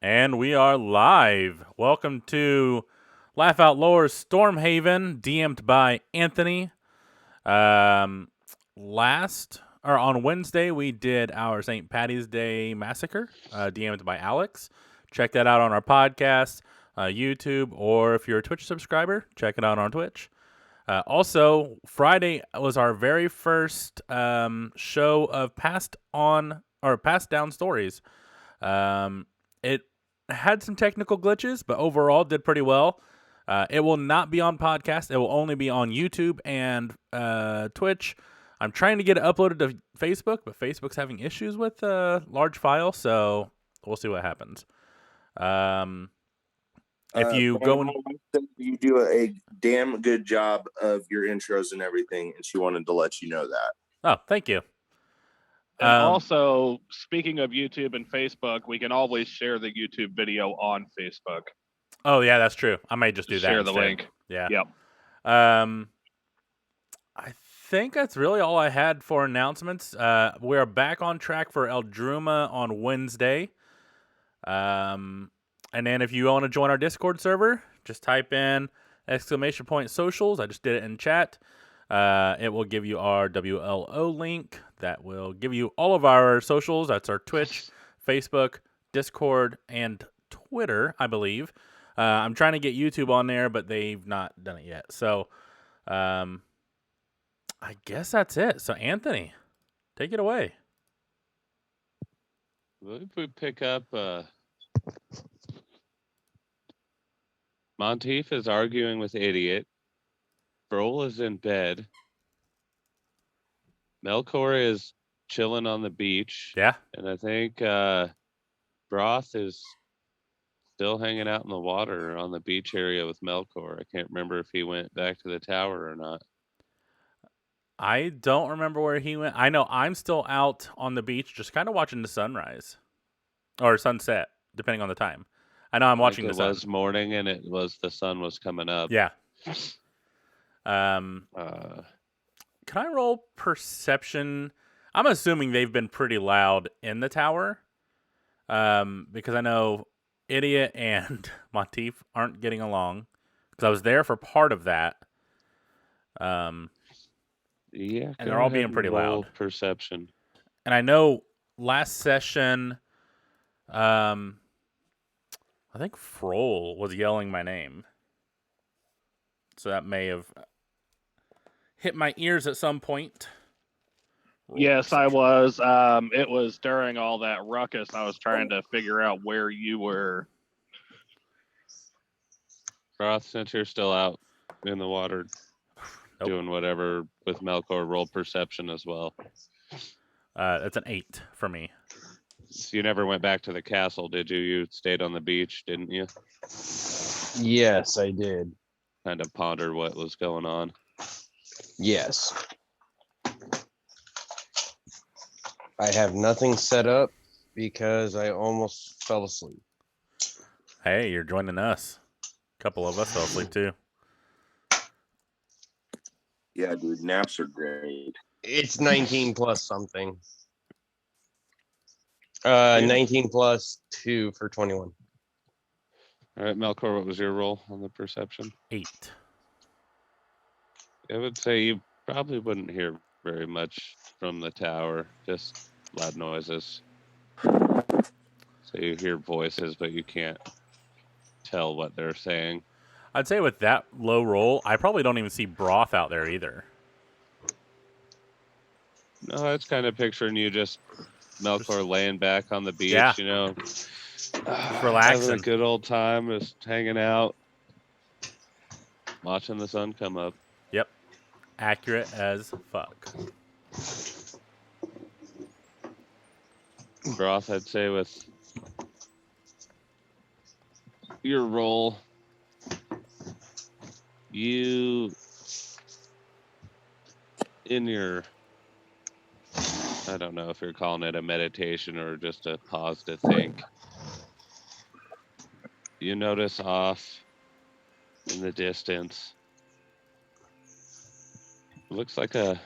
And we are live. Welcome to Laugh Out Lower's Stormhaven, DM'd by Anthony. On Wednesday, we did our St. Patty's Day Massacre, DM'd by Alex. Check that out on our podcast, YouTube, or if you're a Twitch subscriber, check it out on Twitch. Also, Friday was our very first show of passed down stories. It had some technical glitches, but overall did pretty well. It will not be on podcast. It will only be on YouTube and Twitch. I'm trying to get it uploaded to Facebook, but Facebook's having issues with large files, so we'll see what happens. If you go and you do a damn good job of your intros and everything, and she wanted to let you know that. Oh, thank you. And also, speaking of YouTube and Facebook, we can always share the YouTube video on Facebook. Oh yeah, that's true. I might just do that. Share the instead. link. Yeah. Yep. I think that's really all I had for announcements. We are back on track for Eldruma on Wednesday. And then if you want to join our Discord server, just type in !socials. I just did it in chat. It will give you our WLO link. That will give you all of our socials. That's our Twitch, Facebook, Discord, and Twitter, I believe. I'm trying to get YouTube on there, but they've not done it yet. So, I guess that's it. So, Anthony, take it away. What if we pick up Monteith is arguing with Idiot. Broll is in bed. Melkor is chilling on the beach. Yeah. And I think Broth is still hanging out in the water on the beach area with Melkor. I can't remember if he went back to the tower or not. I don't remember where he went. I know I'm still out on the beach just kind of watching the sunrise. Or sunset, depending on the time. I know I'm watching the sun. It was morning and the sun was coming up. Yeah. Can I roll perception? I'm assuming they've been pretty loud in the tower. Because I know Idiot and Monteith aren't getting along. Because I was there for part of that. Yeah. And they're all being pretty loud. Perception. And I know last session, I think Froll was yelling my name. So that may have hit my ears at some point. Yes, I was. It was during all that ruckus. I was trying to figure out where you were. Broth, since you're still out in the water doing whatever with Melkor, roll perception as well. That's an 8 for me. So you never went back to the castle, did you? You stayed on the beach, didn't you? Yes, I did. Kind of pondered what was going on. Yes. I have nothing set up because I almost fell asleep. Hey, you're joining us. A couple of us fell asleep too. Yeah, dude, naps are great. It's 19 plus something. 19 plus 2 for 21. All right, Melkor, what was your roll on the perception? 8. I would say you probably wouldn't hear very much from the tower, just loud noises. So you hear voices, but you can't tell what they're saying. I'd say with that low roll, I probably don't even see Broth out there either. No, I was kind of picturing you just Melkor laying back on the beach, Yeah. you know, Relaxing. having a good old time, just hanging out, watching the sun come up. Yep. Accurate as fuck. Broth, I'd say with your roll, you in your, I don't know if you're calling it a meditation or just a pause to think, you notice off in the distance, it looks like a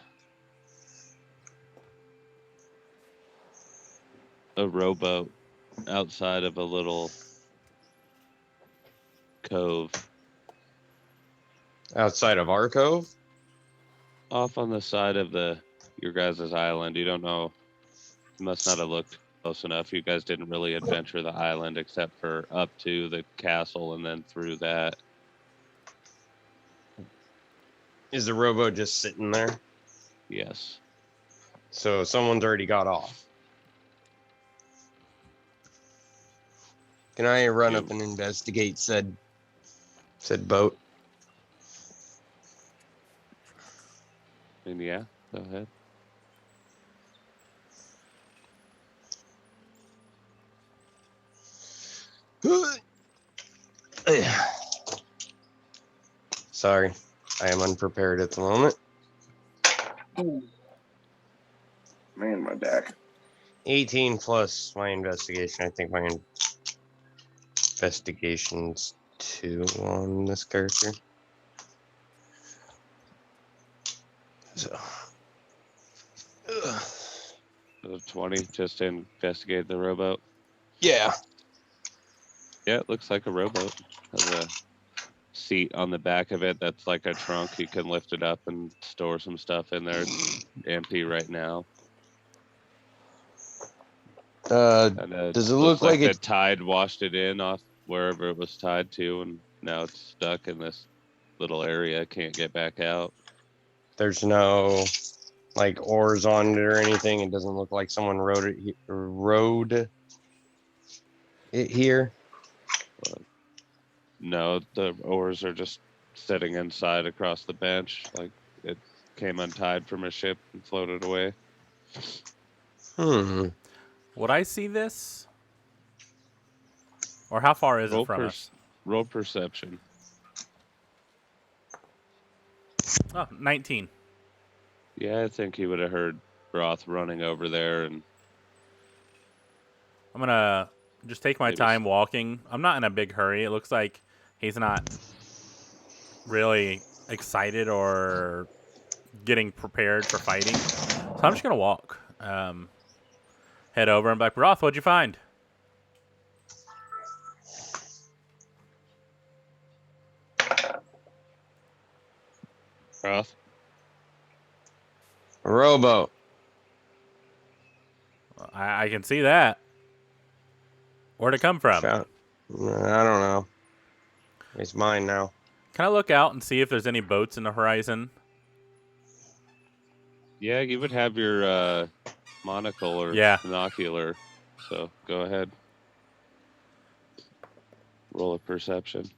rowboat outside of a little cove Outside of our cove? off on the side of your guys' island. You don't know. You must not have looked close enough. You guys didn't really adventure the island except for up to the castle and then through that. Is the rowboat just sitting there? Yes. So someone's already got off. Can I run up and investigate said boat? And yeah, go ahead. Sorry, I am unprepared at the moment. Man, my back. 18 plus my investigation. I think my investigation's 2 on this character. So, So 20 just to investigate the rowboat. yeah. Yeah, it looks like a rowboat. Has a seat on the back of it that's like a trunk. You can lift it up and store some stuff in there. It's empty right now. And Does it looks look like the it? tide washed it in off wherever it was tied to, and now it's stuck in this little area. Can't get back out. There's no like oars on it or anything. It doesn't look like someone rowed it here. No, the oars are just sitting inside across the bench. Like it came untied from a ship and floated away. Would I see this? Or how far is it from us? Roll perception. Oh, 19. Yeah, I think he would have heard Broth running over there, and I'm going to just take my Maybe time walking. I'm not in a big hurry. It looks like he's not really excited or getting prepared for fighting. So I'm just going to walk. Head over and be like, Broth, what'd you find? Broth. A rowboat. I can see that. Where'd it come from? I don't know. It's mine now. Can I look out and see if there's any boats in the horizon? Yeah, you would have your monocle or Yeah. binocular. So go ahead. Roll a perception.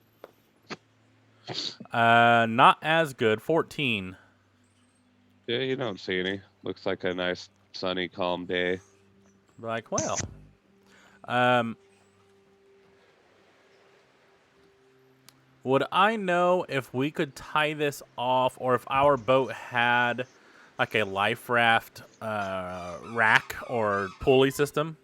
Not as good. 14. Yeah, you don't see any. Looks like a nice, sunny, calm day. Be like, well, would I know if we could tie this off, or if our boat had like a life raft rack or pulley system?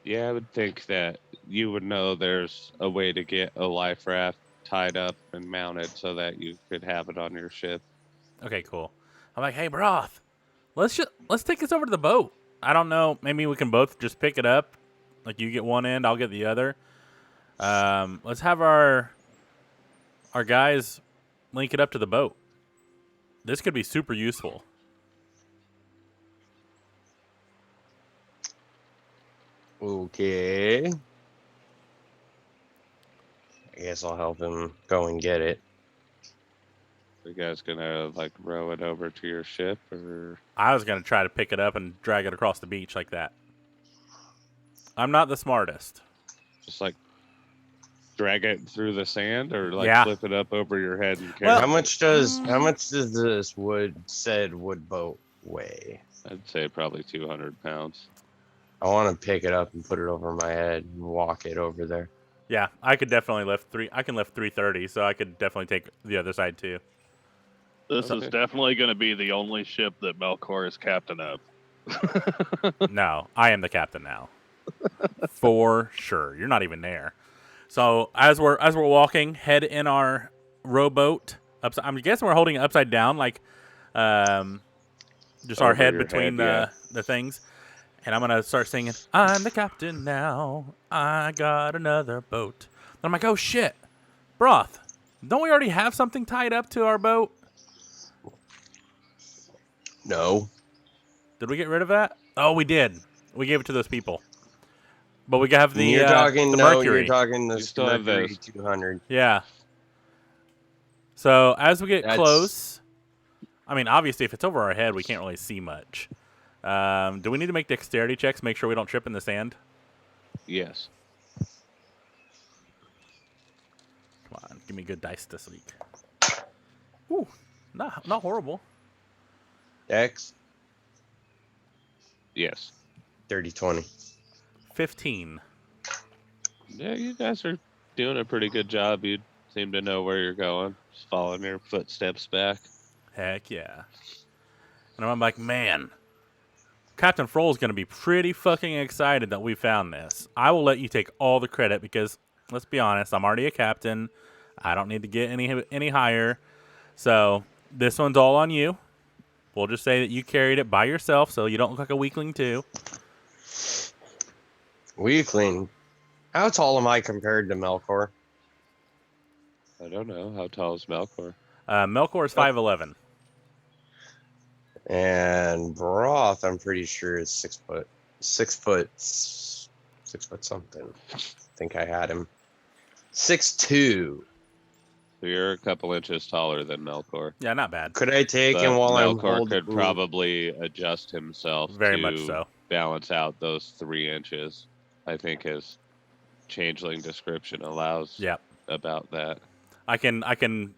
Yeah, I would think that you would know there's a way to get a life raft tied up and mounted so that you could have it on your ship. Okay, cool. I'm like, hey, Broth, let's take this over to the boat. I don't know. Maybe we can both just pick it up. Like you get one end, I'll get the other. Let's have our guys link it up to the boat. This could be super useful. Okay. I guess I'll help him go and get it. You guys gonna like row it over to your ship, or I was going to try to pick it up and drag it across the beach like that. I'm not the smartest. just like drag it through the sand, or like Yeah. flip it up over your head and carry Well- it? How much does this wood boat weigh? I'd say probably 200 pounds. I want to pick it up and put it over my head and walk it over there. Yeah, I could definitely lift I can lift 330, so I could definitely take the other side too. This Okay. is definitely going to be the only ship that Melkor is captain of. No, I am the captain now. For sure. You're not even there. So as we're walking, head in our rowboat. I'm guessing we're holding it upside down, like just our Over head your between head, the things. And I'm going to start singing, I'm the captain now. I got another boat. And I'm like, oh, shit. Broth, don't we already have something tied up to our boat? No. Did we get rid of that? Oh, we did. We gave it to those people. But we have the You're talking, the no, Mercury. you're talking You the still have Mercury those. 200. Yeah. So as we get That's- close, I mean, obviously, if it's over our head, we can't really see much. Do we need to make dexterity checks, make sure we don't trip in the sand? Yes. Come on, give me good dice this week. Ooh, not horrible. Dex, Yes. 30-20. 15. Yeah, you guys are doing a pretty good job. You seem to know where you're going. Just following your footsteps back. Heck yeah. And I'm like, man, Captain Froll's going to be pretty fucking excited that we found this. I will let you take all the credit because, let's be honest, I'm already a captain. I don't need to get any higher. So this one's all on you. We'll just say that you carried it by yourself so you don't look like a weakling too. Weakling. How tall am I compared to Melkor? I don't know. How tall is Melkor? Melkor is 5'11". And Broth, I'm pretty sure is 6 foot. 6 foot something. I think I had him. 6'2". So you're a couple inches taller than Melkor. Yeah, not bad. Could I take But him while I'm Melkor holding? could probably adjust himself Very to much so. balance out those 3 inches. I think his changeling description allows Yep. about that. I can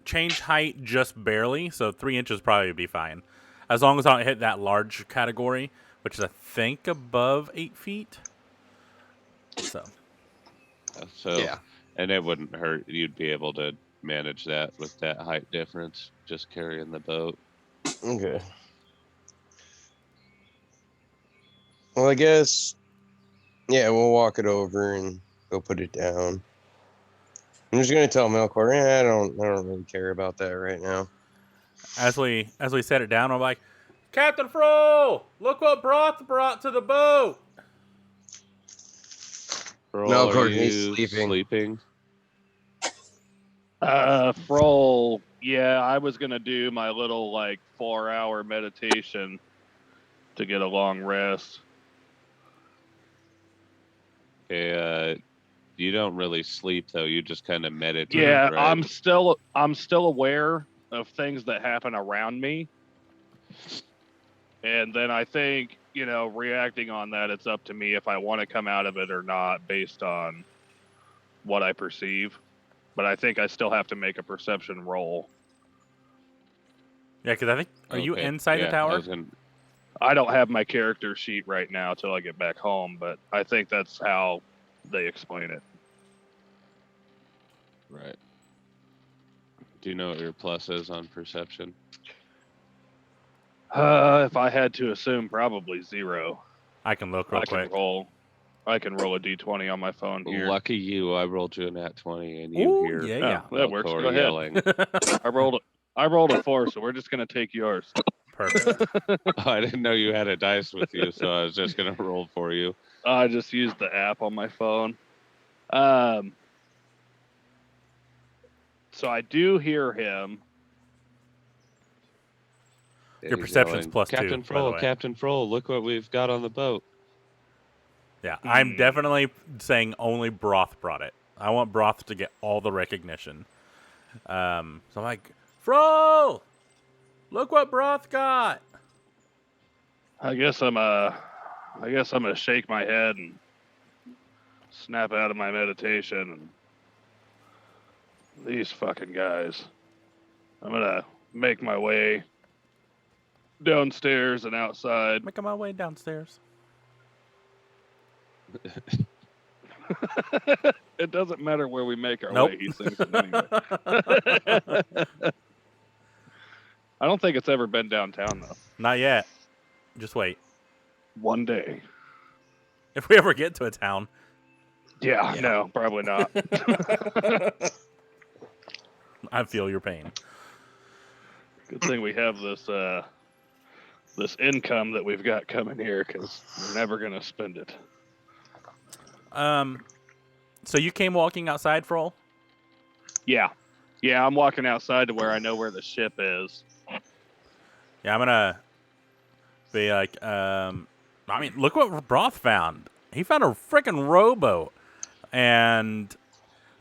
change height just barely, so 3 inches probably would be fine. As long as I don't hit that large category, which is I think above 8 feet. So So, Yeah. and it wouldn't hurt. You'd be able to manage that with that height difference, just carrying the boat. Okay. Well, I guess. Yeah, we'll walk it over and go put it down. I'm just gonna tell Melkor, I don't really care about that right now. as we set it down, I'm like, Captain Froll, look what Broth brought to the boat. Roll, Melkor, are he's you sleeping. sleeping? Froll. Yeah, I was gonna do my little 4-hour meditation to get a long rest. Okay, you don't really sleep though. You just kind of meditate. Yeah, right? I'm still aware of things that happen around me, and then I think reacting on that, it's up to me if I want to come out of it or not based on what I perceive. But I think I still have to make a perception roll. Yeah, because I think are you Okay, inside yeah, the tower? I don't have my character sheet right now till I get back home, but I think that's how they explain it. Right. Do you know what your plus is on perception? If I had to assume, probably 0. I can look real quick. I can roll a d20 on my phone here. Lucky you, I rolled you a nat 20 and you Ooh, hear yeah. That works. Melkor Go ahead. yelling. I rolled a 4, so we're just gonna take yours. Perfect. I didn't know you had a dice with you, so I was just gonna roll for you. I just used the app on my phone. So I do hear him. Your He's perception's yelling, plus 2, Captain by the Froll, way. Captain Froll, look what we've got on the boat. Yeah, I'm definitely saying only Broth brought it. I want Broth to get all the recognition. So I'm like, Froll, look what Broth got. I guess I'm gonna shake my head and snap out of my meditation. And these fucking guys. I'm gonna make my way downstairs and outside. Making my way downstairs. It doesn't matter where we make our Nope. way. He sings it anyway. I don't think it's ever been downtown though. Not yet. Just wait. One day. If we ever get to a town. Yeah. No, probably not. I feel your pain. Good thing we have this income that we've got coming here because we're never gonna spend it. So you came walking outside, Froll? Yeah, I'm walking outside to where I know where the ship is. Yeah, I'm gonna be like, I mean, look what Broth found. He found a freaking rowboat, and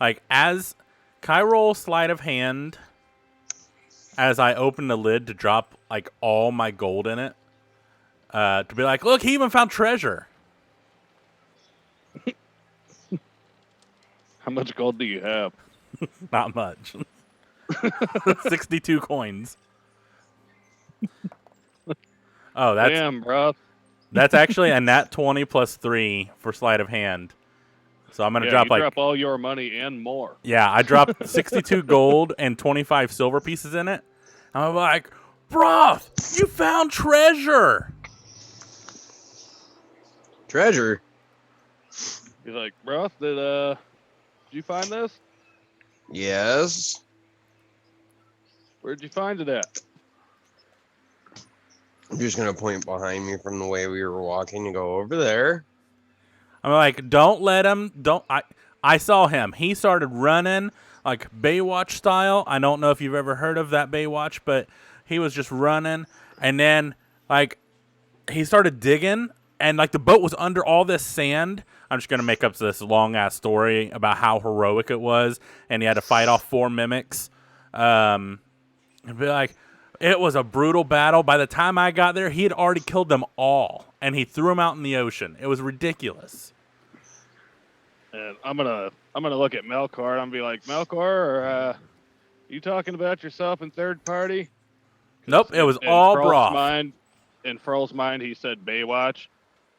like as Kai roll sleight of hand, as I open the lid to drop like all my gold in it, to be like, look, he even found treasure. How much gold do you have? Not much. 62 coins. Oh, Damn, bro. that's actually a nat 20 plus 3 for sleight of hand. So I'm gonna drop drop all your money and more. Yeah, I dropped 62 gold and 25 silver pieces in it. I'm like, Broth, you found treasure. Treasure. He's like, bro, did you find this? Yes. Where'd you find it at? I'm just gonna point behind me from the way we were walking and go over there. I'm like, don't let him. I saw him. He started running like Baywatch style. I don't know if you've ever heard of that Baywatch, but he was just running, and then like he started digging, and like the boat was under all this sand. I'm just gonna make up this long ass story about how heroic it was, and he had to fight off 4 mimics. And be like, it was a brutal battle. By the time I got there, he had already killed them all, and he threw them out in the ocean. It was ridiculous. And I'm gonna look at Melkor and I'm gonna be like, Melkor, you talking about yourself in third party? Nope, it was In all Froll's Broth. mind, in Froll's mind, he said Baywatch,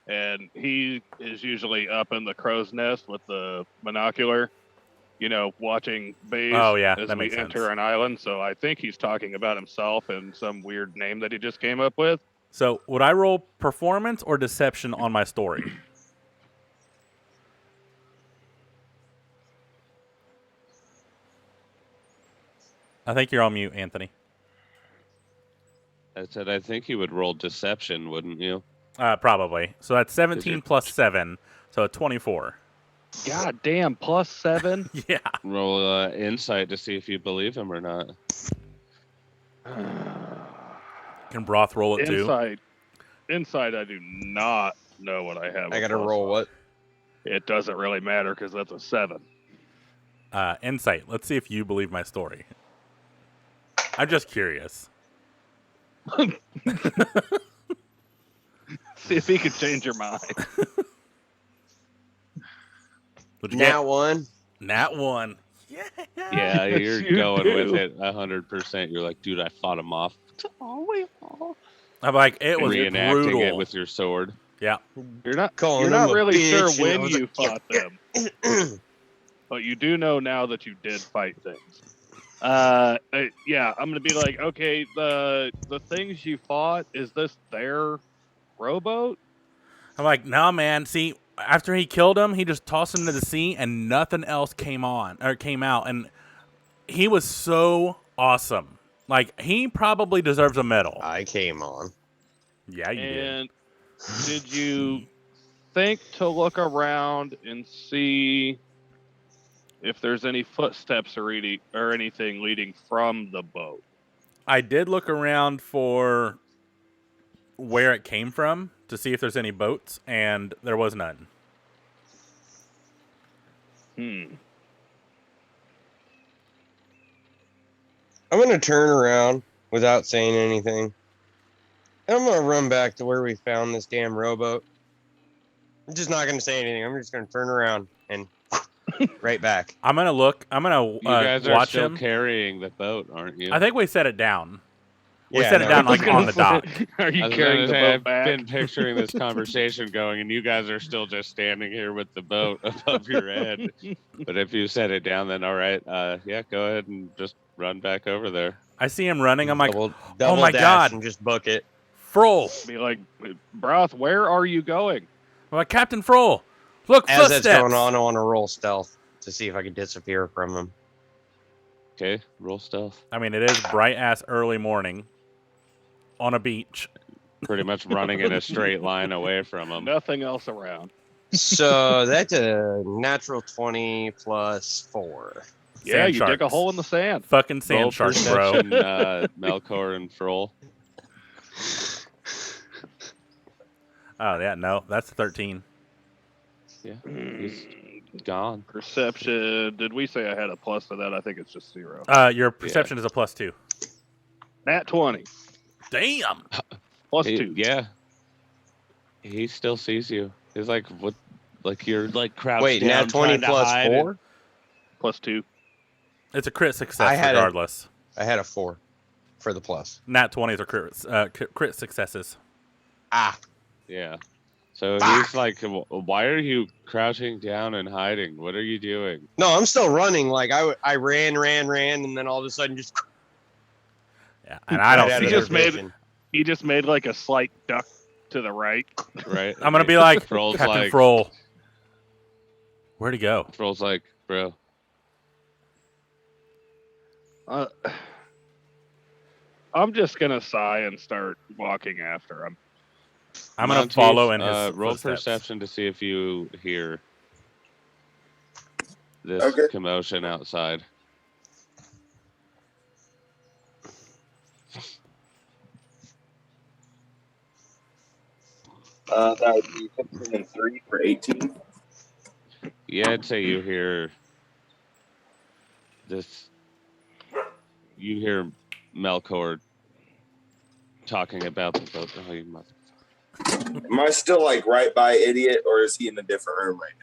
and he is usually up in the crow's nest with the binocular, watching bays as that we makes enter sense. an island. So I think he's talking about himself and some weird name that he just came up with. So would I roll performance or deception on my story? I think you're on mute, Anthony. I said, I think you would roll deception, wouldn't you? Probably. So that's 17 plus 7, so 24. God damn, +7. Yeah. Roll insight to see if you believe him or not. Can Broth roll it too? Inside, I do not know what I have. I gotta plus roll on. what? It doesn't really matter because that's a 7. Insight. Let's see if you believe my story. I'm just curious. See if he could change your mind. What'd you Nat get? 1. Nat 1. Yeah. Yeah, you're You going do. with it 100%. You're like, dude, I fought him off. I'm like, it was Reenacting brutal. it with your sword. Yeah. You're not Calling You're not him a really sure bitch, and I when was you like, fought them, but you do know now that you did fight things. Yeah, I'm gonna be like, okay, the things you fought, is this their rowboat? I'm like, no, man. See, after he killed him, he just tossed him to the sea, and nothing else came out. And he was so awesome. Like, he probably deserves a medal. I came on. Yeah, you did. And did you think to look around and see if there's any footsteps or anything leading from the boat? I did look around for where it came from to see if there's any boats, and there was none. I'm gonna turn around without saying anything. And I'm gonna run back to where we found this damn rowboat. I'm just not gonna say anything. I'm just gonna turn around and right back. I'm gonna look. I'm gonna You guys are watch still him. carrying the boat, aren't you? I think we set it down. We Yeah, set it no, down I was like gonna on the say, dock. Are you I was carrying gonna the say, boat I've back? been picturing this conversation going, and you guys are still just standing here with the boat above your head. But if you set it down, then all right. Yeah, go ahead and just run back over there. I see him running. I'm like, double my dash God. and just book it. Froll. Be like, Broth, where are you going? I'm like, Captain Froll. Look, As footsteps. that's going on, I want to roll stealth to see if I can disappear from him. Okay, roll stealth. I mean, it is bright ass early morning on a beach. pretty much running in a straight line away from him. Nothing else around. So that's a natural 20 plus 4. Yeah, Sand you dig a sharks. hole in the sand. Fucking sand Roll sharks, bro. perception, Melkor and Froll. Oh yeah, no, that's 13. Yeah, he's gone. Perception. Did we say I had a plus to that? I think it's just 0. Your perception is a +2. Nat 20. Damn. Plus He- 2. Yeah. He still sees you. He's like, what? Like you're like crouched Wait, down, nat 20 trying to plus hide 4? Plus 2. It's a crit success I had regardless. I had a 4 for the plus. Nat 20s are crit successes. Ah, Yeah. So Fuck. he's like, why are you crouching down and hiding? What are you doing? no, I'm still running. Like I ran, and then all of a sudden just Yeah, and I don't right out see of He it. just their made- vision. He just made like a slight duck to the right. Right? I'm gonna be like Froll's Captain like, Froll. Where'd he go? Froll's like, bro. I'm just gonna sigh and start walking after him. I'm gonna Monteith, follow in his roll footsteps. perception to see if you hear this Okay. commotion outside. That would be 15 and 3 for 18. Yeah, I'd say you hear this. You hear Melkor talking about the boat. Oh, you mother. Am I still like right by Idiot, or is he in a different room right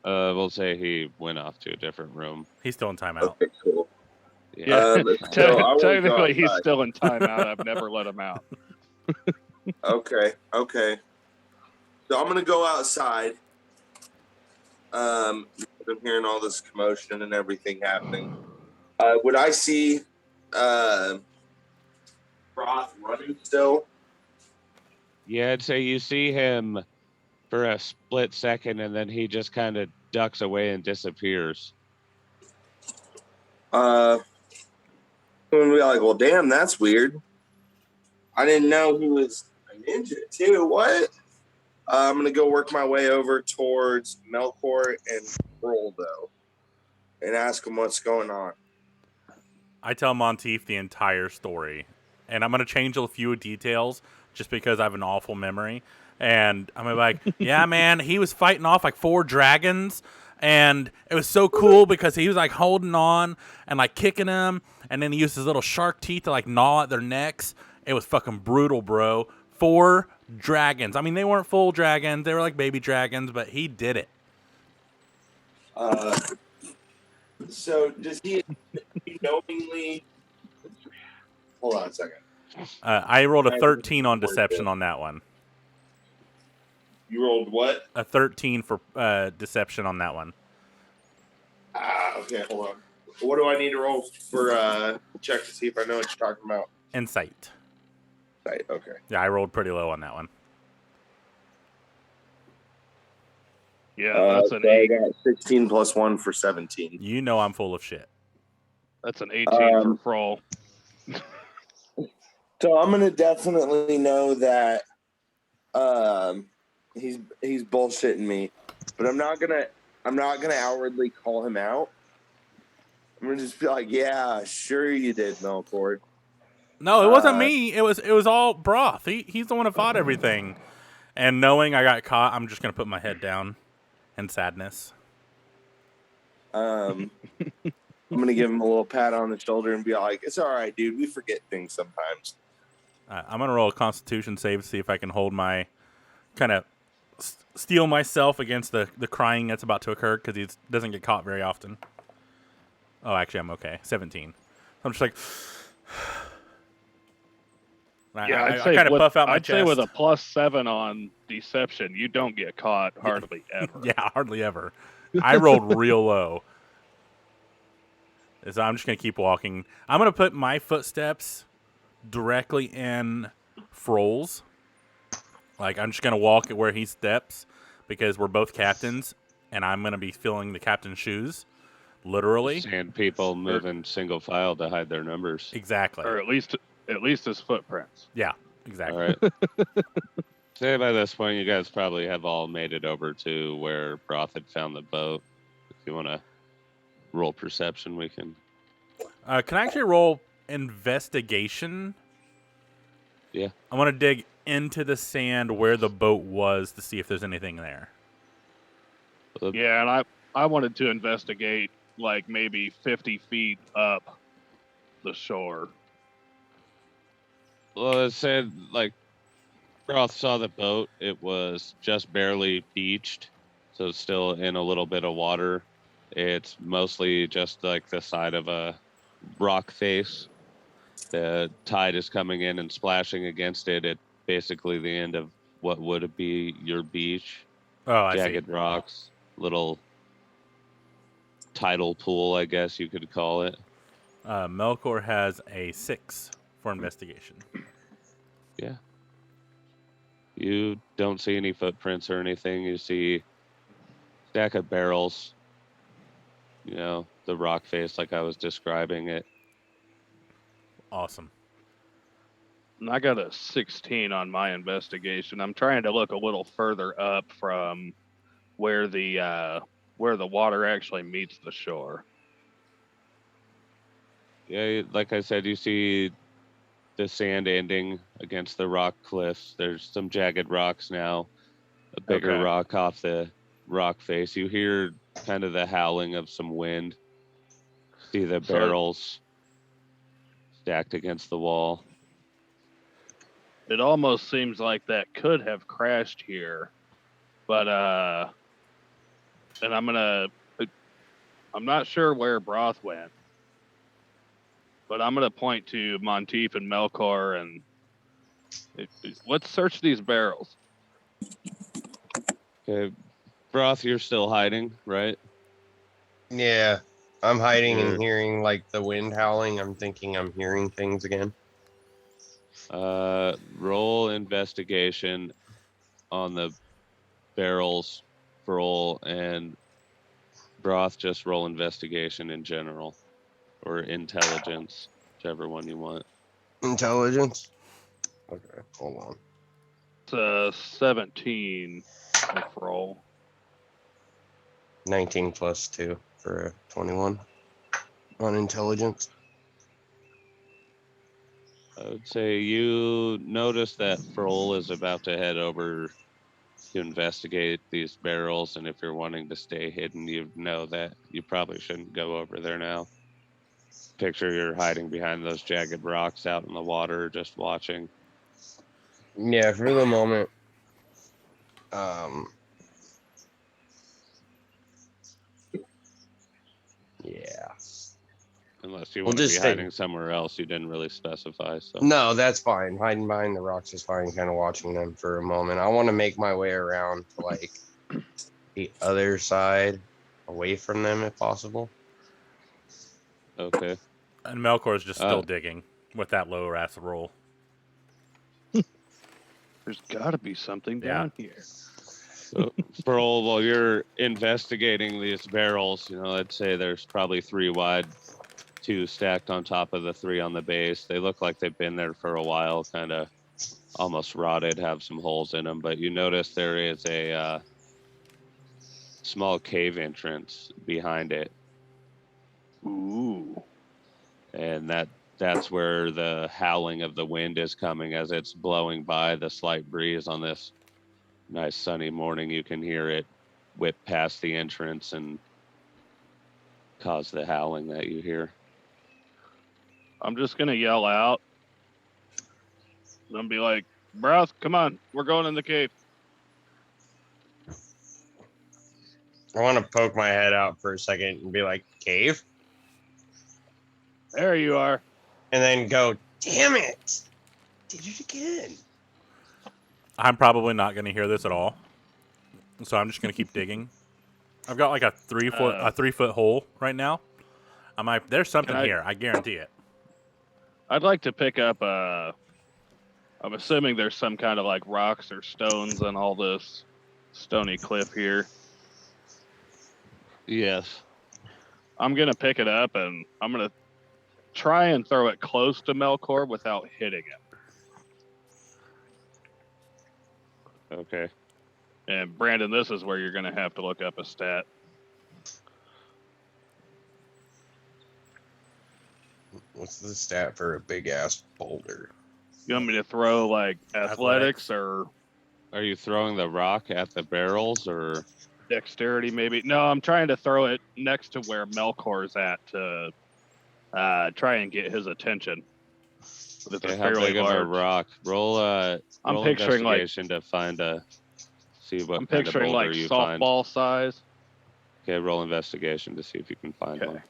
now? We'll say he went off to a different room. He's still in timeout. Okay, cool. Yeah. But still, I won't go Technically, he's outside. still in timeout. I've never let him out. Okay. So I'm gonna go outside. I'm hearing all this commotion and everything happening. Would I see Froth running still? Yeah, I'd say you see him for a split second, and then he just kind of ducks away and disappears. I'm gonna be like, well, damn, that's weird. I didn't know he was a ninja too. What? I'm gonna go work my way over towards Melkor and Roldo and ask him what's going on. I tell Monteith the entire story, and I'm gonna change a few details just because I have an awful memory. And I'm gonna be like, yeah, man, he was fighting off like 4 dragons, and it was so cool because he was like holding on and like kicking them, and then he used his little shark teeth to like gnaw at their necks. It was fucking brutal, bro. 4 dragons. I mean, they weren't full dragons; they were like baby dragons, but he did it. So does he knowingly? Hold on a second. I rolled a 13 on deception on that one. You rolled what? A 13 for deception on that one. Okay, hold on. What do I need to roll for check to see if I know what you're talking about? Insight. Right. Okay. Yeah, I rolled pretty low on that one. Yeah, that's an so I 8. got 16 plus 1 for 17. You know I'm full of shit. That's an 18 for Froll. So I'm gonna definitely know that he's bullshitting me, but I'm not gonna outwardly call him out. I'm gonna just be like, yeah, sure you did, Melkor. No, it wasn't me. It was all Broth. He's the one who fought everything. And knowing I got caught, I'm just gonna put my head down in sadness. I'm gonna give him a little pat on the shoulder and be like, it's all right, dude. We forget things sometimes. I'm gonna roll a Constitution save to see if I can hold my kind of steel myself against the crying that's about to occur because he doesn't get caught very often. Oh, actually, I'm okay. 17. I'm just like. Yeah, I kind of puff out my I'd chest. say with a +7 on deception, you don't get caught hardly ever. Yeah, hardly ever. I rolled real low. So I'm just going to keep walking. I'm going to put my footsteps directly in Froll's. Like, I'm just going to walk at where he steps because we're both captains, and I'm going to be filling the captain's shoes, literally. And people moving single file to hide their numbers. Exactly. Or at least his footprints. Yeah. Exactly. All right. Say by this point, you guys probably have all made it over to where Broth had found the boat. If you want to roll perception, we can. Can I actually roll investigation? Yeah. I want to dig into the sand where the boat was to see if there's anything there. Yeah, and I wanted to investigate like maybe 50 feet up the shore. Well, it said like Broth saw the boat. It was just barely beached, so it's still in a little bit of water. It's mostly just like the side of a rock face. The tide is coming in and splashing against it at basically the end of what would be your beach. Oh, I see. Jagged rocks, little tidal pool, I guess you could call it. Melkor has a 6 for investigation. Yeah. You don't see any footprints or anything. You see a stack of barrels. You know, the rock face like I was describing it. Awesome. And I got a 16 on my investigation. I'm trying to look a little further up from where the water actually meets the shore. Yeah, like I said, you see the sand ending against the rock cliffs. There's some jagged rocks now, a bigger Okay. rock off the rock face. You hear kind of the howling of some wind. See the So- barrels stacked against the wall. It almost seems like that could have crashed here, but and I'm not sure where Broth went, but I'm gonna point to Monteith and Melkor and let's search these barrels. Okay, Broth, you're still hiding, right? Yeah, I'm hiding You're- and hearing like the wind howling. I'm thinking I'm hearing things again. Roll investigation on the barrels, roll, and Broth just roll investigation in general, or intelligence, whichever one you want. Intelligence. Okay, hold on. It's a 17 roll. 19 plus 2 for a 21 on intelligence. I would say you notice that Froll is about to head over to investigate these barrels, and if you're wanting to stay hidden, you know that you probably shouldn't go over there now. Picture you're hiding behind those jagged rocks out in the water, just watching. Yeah, for the moment. Um. Yeah. Unless you We'll want to be just stay- hiding somewhere else, you didn't really specify. So No, that's fine. Hiding behind the rocks is fine. Kind of watching them for a moment. I want to make my way around to like the other side, away from them if possible. okay. And Melkor is just still Uh, digging with that low ass roll. There's got to be something Yeah. down here. So, Froll, while you're investigating these barrels, you know, I'd say there's probably 3 wide, 2 stacked on top of the 3 on the base. They look like they've been there for a while, kind of almost rotted, have some holes in them. But you notice there is a small cave entrance behind it, Ooh. and that's where the howling of the wind is coming as it's blowing by. The slight breeze on this nice sunny morning, you can hear it whip past the entrance and cause the howling that you hear. I'm just gonna yell out and be like, Broth, come on, we're going in the cave. I want to poke my head out for a second and be like, cave? There you are. And then go, damn it! Did it again. I'm probably not going to hear this at all, so I'm just going to keep digging. I've got like a 3-foot hole right now. I'm like, there's something here. I guarantee it. I'd like to pick up I'm assuming there's some kind of like rocks or stones on all this stony cliff here. Yes. I'm gonna pick it up and I'm gonna try and throw it close to Melkor without hitting him. Okay. And Brandon, this is where you're going to have to look up a stat. What's the stat for a big ass boulder? You want me to throw like athletics or Are you throwing the rock at the barrels or? dexterity maybe? No, I'm trying to throw it next to where Melkor's at to try and get his attention. But it's Okay, a how fairly big of a large. rock? Roll I'm roll picturing like investigation to find see what I'm kind of picturing boulder like you find. softball size. Okay, roll investigation to see if you can find Okay. one.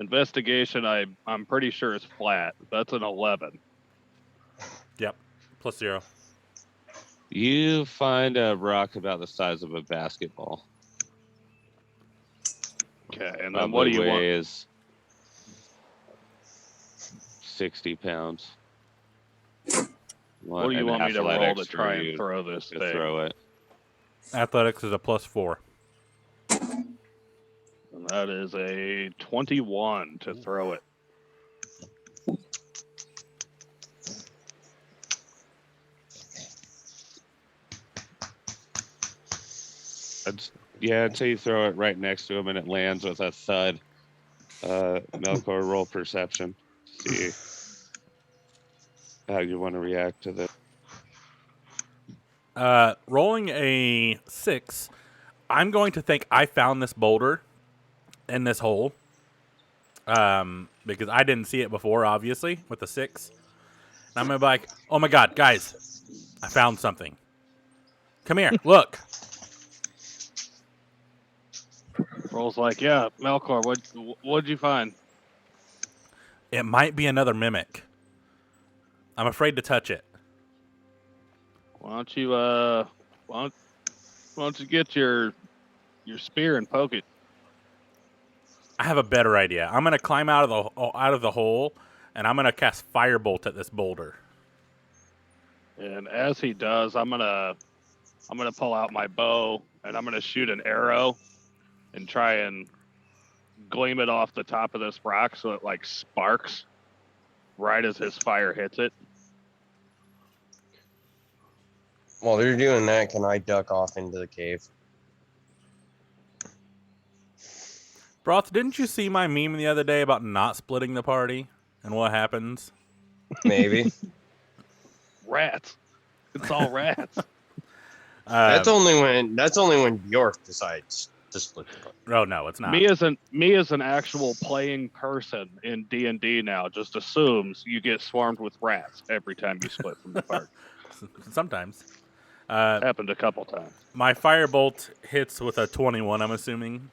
Investigation, I'm pretty sure is flat. That's an 11. Yep. +0. You find a rock about the size of a basketball. Okay, and then what do you want? Weighs 60 pounds. What do you want me to roll to athletics for try you and throw this to thing? throw it? Athletics is a +4. And that is a 21 to throw it. I'd say you throw it right next to him and it lands with a thud. Melkor, roll perception to see how you want to react to this. Rolling a 6, I'm going to think I found this boulder in this hole. Because I didn't see it before, obviously, with the 6. And I'm gonna be like, oh my god, guys, I found something. Come here, look. Roll's like, yeah, Melkor, what'd you find? It might be another mimic. I'm afraid to touch it. Why don't you why don't you get your spear and poke it? I have a better idea. I'm gonna climb out of the hole, and I'm gonna cast Firebolt at this boulder. And as he does, I'm gonna pull out my bow and I'm gonna shoot an arrow and try and gleam it off the top of this rock so it like sparks right as his fire hits it. While they're doing that, can I duck off into the cave? Broth, didn't you see my meme the other day about not splitting the party and what happens? Maybe. Rats. It's all rats. That's only when Bjork decides to split the party. Oh no, it's not. Me as an actual playing person in D&D now just assumes you get swarmed with rats every time you split from the party. Sometimes. Happened a couple times. My Firebolt hits with a 21, I'm assuming.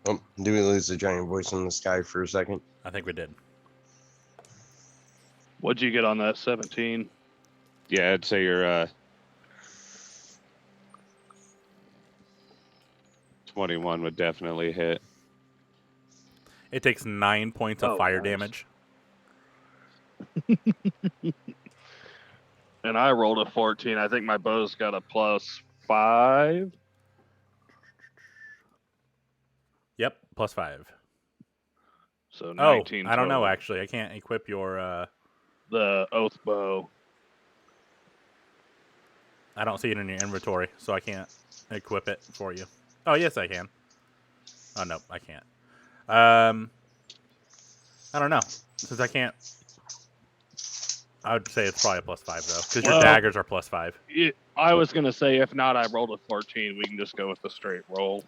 Oh, do we lose the giant voice in the sky for a second? I think we did. What'd you get on that 17? Yeah, I'd say you're 21 would definitely hit. It takes 9 points of fire damage. And I rolled a 14. I think my bow's got a +5. Yep, +5. So 19 I don't know, total. actually. I can't equip your... The oath bow. I don't see it in your inventory, so I can't equip it for you. Oh, yes, I can. Oh, no, I can't. I don't know. Since I can't... I would say it's probably a +5, though, because your daggers are +5. I was going to say, if not, I rolled a 14. We can just go with the straight roll.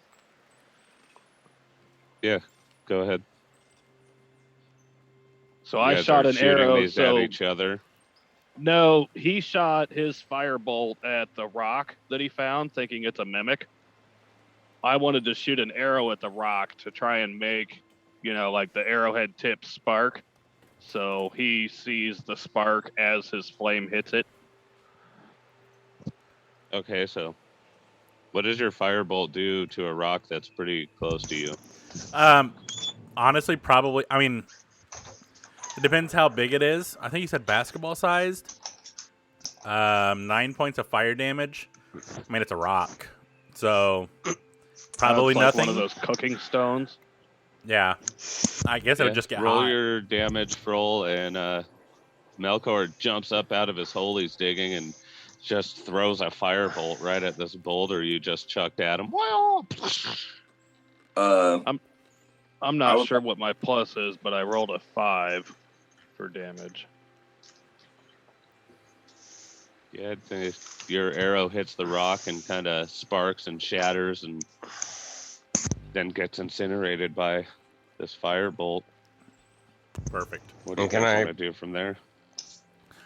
Yeah, go ahead. So I shot an arrow. These at each other. No, he shot his firebolt at the rock that he found, thinking it's a mimic. I wanted to shoot an arrow at the rock to try and make, like the arrowhead tip spark. So he sees the spark as his flame hits it. Okay, so what does your firebolt do to a rock that's pretty close to you? Honestly, probably... I mean, it depends how big it is. I think you said basketball-sized. 9 points of fire damage. I mean, it's a rock. So, probably like nothing. One of those cooking stones. Yeah. I guess it would just get roll hot. your damage roll, and Melkor jumps up out of his hole he's digging and just throws a firebolt right at this boulder you just chucked at him. I'm I not would- sure what my plus is, but I rolled a 5 for damage. Yeah, I'd say your arrow hits the rock and kind of sparks and shatters and then gets incinerated by this firebolt. Perfect. What do you And can guys I- want to do from there?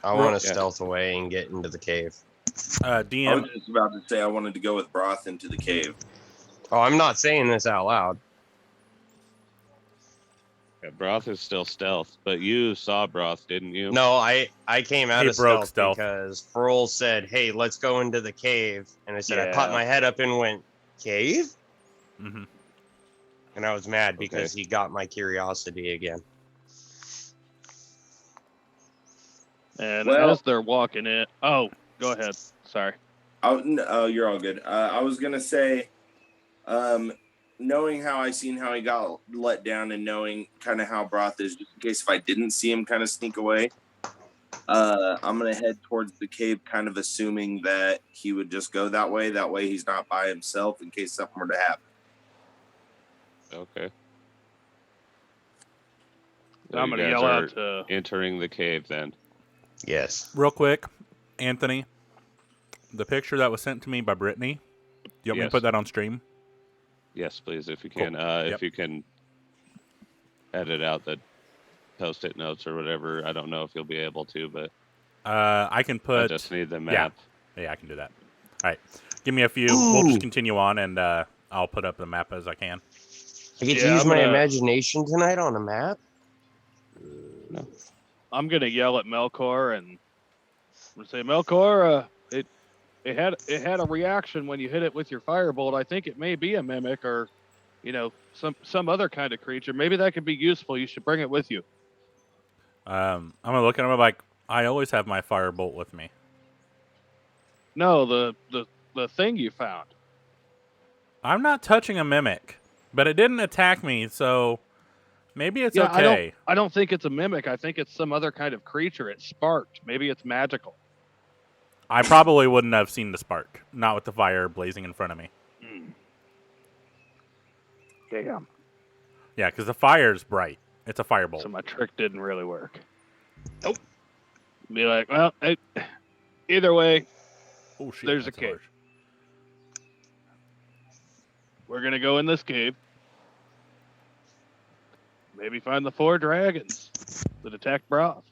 I want to Yeah. stealth away and get into the cave. I DM, was just about to say I wanted to go with Broth into the cave. Oh, I'm not saying this out loud. Yeah, Broth is still stealth, but you saw Broth, didn't you? No, I came out He of broke stealth, stealth. because Frol said, "Hey, let's go into the cave," and I said, I popped Yeah. my head up and went, "Cave?" mhm. And I was mad because he got my curiosity again. And Well- as they're walking in, oh, go ahead. Sorry. Oh, you're all good. I was gonna say, knowing how how he got let down, and knowing kind of how Broth is, just in case if I didn't see him kind of sneak away, I'm gonna head towards the cave, kind of assuming that he would just go that way. That way, he's not by himself in case something were to happen. Okay. I'm you going to guys yell are out to. entering the cave then. Yes. Real quick, Anthony, the picture that was sent to me by Brittany, do you want me to Yes. put that on stream? Yes, please, if you Cool. can. Yep. If you can edit out the post-it notes or whatever. I don't know if you'll be able to, but I can I put. just need the map. Yeah, I can do that. All right. Give me a few. We'll Ooh. just continue on, and I'll put up the map as I can. I get Yeah, to use I'm my gonna- imagination tonight on a map. I'm going to yell at Melkor and I'm gonna say, Melkor, it had a reaction when you hit it with your firebolt. I think it may be a mimic or, some other kind of creature. Maybe that could be useful. You should bring it with you. I'm gonna look at him like I always have my firebolt with me. No, the thing you found. I'm not touching a mimic, but it didn't attack me, so maybe it's Yeah, okay. I don't think it's a mimic. I think it's some other kind of creature. It sparked. Maybe it's magical. I probably wouldn't have seen the spark, not with the fire blazing in front of me. Damn. Yeah, because the fire's bright. It's a firebolt. So my trick didn't really work. Nope. Be like, well, either way, Oh shit! there's a that's cave. large. we're gonna go in this cave. Maybe find the 4 dragons that attacked Broth.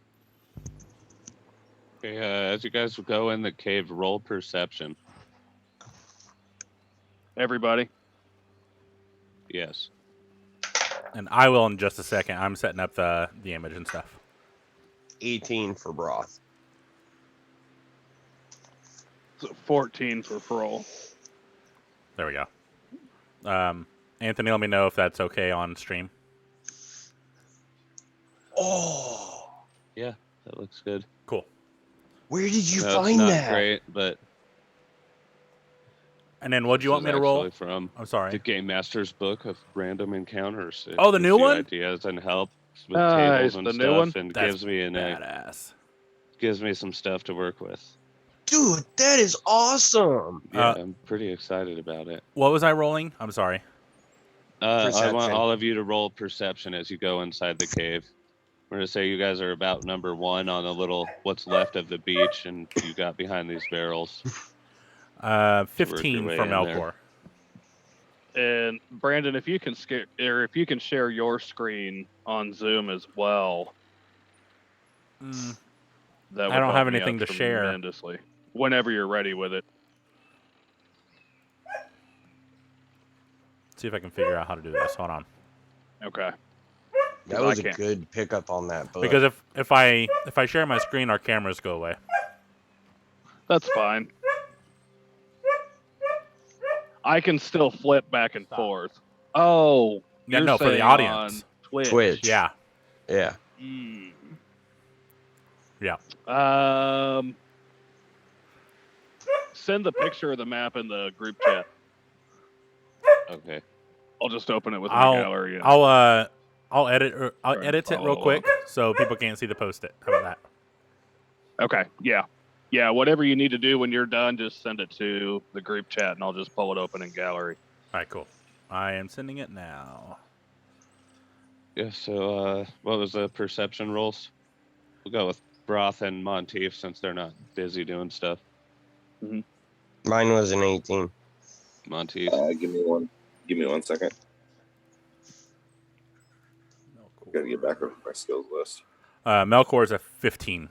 Okay, as you guys go in the cave, roll perception. Everybody. Yes. And I will in just a second. I'm setting up the image and stuff. 18 for broth. So 14 for Frol. There we go. Anthony, let me know if that's okay on stream. Oh, Yeah, that looks good. Cool. where did you No, it's find not that? great, but And then what do you this want is me to roll? actually from I'm sorry. the Game Master's book of random encounters. It Oh, the gives new you one? Ideas and helps with Nice, tables and the stuff, new one? and That's gives me badass. gives me some stuff to work with. Dude, that is awesome. Yeah, Uh, I'm pretty excited about it. What was I rolling? I'm sorry. I want Perception. all of you to roll perception as you go inside the cave. We're gonna say you guys are about number 1 on the little what's left of the beach, and you got behind these barrels. 15 way from in there. Elcor. And Brandon, if you can if you can share your screen on Zoom as well, Mm, that would I don't help have me anything out to share. tremendously. Whenever you're ready with it. see if I can figure out how to do this. Hold on. Okay. That I was a can't. good pickup on that book. Because if I share my screen, our cameras go away. That's fine. I can still flip back and forth. Oh, Yeah, you're no, for the saying audience. on Twitch. Yeah. Yeah. Mm. Yeah. Send the picture of the map in the group chat. Okay. I'll just open it with my I'll gallery. And I'll edit Try and it real follow quick so people can't see the post-it. How about that? Okay, yeah. Whatever you need to do when you're done, just send it to the group chat, and I'll just pull it open in gallery. All right, cool. I am sending it now. Yeah, so what was the perception rolls? We'll go with Broth and Monteith since they're not busy doing stuff. Mine was an 18. Monteith. Give me one second. Gotta get back over my skills list. Melkor is a 15.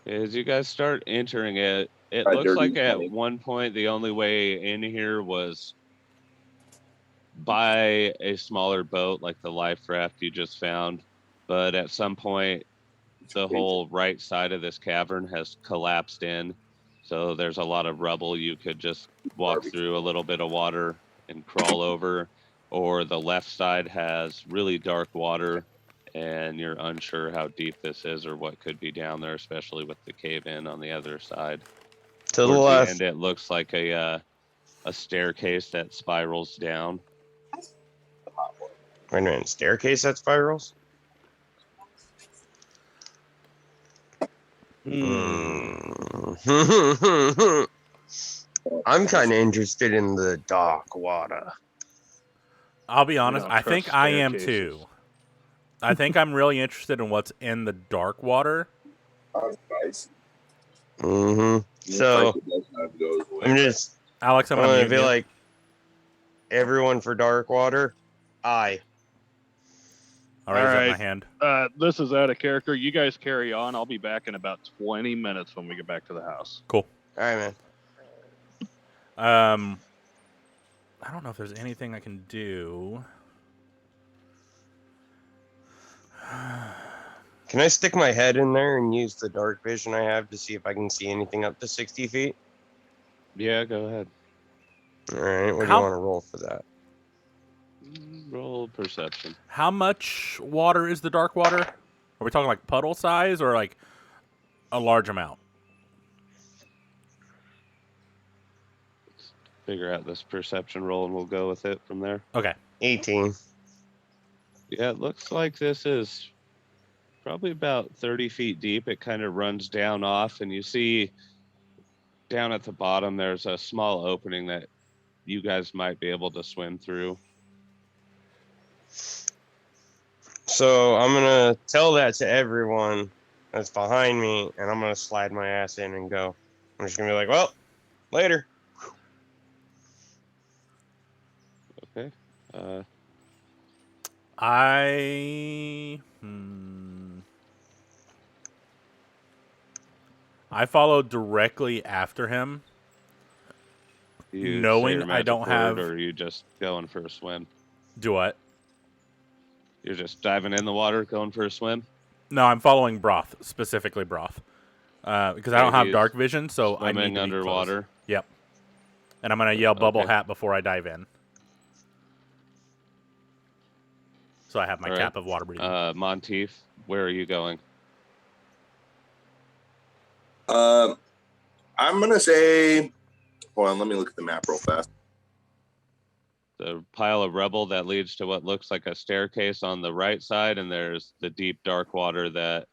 As you guys start entering it, it looks dirty like at 20. one point the only way in here was by a smaller boat like the life raft you just found. But at some point, the whole right side of this cavern has collapsed in. So there's a lot of rubble. You could just walk through a little bit of water and crawl over. Or the left side has really dark water and you're unsure how deep this is or what could be down there, especially with the cave in on the other side. To the Towards left. end, it looks like a staircase that spirals down. Wait a minute, staircase that spirals? I'm kind of interested in the dark water. I'll be honest. don't I think trust I am staircases. too. I think I'm really interested in what's in the dark water. Nice. So I'm just. Alex, I'm I'm gonna gonna mute be you. like everyone for dark water. Aye. I'll raise up my Alright. hand. This is out of character. You guys carry on. I'll be back in about 20 minutes when we get back to the house. Cool. All right, man. I don't know if there's anything I can do. Can I stick my head in there and use the dark vision I have to see if I can see anything up to 60 feet? Yeah, go ahead. All right. What do How- you want to roll for that? Roll perception. How much water is the dark water? Are we talking like puddle size or like a large amount? Figure out this perception roll and we'll go with it from there. Okay. 18. Yeah, it looks like this is probably about 30 feet deep. It kind of runs down off, and you see down at the bottom there's a small opening that you guys might be able to swim through. So I'm gonna tell that to everyone that's behind me, and I'm gonna slide my ass in and go. I'm just gonna be like, well, later. Okay. I followed directly after him. You Knowing say your I don't magic have- word, or are you just going for a swim? Do what? You're just diving in the water, going for a swim? No, I'm following Broth, specifically Broth. Because I don't have he's dark vision, so I need Swimming to be underwater. close. Yep. And I'm going to yell bubble Okay. hat before I dive in. So I have my All right. cap of water breathing. Monteith, where are you going? I'm gonna say, hold on, let me look at the map real fast. The pile of rubble that leads to what looks like a staircase on the right side, and there's the deep dark water that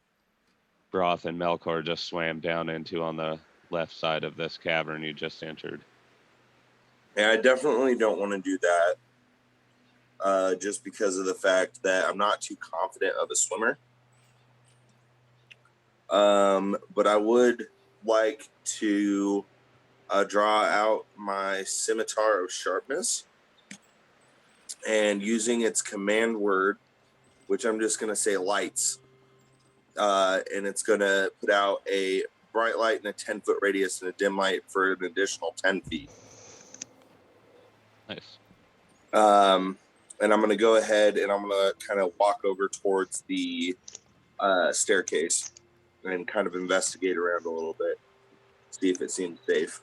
Broth and Melkor just swam down into on the left side of this cavern you just entered. Yeah, I definitely don't want to do that. Just because of the fact that I'm not too confident of a swimmer. But I would like to draw out my scimitar of sharpness, and using its command word, which I'm just going to say lights, and it's going to put out a bright light in a 10-foot radius and a dim light for an additional 10 feet. Nice. And I'm going to go ahead and I'm going to kind of walk over towards the staircase and kind of investigate around a little bit, see if it seems safe.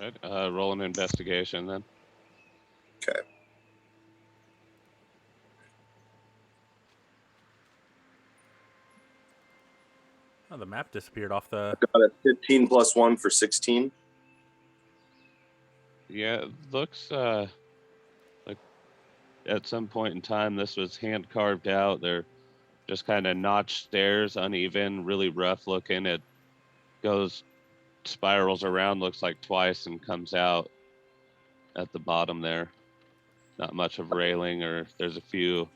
All right. Roll an investigation then. Okay. Oh, the map disappeared off the... Got a 15 plus 1 for 16. Yeah, it looks at some point in time, this was hand carved out. They're just kind of notched stairs, uneven, really rough looking. It goes, spirals around, looks like twice, and comes out at the bottom there. Not much of railing, or there's a few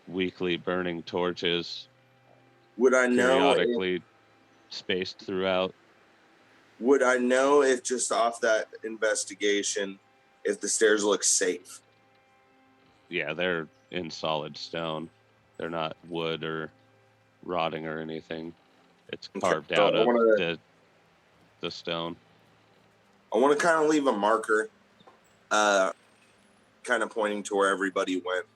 weekly burning torches Would I know? periodically spaced throughout. Would I know if just off that investigation, if the stairs look safe? Yeah, they're in solid stone. They're not wood or rotting or anything. It's Okay, carved so out I of wanna- the stone. I want to kind of leave a marker, kind of pointing to where everybody went,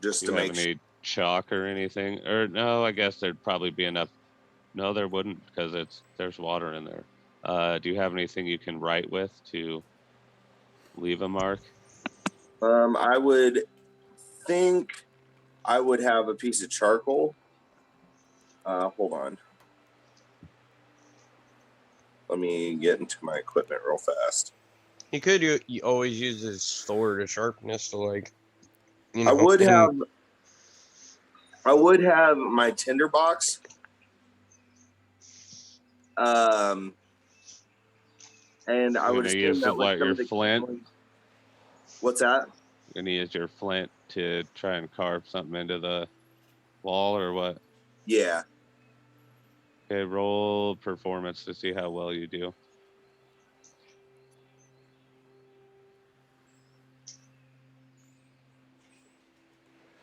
just Do to you have make sure. any chalk or anything? Or no, I guess there'd probably be enough. No, there wouldn't, because there's water in there. Do you have anything you can write with to leave a mark? I would think I would have a piece of charcoal. Hold on. Let me get into my equipment real fast. He could you always use his sword of sharpness to like. You know, I would have my tinderbox. And I You're would gonna assume use that what, your flint? What's that? You're gonna use your flint to try and carve something into the wall, or what? Yeah. Okay, roll performance to see how well you do.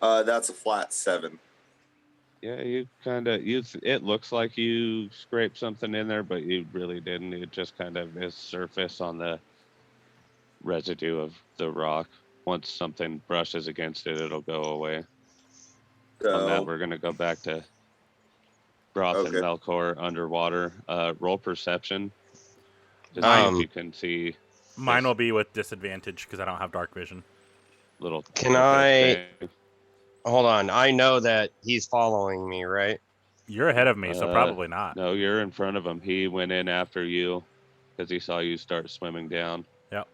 That's a flat 7. Yeah, you kind of it looks like you scraped something in there, but you really didn't. It just kind of is surface on the residue of the rock. Once something brushes against it, it'll go away. On that, So, we're gonna go back to Broth and okay. Melkor underwater. Roll perception to see if you can see Mine this will be with disadvantage because I don't have dark vision. little. Can okay I- thing. Hold on. I know that he's following me, right? You're ahead of me, so probably not. No, you're in front of him. He went in after you because he saw you start swimming down. Yep.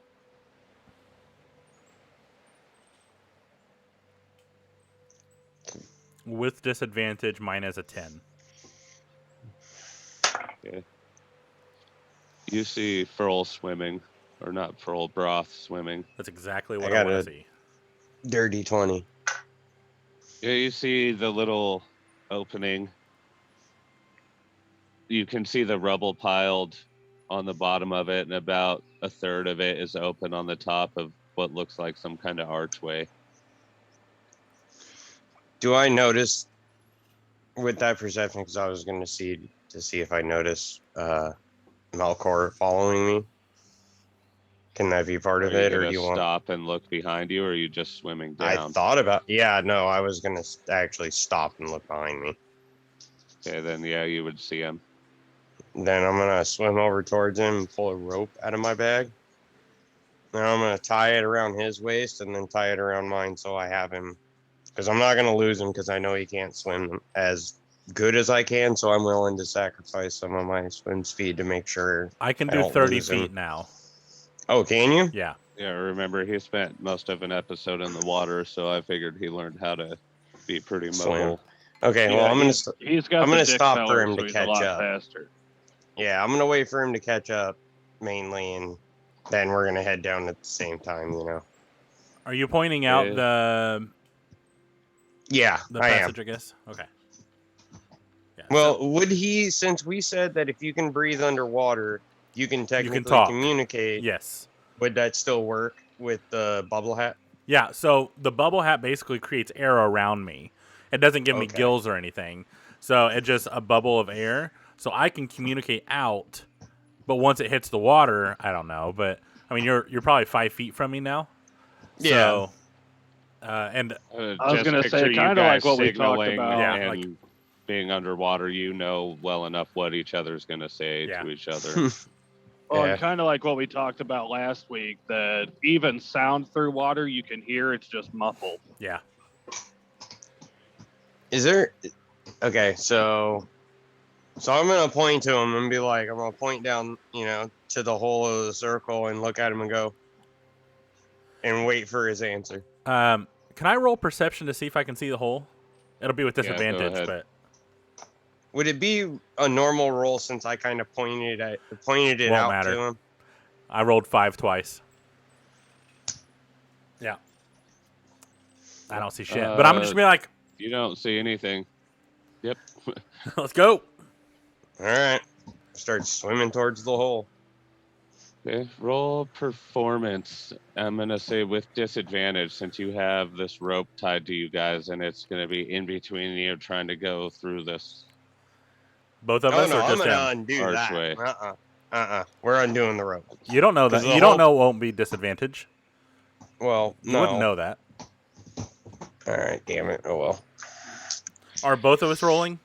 With disadvantage, mine is a 10. Okay. You see Furl swimming, or not Furl, Broth swimming. That's exactly what I I got want a- to see. Dirty 20. Yeah, you see the little opening. You can see the rubble piled on the bottom of it, and about a third of it is open on the top of what looks like some kind of archway. Do I notice with that perception? Because I was going to see if I notice Melkor following me. Can that be part of Are you it, or gonna do you want? stop and look behind you, or are you just swimming I down? thought about. Yeah, no, I was going to actually stop and look behind me. Okay, then yeah, you would see him. Then I'm going to swim over towards him and pull a rope out of my bag. Now I'm going to tie it around his waist and then tie it around mine so I have him. Because I'm not going to lose him because I know he can't swim as good as I can. So I'm willing to sacrifice some of my swim speed to make sure. I can I do don't 30 lose him. feet now. Oh, can you? Yeah. Yeah, remember he spent most of an episode in the water, so I figured he learned how to be pretty Swim. mobile. Okay, well, I'm going to. He's got I'm the gonna dick stop for feller, him so to he's catch a lot up. faster. Yeah, I'm going to wait for him to catch up mainly. And then we're going to head down at the same time, you know. Are you pointing out Yeah. Yeah, the I am. passage, I guess? Okay. Yeah. Well, would he, since we said that if you can breathe underwater, you can technically talk. communicate, yes. would that still work with the bubble hat? Yeah, so the bubble hat basically creates air around me. It doesn't give me Okay. gills or anything. So it's just a bubble of air. So I can communicate out, but once it hits the water, I don't know. But I mean, you're probably 5 feet from me now. Yeah. So, and I was Just gonna say, picture you kinda like guys what we talked signaling about. Yeah, and like- being underwater, you know well enough what each other's gonna say Yeah. to each other. Well, Yeah. and kind of like what we talked about last week, that even sound through water you can hear, it's just muffled. yeah. Is there? Okay, so I'm gonna point to him and be like, I'm gonna point down, you know, to the hole of the circle and look at him and go, and wait for his answer. Can I roll perception to see if I can see the hole? It'll be with go disadvantage, ahead. but Would it be a normal roll since I kind of pointed it Won't out matter. to him? I rolled 5 twice. Yeah. I don't see shit. But I'm just gonna be like, You don't see anything. Yep. let's go. All right. Start swimming towards the hole. Okay, roll performance. I'm gonna say with disadvantage since you have this rope tied to you guys, and it's gonna be in between you trying to go through this. Both of Oh us no, or I'm just gonna him? undo Archway. that. We're undoing the rope. You don't know 'Cause that. the You don't whole- know it won't be disadvantage. Well, You no. wouldn't know that. All right, damn it. Oh well. Are both of us rolling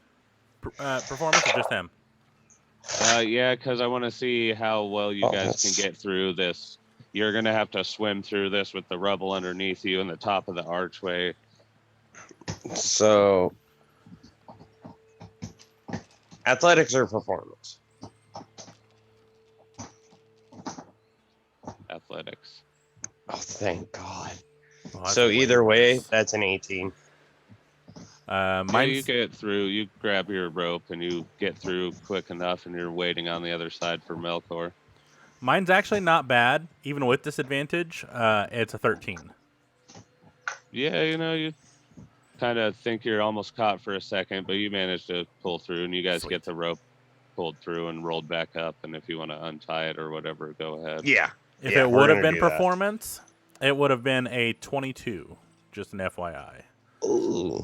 performance or just him? Yeah, because I want to see how well you guys that's- can get through this. You're gonna have to swim through this with the rubble underneath you and the top of the archway. So, athletics or performance? Athletics. Oh, thank God. Well, that's So either way, worse. that's an 18. Yeah, you Mine's get through. You grab your rope and you get through quick enough, and you're waiting on the other side for Melkor. actually not bad, even with disadvantage. It's a 13. Yeah, you kind of think you're almost caught for a second, but you manage to pull through, and you guys Sweet. get the rope pulled through and rolled back up. And if you want to untie it or whatever, go ahead. Yeah. If Yeah, it we're would have gonna been do that. performance, it would have been a 22. Just an FYI. Ooh.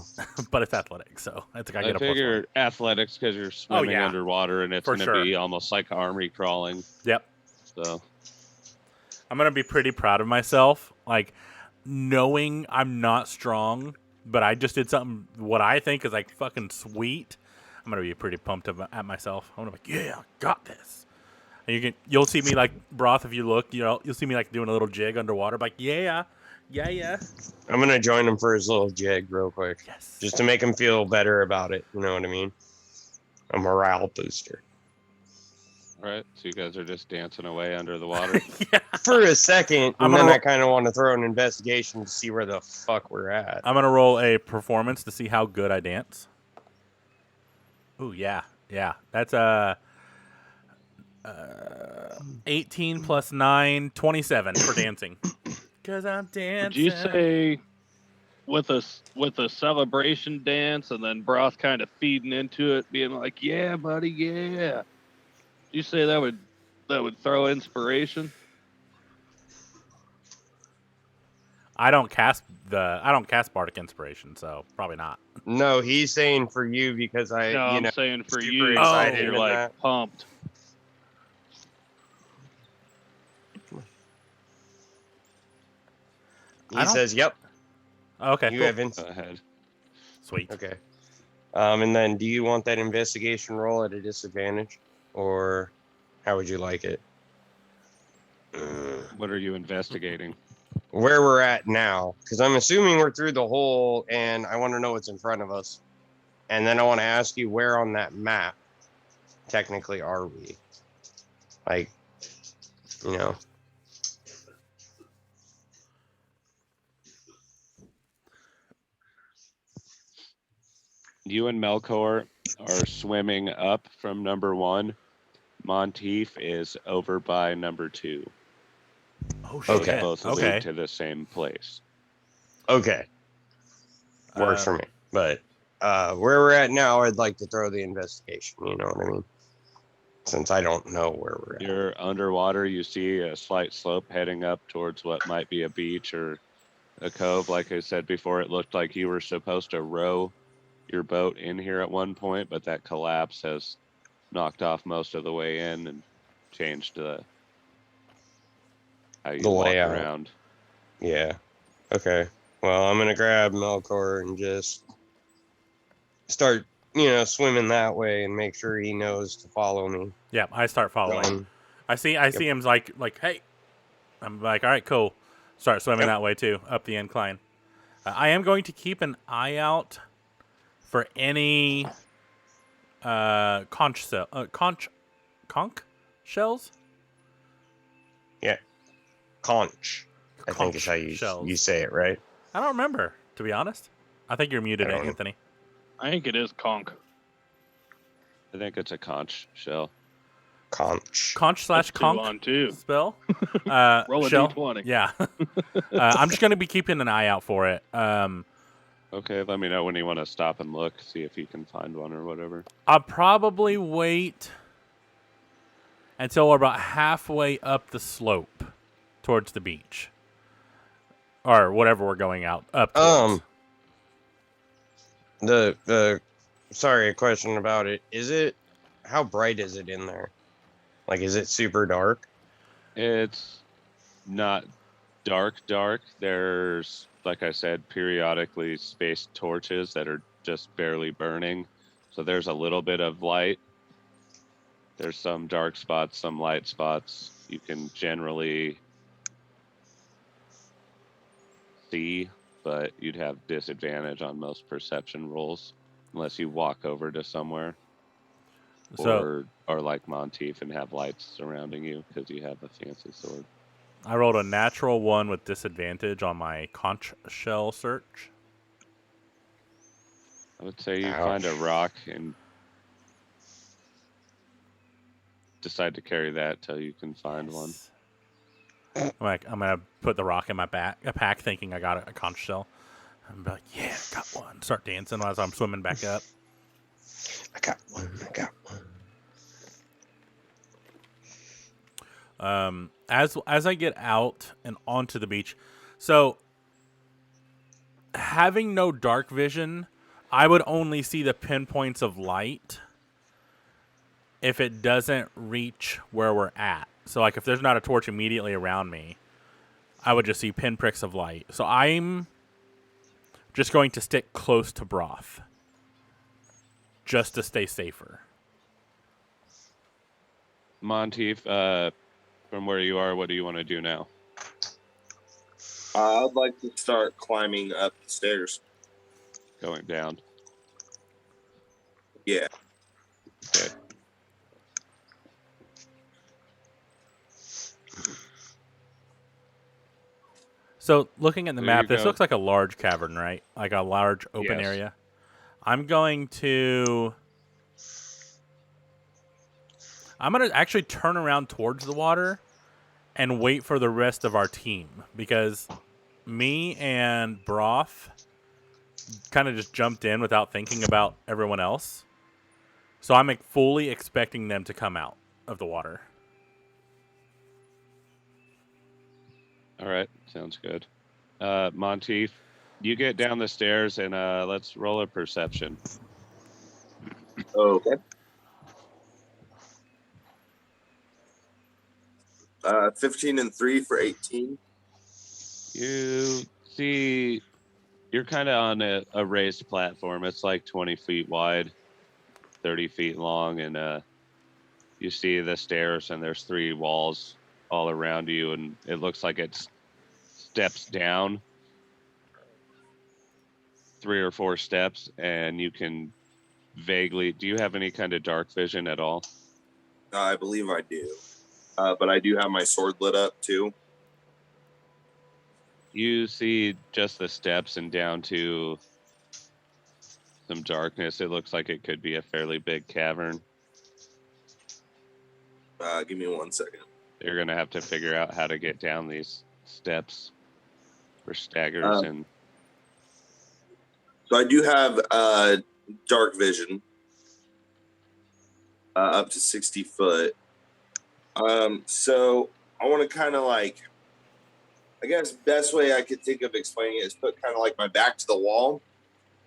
But it's athletics, so I think I get a plus figure 1. athletics because you're swimming yeah. underwater, and it's For going to sure. be almost like army crawling. Yep. So I'm gonna be pretty proud of myself, like knowing I'm not strong, but I just did something what I think is like fucking sweet. I'm gonna be pretty pumped at myself. I'm gonna be like, yeah, I got this. And you'll see me like Broth if you look, you'll see me like doing a little jig underwater, like yeah. I'm going to join him for his little jig real quick. Yes. Just to make him feel better about it. You know what I mean? A morale booster. all right, so you guys are just dancing away under the water. Yeah. For a second, I'm and gonna then ro- I kind of want to throw an investigation to see where the fuck we're at. I'm gonna roll a performance to see how good I dance. Ooh, yeah. That's 18 plus 9, 27 for dancing. Cause I'm dancing. Would you say with a celebration dance and then Broth kind of feeding into it, being like, "Yeah, buddy, yeah." You say that would throw inspiration? I don't cast bardic inspiration, so probably not. No, he's saying for you because No, I'm I'm saying for super you, excited you're in like that. pumped. I He don't- says, "Yep, Okay, you cool. have Go ahead. Sweet. Okay. And then do you want that investigation roll at a disadvantage, or how would you like it? What are you investigating? Where we're at now, because I'm assuming we're through the hole, and I want to know what's in front of us, and then I want to ask you where on that map, technically, are we? Like, you know. You and Melkor are swimming up from number 1. Monteith is over by number 2. Oh Those shit. both Okay. lead to the same place. Okay. Works for me. But where we're at now, I'd like to throw the investigation. You know what I mean? Since I don't know where we're at. You're underwater. You see a slight slope heading up towards what might be a beach or a cove. Like I said before, it looked like you were supposed to row your boat in here at one point, but that collapse has knocked off most of the way in and changed how you The walk layout. around. Yeah. Okay. Well, I'm gonna grab Melkor and just start, swimming that way and make sure he knows to follow me. Yeah, I start following. Um, I see him like, hey. I'm like, all right, cool. Start swimming Yep. that way too, up the incline. I am going to keep an eye out for any conch shells. Conch. I think is how shells. you say it, right? I don't remember, to be honest. I think you're muted, I don't know. Anthony. I think it is conch. I think it's a conch shell. Conch. Conch slash That's 2 conch on 2. spell. Roll a shell. d20. Yeah. I'm just going to be keeping an eye out for it. Okay, let me know when you want to stop and look, see if you can find one or whatever. I'll probably wait until we're about halfway up the slope towards the beach. Or whatever we're going out up towards. Sorry, a question about it. How bright is it in there? Like, is it super dark? It's not dark. There's, like I said, periodically spaced torches that are just barely burning. So there's a little bit of light. There's some dark spots, some light spots. You can generally see, but you'd have disadvantage on most perception rolls unless you walk over to somewhere. So Or like Monteith and have lights surrounding you because you have a fancy sword. I rolled a natural 1 with disadvantage on my conch shell search. I would say you Ouch. find a rock and decide to carry that till you can find one. I'm gonna put the rock in my pack, thinking I got a conch shell. I'm like, yeah, got one. Start dancing as I'm swimming back up. I got one. As I get out and onto the beach, so having no dark vision, I would only see the pinpoints of light if it doesn't reach where we're at. So, like, if there's not a torch immediately around me, I would just see pinpricks of light. So I'm just going to stick close to Broth, just to stay safer. Monteith, from where you are, what do you want to do now? I'd like to start climbing up the stairs. Going down. Yeah. Okay. So, looking at the There map, you this go. looks like a large cavern, right? Like a large open Yes. area. I'm going to actually turn around towards the water and wait for the rest of our team, because me and Broth kind of just jumped in without thinking about everyone else. So I'm fully expecting them to come out of the water. All right, sounds good. Monteith, you get down the stairs and let's roll a perception. Okay. 15 and 3 for 18. You see, you're kind of on a raised platform. It's like 20 feet wide, 30 feet long, and you see the stairs, and there's 3 walls all around you, and it looks like it steps down 3 or 4 steps, and you can vaguely. Do you have any kind of dark vision at all? I believe I do. But I do have my sword lit up too. You see just the steps and down to some darkness. It looks like it could be a fairly big cavern. Give me 1 second. You're going to have to figure out how to get down these steps for staggers and So I do have dark vision up to 60 foot. So I want to kind of like, I guess best way I could think of explaining it is put kind of like my back to the wall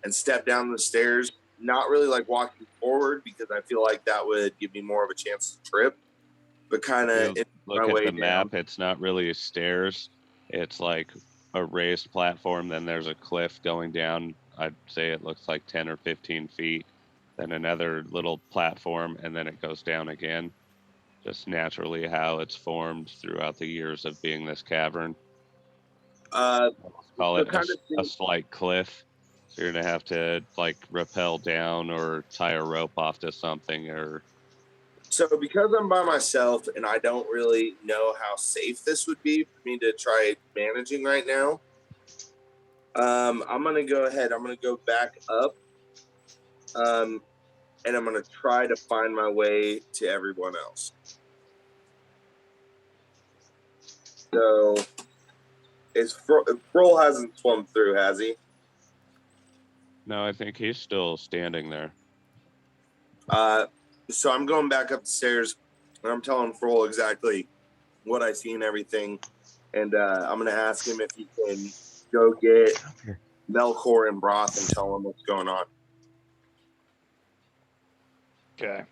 and step down the stairs. Not really like walking forward, because I feel like that would give me more of a chance to trip. But kind of look at the map. It's not really stairs. It's like a raised platform. Then there's a cliff going down. I'd say it looks like 10 or 15 feet. Then another little platform, and then it goes down again. Just naturally how it's formed throughout the years of being this cavern. Call it a slight cliff. So you're going to have to like rappel down or tie a rope off to something or. So because I'm by myself and I don't really know how safe this would be for me to try managing right now, I'm gonna go ahead. I'm gonna go back up, and I'm gonna try to find my way to everyone else. So, Froll hasn't swum through, has he? No, I think he's still standing there. So I'm going back up the stairs, and I'm telling Froll exactly what I see and everything, and I'm gonna ask him if he can go get Melkor and Broth and tell him what's going on. Okay.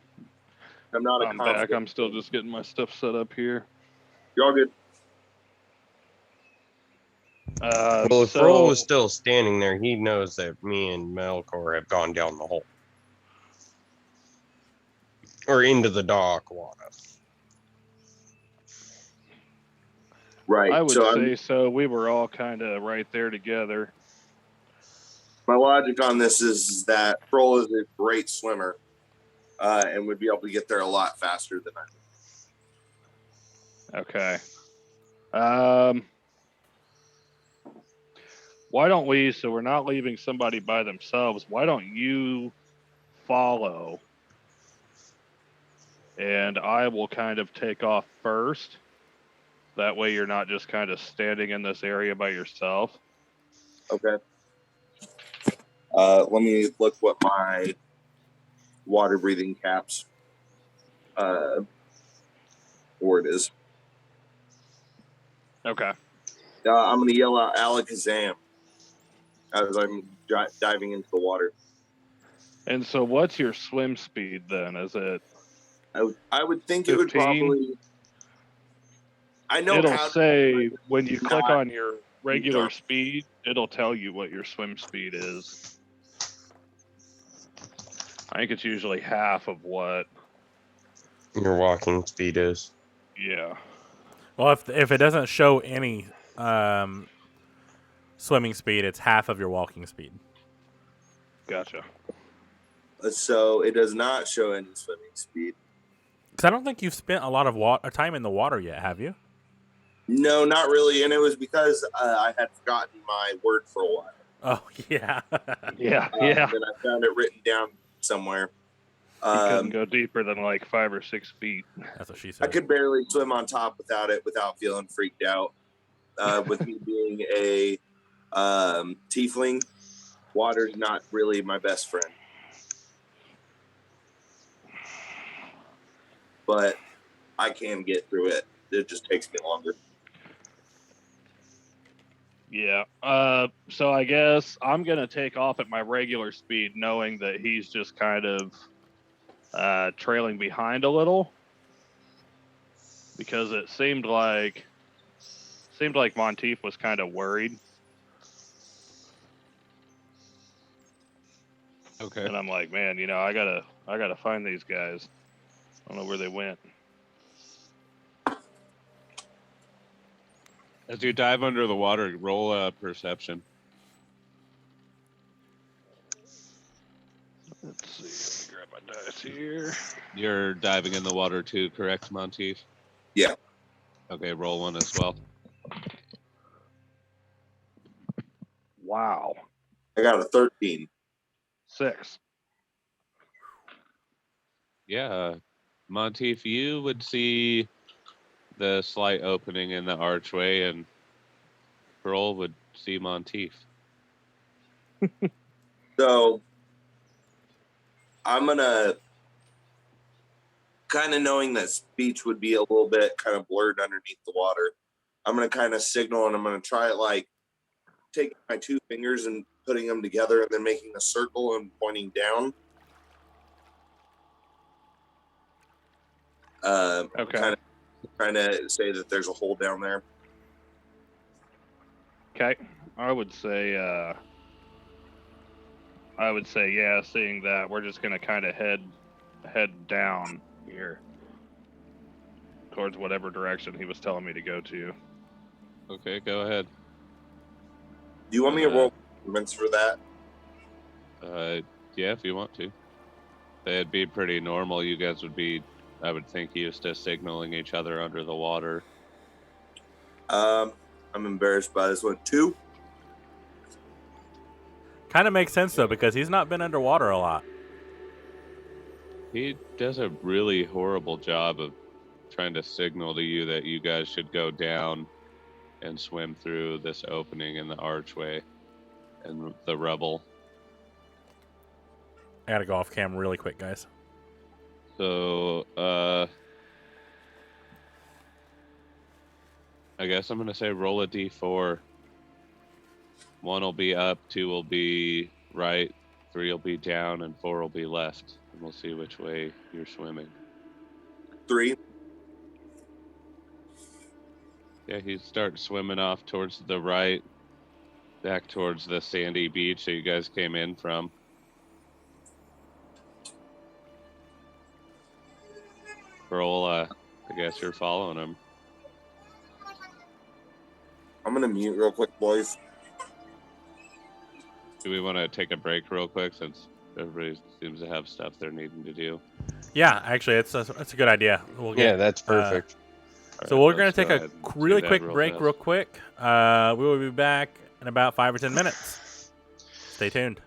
I'm not a I'm back. I'm still just getting my stuff set up here. You're all good. Well, if Froll was still standing there, he knows that me and Melkor have gone down the hole. Or into the dock water. Right. I would say so. We were all kind of right there together. My logic on this is that Froll is a great swimmer and would be able to get there a lot faster than I would. Okay. Why don't we, so we're not leaving somebody by themselves, why don't you follow and I will kind of take off first? That way you're not just kind of standing in this area by yourself. Okay. Let me look what my water breathing caps word is. Okay. I'm going to yell out Alakazam as I'm diving into the water. And so what's your swim speed then? Is it I would think 15? It would probably... I know it'll how say when you click on your regular speed, it'll tell you what your swim speed is. I think it's usually half of what your walking speed is. Yeah. Well, if it doesn't show any swimming speed, it's half of your walking speed. Gotcha. So it does not show any swimming speed. Because I don't think you've spent a lot of time in the water yet, have you? No, not really. And it was because I had forgotten my word for a while. Oh, yeah. Yeah. And I found it written down somewhere. You couldn't go deeper than like 5 or 6 feet. That's what she said. I could barely swim on top without feeling freaked out. With me being a tiefling, water's not really my best friend. But I can get through it. It just takes me longer. Yeah. So I guess I'm going to take off at my regular speed, knowing that he's just kind of trailing behind a little. Because it seemed like Monteith was kind of worried. Okay. And I'm like, man, I gotta find these guys. I don't know where they went. As you dive under the water, roll a perception. Let's see. Let me grab my dice here. You're diving in the water too, correct, Monteith? Yeah. Okay, roll one as well. Wow. I got a 13. 6. Yeah. Monteith, you would see the slight opening in the archway, and Pearl would see Monteith. So I'm going to, kind of knowing that speech would be a little bit kind of blurred underneath the water, I'm going to kind of signal, and I'm going to try it like taking my 2 fingers and putting them together and then making a circle and pointing down. Okay. Kind of trying to say that there's a hole down there. Okay. I would say, yeah, seeing that, we're just going to kind of head down here towards whatever direction he was telling me to go to. Okay, go ahead. Do you want me to roll movements for that? Yeah, if you want to. It'd be pretty normal. You guys would be I would think used to signaling each other under the water. I'm embarrassed by this one. 2. Kind of makes sense though, because he's not been underwater a lot. He does a really horrible job of trying to signal to you that you guys should go down and swim through this opening in the archway and the rubble. I gotta go off cam really quick, guys. So, I guess I'm going to say roll a d4. 1 will be up, 2 will be right, 3 will be down, and 4 will be left. And we'll see which way you're swimming. 3. Yeah, he starts swimming off towards the right, back towards the sandy beach that you guys came in from. Roll, I guess you're following him. I'm going to mute real quick, boys. Do we want to take a break real quick since everybody seems to have stuff they're needing to do? Yeah, actually, it's a good idea. We'll Yeah, get, that's perfect. so All right, we're gonna let's take go a ahead and do really that quick real break, fast. real quick. We will be back in about 5 or 10 minutes. Stay tuned.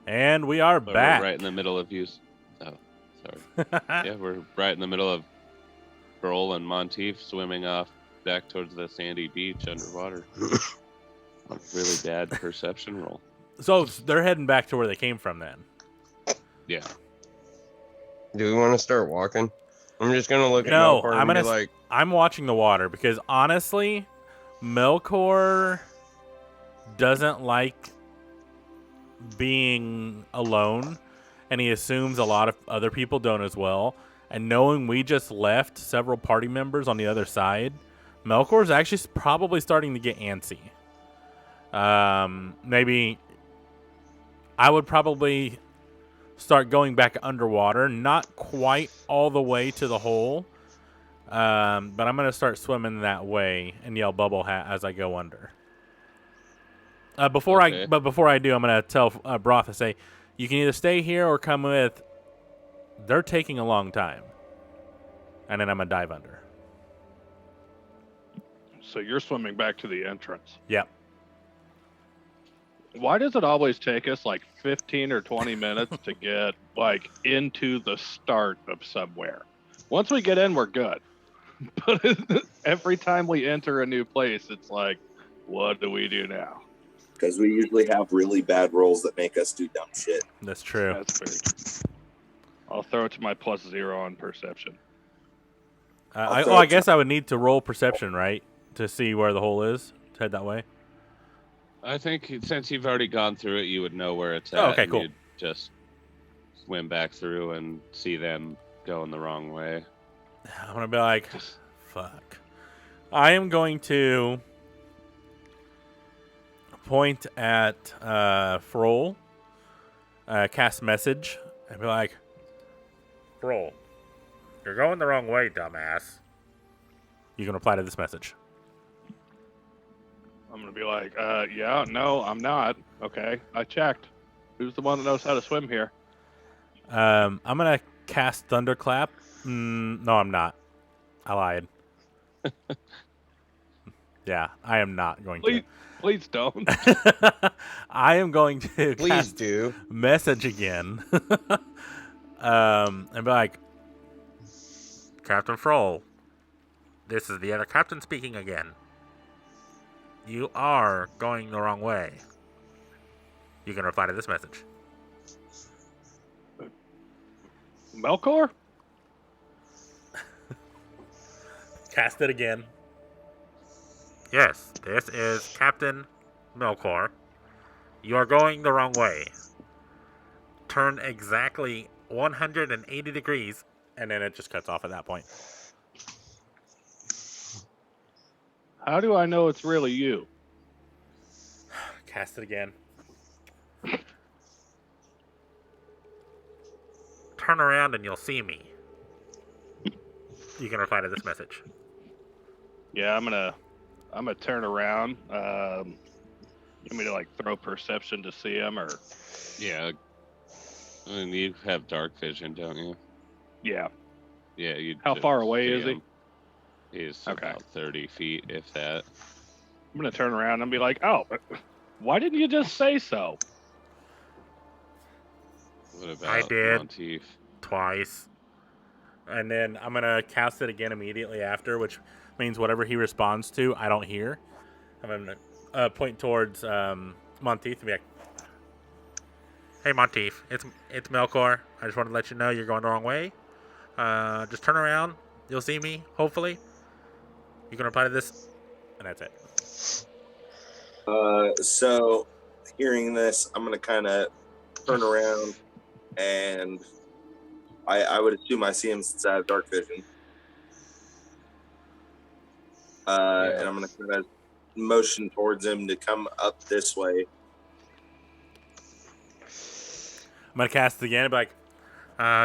And we are But back. we're right in the middle of use. Oh, sorry. Yeah, we're right in the middle of Kroll and Monteith swimming off back towards the sandy beach underwater. A really bad perception roll. So they're heading back to where they came from then. Yeah. Do we want to start walking? I'm just gonna look at No, Melkor I'm and be gonna. like, I'm watching the water because honestly, Melkor doesn't like being alone, and he assumes a lot of other people don't as well. And knowing we just left several party members on the other side, Melkor's actually probably starting to get antsy. Maybe I would probably start going back underwater, not quite all the way to the hole, but I'm going to start swimming that way and yell bubble hat as I go under. Before I do, I'm going to tell Broth to say, you can either stay here or come with. They're taking a long time. And then I'm going to dive under. So you're swimming back to the entrance. Yep. Why does it always take us like 15 or 20 minutes to get like into the start of somewhere? Once we get in, we're good. But every time we enter a new place, it's like, what do we do now? Because we usually have really bad rolls that make us do dumb shit. That's true. That's very true. I'll throw it to my +0 on perception. I guess I would need to roll perception, right? To see where the hole is. To head that way. I think since you've already gone through it, you would know where it's at. Oh, okay, and cool. You'd just swim back through and see them going the wrong way. I'm going to be like, fuck. I am going to point at Froll, cast message, and be like, Froll, you're going the wrong way, dumbass. You can reply to this message. I'm going to be like, yeah, no, I'm not. Okay, I checked. Who's the one that knows how to swim here? I'm going to cast Thunderclap. No, I'm not. I lied. Yeah, I am not going to. Please don't. I am going to please cast do. message again. And be like, Captain Froll, this is the other captain speaking again. You are going the wrong way. You can reply to this message. Melkor? Cast it again. Yes, this is Captain Melkor. You are going the wrong way. Turn exactly 180 degrees, and then it just cuts off at that point. How do I know it's really you? Cast it again. Turn around and you'll see me. You can reply to this message. Yeah, I'm gonna turn around. You want me to like throw perception to see him, or? Yeah. I mean, you have dark vision, don't you? Yeah. Yeah. You. How far away is he? He's Okay. about 30 feet, if that. I'm gonna turn around and be like, "Oh, why didn't you just say so?" What about I did. Monteith? Twice. And then I'm going to cast it again immediately after, which means whatever he responds to, I don't hear. I'm going to point towards Monteith and be like, hey, Monteith, it's Melkor. I just wanted to let you know you're going the wrong way. Just turn around. You'll see me, hopefully. You can reply to this, and that's it. So, hearing this, I'm going to kind of turn around, and I would assume I see him since I have dark vision. And I'm going to kind of motion towards him to come up this way. I'm going to cast it again and be like,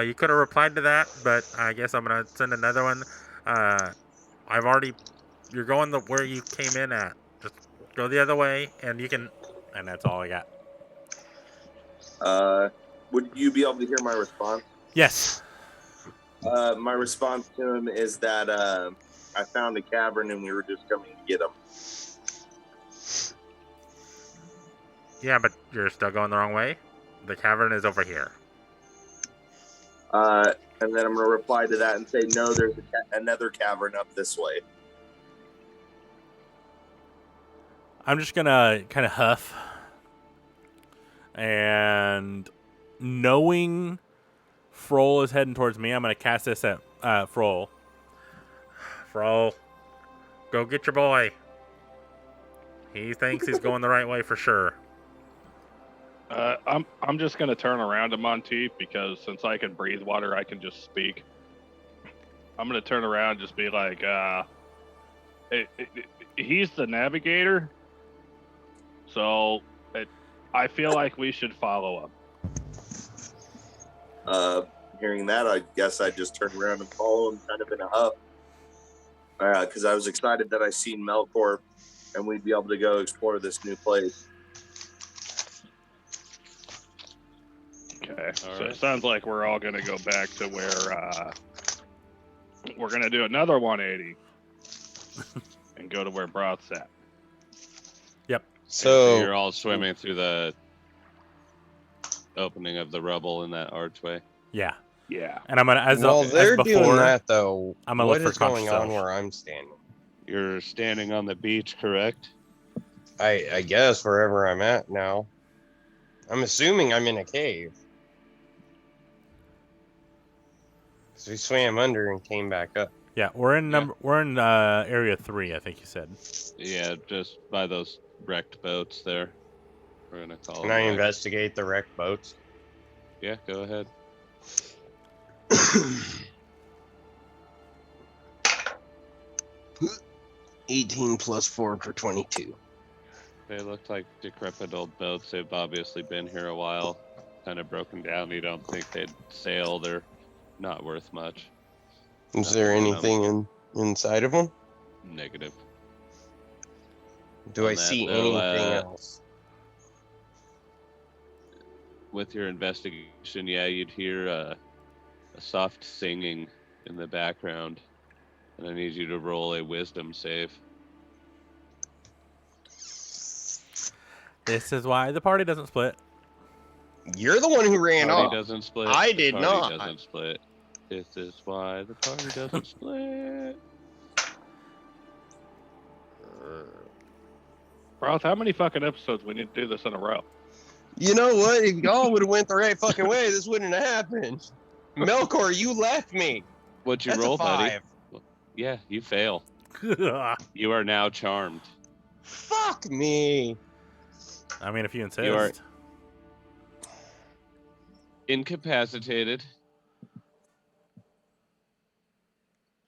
you could have replied to that, but I guess I'm going to send another one. You're going where you came in at. Just go the other way, and you can, and that's all I got. Would you be able to hear my response? Yes. My response to him is that I found a cavern and we were just coming to get him. Yeah, but you're still going the wrong way? The cavern is over here. And then I'm going to reply to that and say, no, there's another cavern up this way. I'm just gonna kind of huff, and knowing Froll is heading towards me, I'm gonna cast this at Froll. Froll, go get your boy. He thinks he's going the right way for sure. I'm just gonna turn around to Monteith because since I can breathe water, I can just speak. I'm gonna turn around and just be like, he's the navigator, so I feel like we should follow him. Hearing that, I guess I just turned around and follow him kind of in a huff. Because I was excited that I seen Melkor and we'd be able to go explore this new place. Okay, so right. it sounds like we're all gonna go back to where we're gonna do another 180 and go to where Broth's at. So So you're all swimming through the opening of the rubble in that archway. Yeah, Yeah. and I'm gonna while they're as before, doing that, though, I'm gonna what look for is going conch on shells. where I'm standing? You're standing on the beach, correct? I guess wherever I'm at now. I'm assuming I'm in a cave. So we swam under and came back up. Yeah, we're in Yeah. we're in area 3, I think you said. Yeah, just by those wrecked boats there. We're gonna call Can them I wrecked. investigate the wrecked boats? Yeah, go ahead. 18 plus 4 for 22. They look like decrepit old boats. They've obviously been here a while. Kind of broken down. You don't think they'd sail. They're not worth much. Is there anything inside of them? Negative. Do On I that, see though, anything else? With your investigation, yeah, you'd hear a soft singing in the background. And I need you to roll a wisdom save. This is why the party doesn't split. You're the one who ran Party off. doesn't split. I The did party not. doesn't split. This is why the party doesn't split. Broth, how many fucking episodes we need to do this in a row? You know what? If y'all would have went the right fucking way, this wouldn't have happened. Melkor, you left me. What'd you That's roll, a buddy? 5. Yeah, you fail. You are now charmed. Fuck me. I mean, if you insist. You are incapacitated.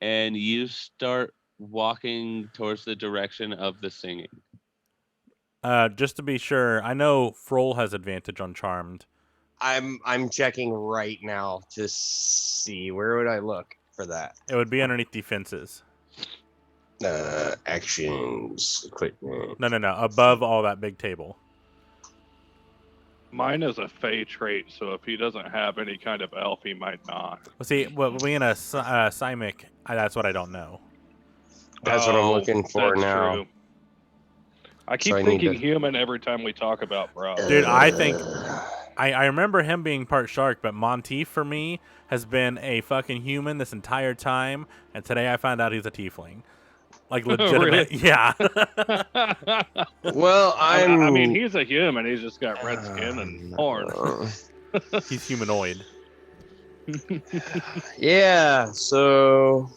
And you start walking towards the direction of the singing. Just to be sure, I know Froll has advantage on Charmed. I'm checking right now to see where would I look for that. It would be underneath defenses. Actions, equipment. No. Above all that big table. Mine is a Fey trait, so if he doesn't have any kind of elf, he might not. Well, see, being a Simic, that's what I don't know. That's what I'm looking for that's now. True. I keep So I need thinking to- human every time we talk about bro. Dude, I think I remember him being part shark, but Monteith for me has been a fucking human this entire time, and today I found out he's a tiefling. Like legitimate, Really? yeah. Well, I mean, he's a human. He's just got red skin and horns. He's humanoid. Yeah, so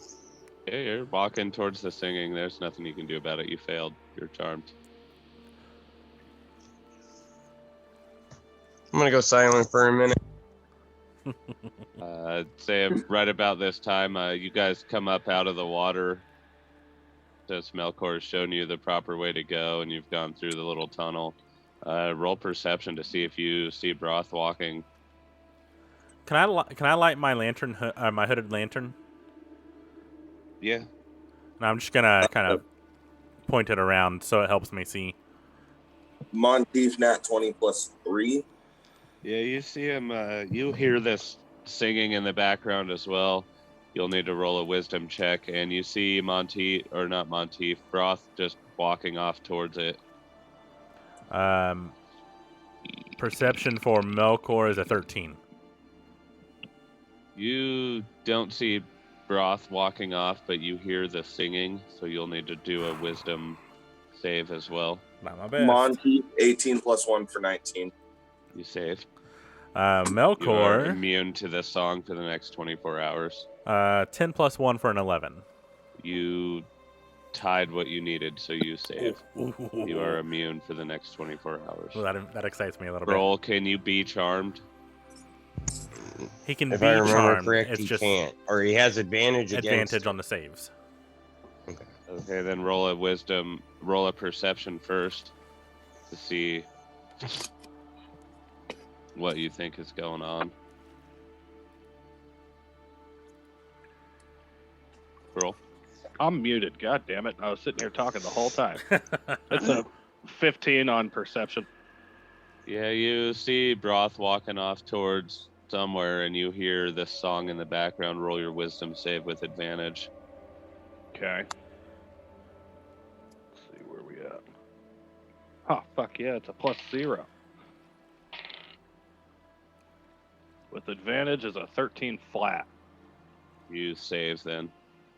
Yeah, you're walking towards the singing. There's nothing you can do about it. You failed. You're charmed. I'm gonna go silent for a minute. Say right about this time, you guys come up out of the water. Since Melkor has shown you the proper way to go, and you've gone through the little tunnel. Roll perception to see if you see Broth walking. Can I light my lantern, my hooded lantern? Yeah. And I'm just gonna kind of point it around so it helps me see. Monteith nat 20 plus 3. Yeah, you see him. You hear this singing in the background as well. You'll need to roll a wisdom check, and you see Broth just walking off towards it. Perception for Melkor is a 13. You don't see Broth walking off, but you hear the singing, so you'll need to do a wisdom save as well. Not my best. Monty, 18 plus 1 for 19. You save. You are Melkor, immune to this song for the next 24 hours. 10 plus 1 for an 11. You tied what you needed, so you save. You are immune for the next 24 hours. Well, that excites me a little Roll, can you be charmed? bit. He can If be I remember charmed. correct, It's he just can't. Or he has advantage against on the saves. Okay, then roll a perception first to see what you think is going on. Roll. I'm muted. God damn it! I was sitting here talking the whole time. It's a 15 on perception. Yeah, you see Broth walking off towards somewhere, and you hear this song in the background. Roll your wisdom save with advantage. Okay. Let's see where we at. Oh fuck yeah! It's a +0. With advantage is a 13 flat. You save then.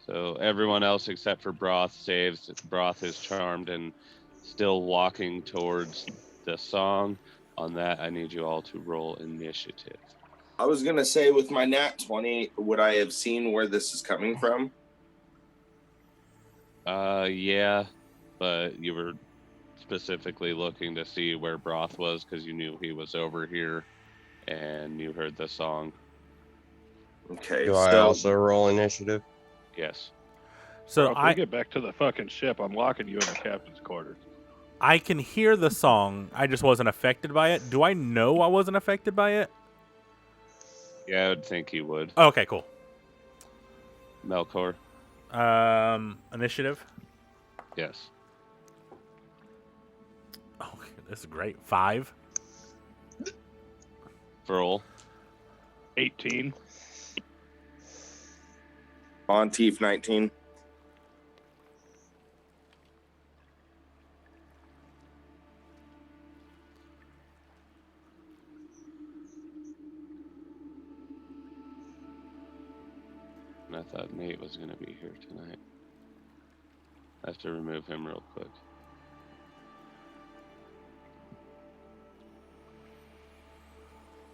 So everyone else except for Broth saves. Broth is charmed and still walking towards the song. On that, I need you all to roll initiative. I was going to say, with my nat 20, would I have seen where this is coming from? Yeah, but you were specifically looking to see where Broth was because you knew he was over here and you heard the song. Okay, Do I also roll initiative? Yes. So If we get back to the fucking ship, I'm locking you in the captain's quarters. I can hear the song. I just wasn't affected by it. Do I know I wasn't affected by it? Yeah, I would think he would. Oh, okay, cool. Melkor? Initiative. Yes. Oh, this is great. 5. Roll. 18. Monteef, 19. And I thought Nate was going to be here tonight. I have to remove him real quick.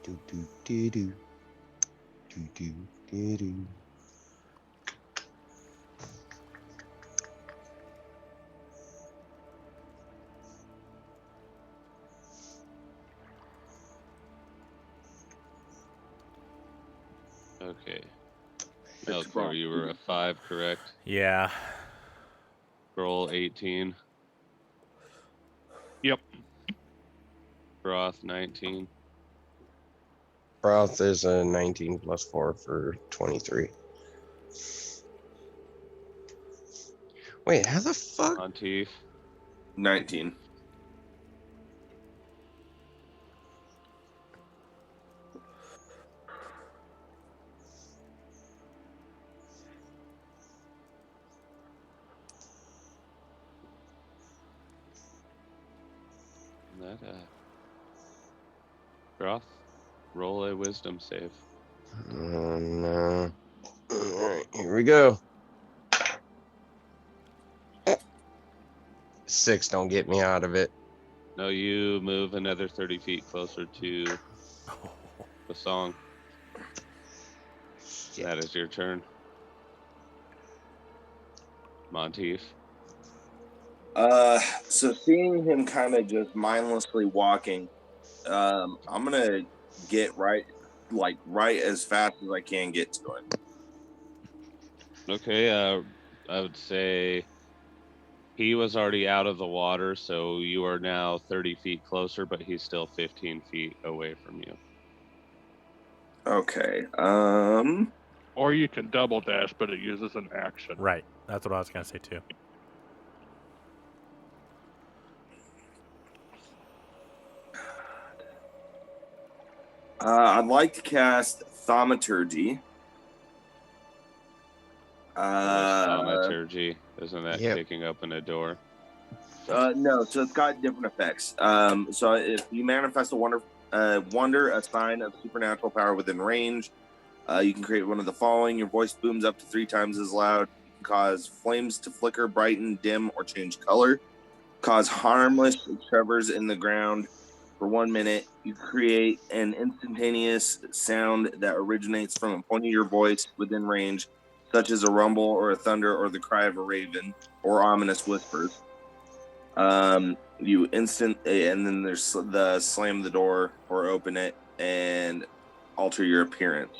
Do do do do. Do do do do. Okay. Melkor, you were a 5, correct? Yeah. Roll 18. Yep. Broth, 19. Broth is a 19 plus 4 for 23. Wait, how the fuck? Monteef. 19. Broth, roll a wisdom save. Oh no. Alright, here we go. 6 don't get me out of it. No, you move another 30 feet closer to the song. Shit. That is your turn. Monteef. So seeing him kind of just mindlessly walking, I'm gonna get right as fast as I can get to him. Okay, I would say he was already out of the water, so you are now 30 feet closer, but he's still 15 feet away from you. Okay. Or you can double dash, but it uses an action. Right. That's what I was going to say, too. I'd like to cast Thaumaturgy. Thaumaturgy. Isn't that Yep. kicking open a door? No, so it's got different effects. So if you manifest a wonder, a sign of supernatural power within range. You can create one of the following. Your voice booms up to 3 times as loud. You can cause flames to flicker, brighten, dim, or change color. Cause harmless tremors in the ground for 1 minute. You create an instantaneous sound that originates from a point of your voice within range, such as a rumble or a thunder or the cry of a raven or ominous whispers. You and then there's the slam the door or open it and alter your appearance.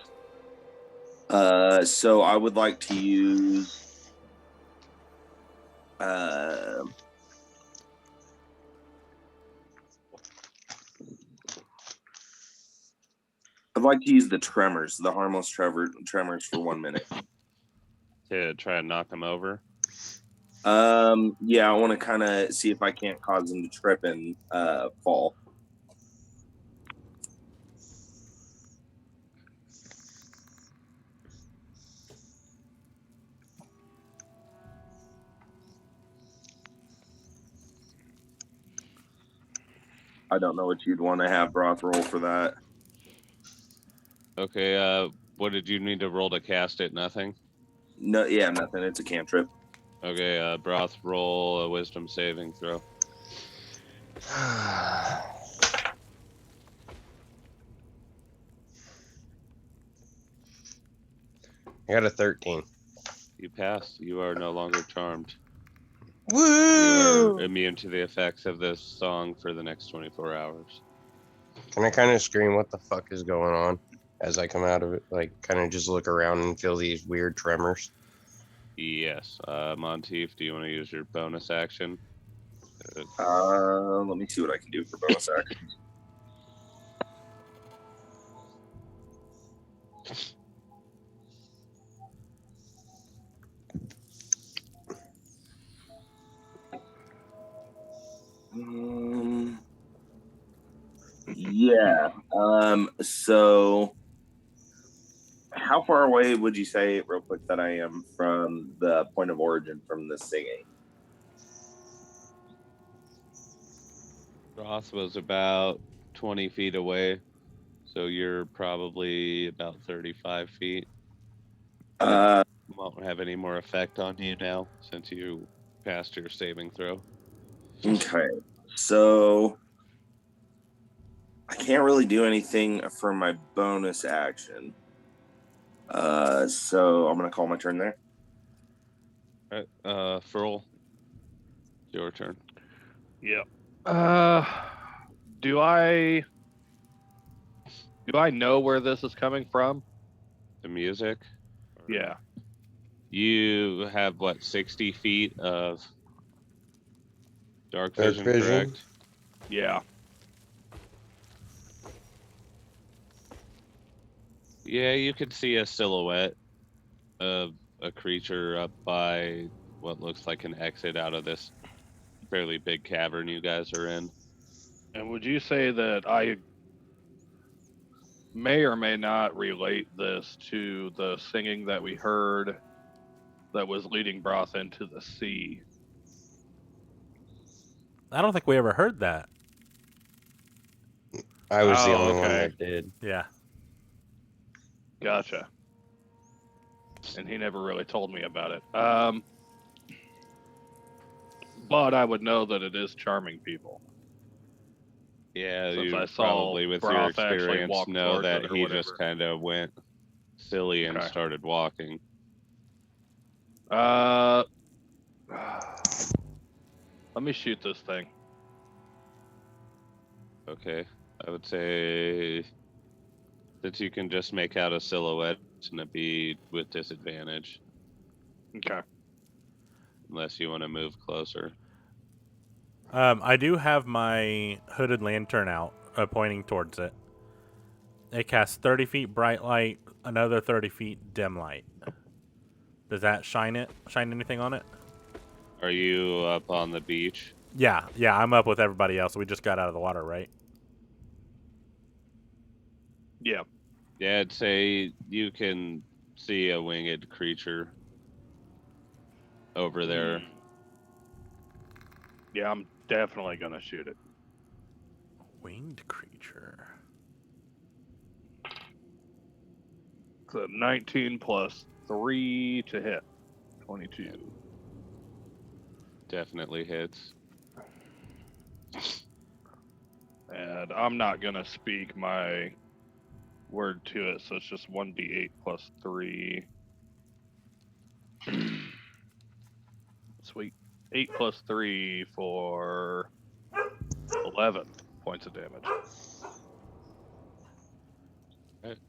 So I would like to use I'd like to use the tremors, the harmless tremors for 1 minute. To try and knock him over. Yeah, I want to kind of see if I can't cause them to trip and fall. I don't know what you'd want to have Broth roll for that. Okay, what did you need to roll to cast it? Nothing? No, yeah, nothing. It's a cantrip. Okay, Broth, roll a wisdom saving throw. I got a 13. You passed. You are no longer charmed. You Woo! are immune to the effects of this song for the next 24 hours. Can I kind of scream what the fuck is going on as I come out of it? Like, kind of just look around and feel these weird tremors. Yes. Monteith, do you want to use your bonus action? Let me see what I can do for bonus action. Yeah. So how far away would you say, real quick, that I am from the point of origin from the singing? Broth was about 20 feet away, so you're probably about 35 feet. Won't have any more effect on you now since you passed your saving throw. Okay. So I can't really do anything for my bonus action. So I'm gonna call my turn there. All right, Furl, your turn. Yep. Do I know where this is coming from? The music. Yeah. You have what, 60 feet of dark Dark vision, vision? correct? Yeah. Yeah, you could see a silhouette of a creature up by what looks like an exit out of this fairly big cavern you guys are in. And would you say that I may or may not relate this to the singing that we heard that was leading Broth into the sea? I don't think we ever heard that. I was the Oh, only one okay. that did. Yeah. Gotcha. And he never really told me about it. But I would know that it is charming people. Yeah, Since you I saw probably with your Broth actually experience walk know towards that it or he whatever. just kind of went silly and Okay. started walking. Let me shoot this thing. Okay, I would say that you can just make out a silhouette, it's gonna be with disadvantage Okay. unless you want to move closer. I do have my hooded lantern out, pointing towards it. It casts 30 feet bright light, another 30 feet dim light. Does that shine anything on it? Are you up on the beach? Yeah, I'm up with everybody else. We just got out of the water, right? Yeah. Yeah, I'd say you can see a winged creature over there. Yeah, I'm definitely gonna shoot it. Winged creature. It's a 19 plus 3 to hit. 22. Definitely hits. And I'm not going to speak my word to it, so it's just 1d8 plus 3. Sweet. 8 plus 3 for 11 points of damage. Okay.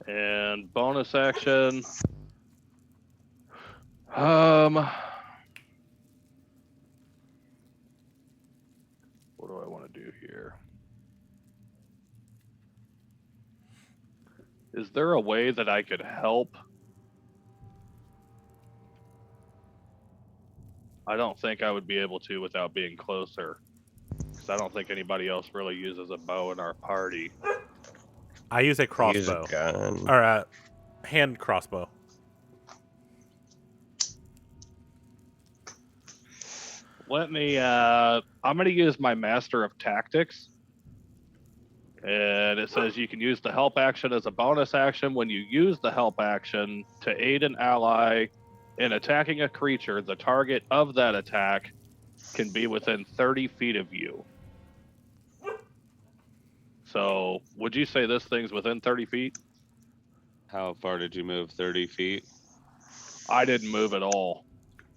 And bonus action. What do I want to do here? Is there a way that I could help? I don't think I would be able to without being closer. Because I don't think anybody else really uses a bow in our party. I use a Use a crossbow. gun. Or a hand crossbow. Let me, I'm going to use my Master of Tactics. And it says you can use the help action as a bonus action. When you use the help action to aid an ally in attacking a creature, the target of that attack can be within 30 feet of you. So, would you say this thing's within 30 feet? How far did you move? 30 feet? I didn't move at all.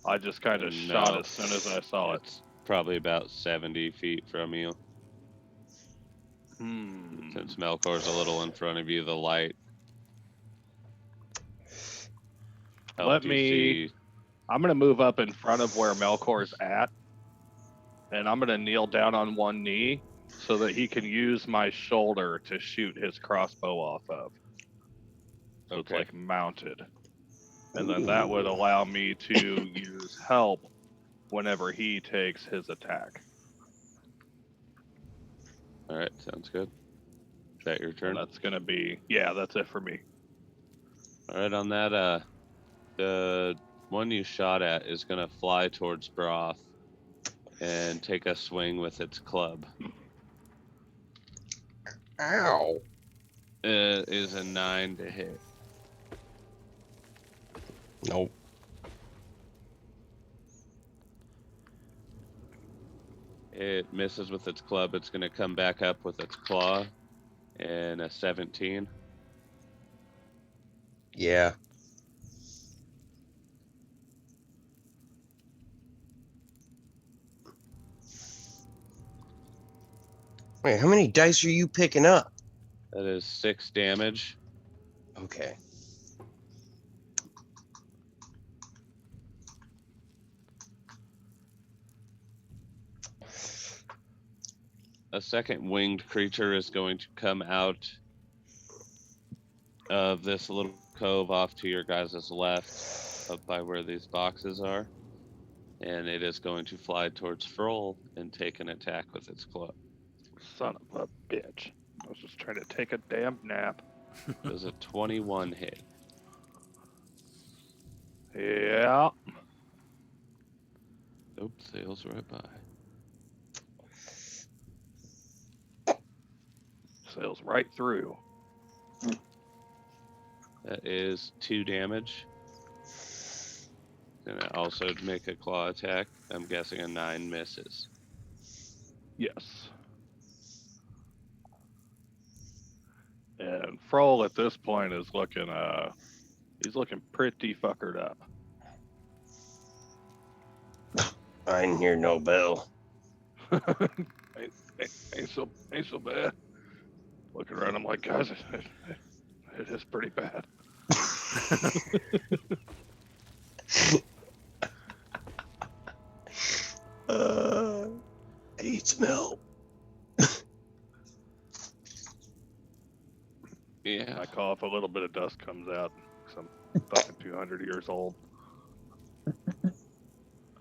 I just kind of shot No. as soon as I saw it. It's probably about 70 feet from you. Hmm. Since Melkor's a little in front of you, the light. Let me. I'm going to move up in front of where Melkor's at. And I'm going to kneel down on one knee so that he can use my shoulder to shoot his crossbow off of. So it's Okay. like mounted. And then that would allow me to use help whenever he takes his attack. All right, sounds good. Is that your turn? And that's going to be, yeah, that's it for me. All right, on that, the one you shot at is going to fly towards Broth and take a swing with its club. Ow. It is a 9 to hit. Nope. It misses with its club. It's going to come back up with its claw and a 17. Yeah. Wait, how many dice are you picking up? That is 6 damage. Okay. A second winged creature is going to come out of this little cove off to your guys' left, up by where these boxes are. And it is going to fly towards Froll and take an attack with its club. Son of a bitch. I was just trying to take a damn nap. Does a 21 hit? Yeah. Nope, sails right by. Sails right through. That is 2 damage. Gonna also make a claw attack. I'm guessing a 9 misses. Yes. And Froll at this point is looking, he's looking pretty fuckered up. I didn't hear no bell. ain't so bad. Looking around, I'm like, guys, it is pretty bad. I need some help. Yeah. I cough, a little bit of dust comes out. 'Cause I'm fucking 200 years old.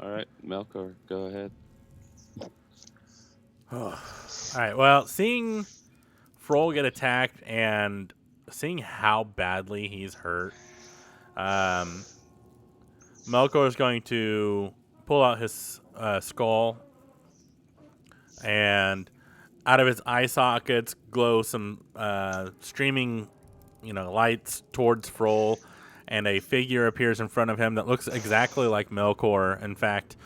All right, Melkor, go ahead. All right. Well, seeing Froll get attacked and seeing how badly he's hurt, Melkor is going to pull out his skull, and out of his eye sockets glow some streaming lights towards Froll, and a figure appears in front of him that looks exactly like Melkor. In fact,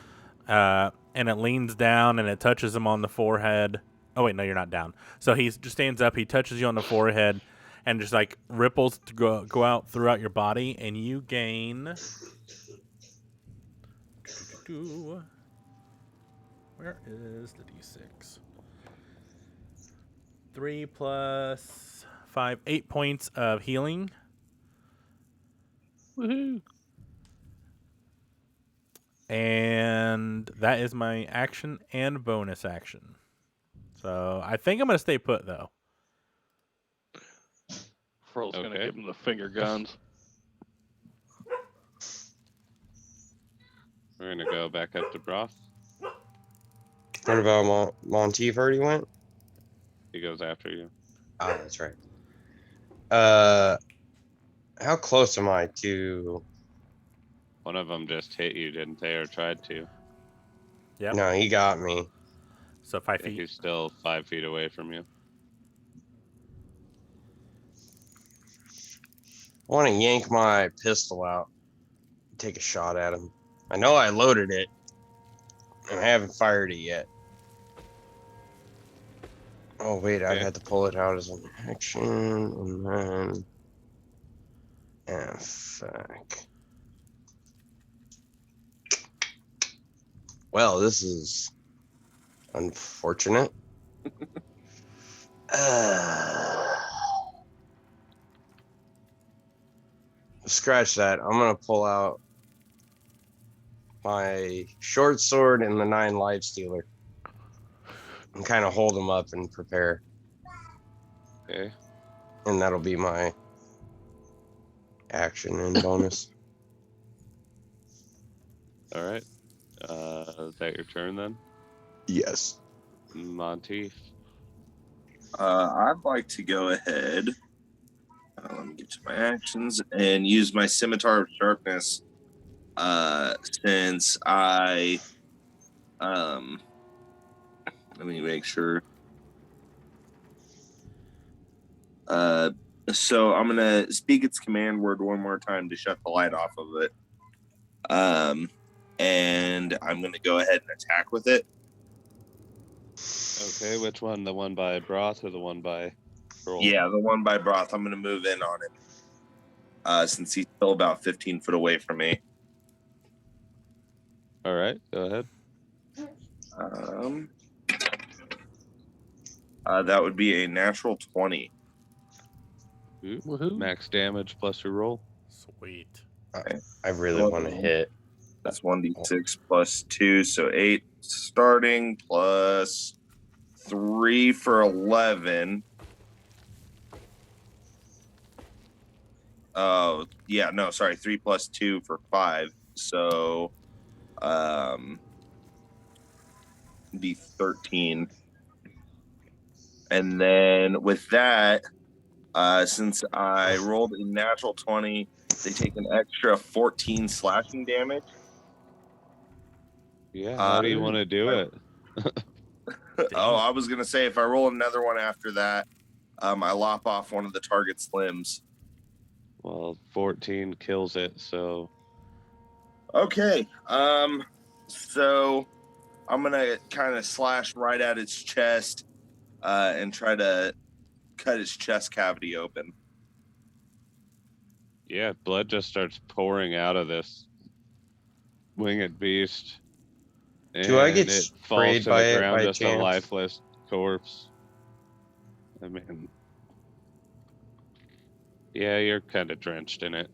and it leans down and it touches him on the forehead. Oh wait, no, you're not down. So he just stands up. He touches you on the forehead, and just like ripples to go out throughout your body, and you gain. Where is the d6? 3 plus 5, 8 points of healing. Woohoo! And that is my action and bonus action. So I think I'm going to stay put, though. Froll's gonna Okay. give him the finger guns. We're gonna go back up to Broth. What about Monteith already went? He goes after you. Oh, that's right. How close am I to? One of them just hit you, didn't they, or tried to? Yep. No, he got me. So 5 I think feet. he's still 5 feet away from you. I want to yank my pistol out, take a shot at him. I know I loaded it, and I haven't fired it yet. Oh wait, I Okay. had to pull it out as an action, and then fuck. Well, this is unfortunate. Scratch that. I'm gonna pull out my short sword and the 9 life stealer and kind of hold them up and prepare, Okay. and that'll be my action and bonus. All right. Is that your turn then? Yes. Monteith? I'd like to go ahead. Let me get to my actions and use my scimitar of sharpness. Since I, let me make sure. So I'm gonna speak its command word one more time to shut the light off of it. And I'm gonna go ahead and attack with it. Okay, which one? The one by Broth or the one by Froll? Yeah, the one by Broth. I'm gonna move in on it. Since he's still about 15 foot away from me. All right, go ahead. That would be a natural 20. Ooh, Woohoo! max damage plus your roll. Sweet. I really want to hit. That's 1d6 plus 2, so 8 starting, plus 3 for 11. Oh, yeah, no, sorry, 3 plus 2 for 5. So, be 13. And then with that, since I rolled a natural 20, they take an extra 14 slashing damage. Yeah, how do you want to do it? Oh, I was going to say, if I roll another one after that, I lop off one of the target's limbs. Well, 14 kills it, so Okay. So I'm going to kind of slash right at its chest and try to cut its chest cavity open. yeah, blood just starts pouring out of this winged beast. Do I get and it sprayed falls to by the it ground by just a chance? lifeless corpse. I mean, yeah, you're kind of drenched in it.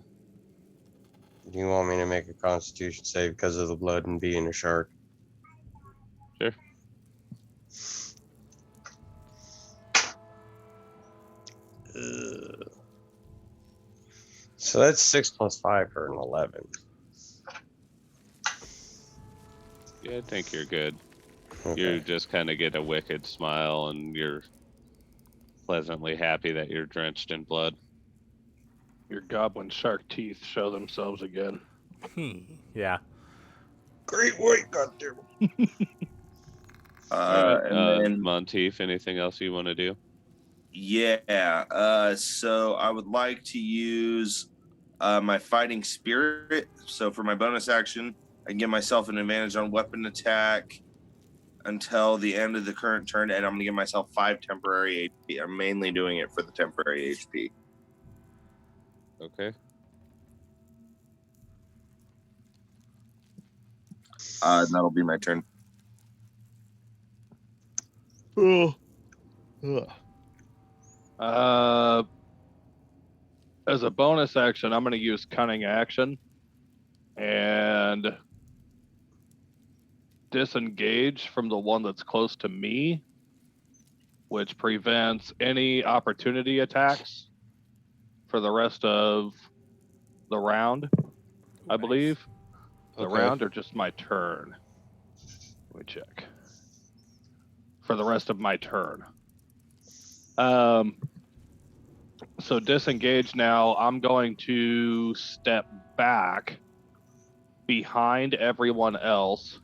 Do you want me to make a Constitution save because of the blood and being a shark? Sure. So that's 6 plus 5 for an 11. Yeah, I think you're good. Okay. You just kind of get a wicked smile and you're pleasantly happy that you're drenched in blood. Your goblin shark teeth show themselves again. Yeah. Great white, goddamn. All right, And then Monteith, anything else you want to do? Yeah. So I would like to use my fighting spirit. So for my bonus action, I can give myself an advantage on weapon attack until the end of the current turn, and I'm going to give myself 5 temporary HP. I'm mainly doing it for the temporary HP. Okay. That'll be my turn. As a bonus action, I'm going to use cunning action and disengage from the one that's close to me, which prevents any opportunity attacks for the rest of the round, I believe. The Okay. round or just my turn? Let me check. For the rest of my turn. So disengage now. I'm going to step back behind everyone else,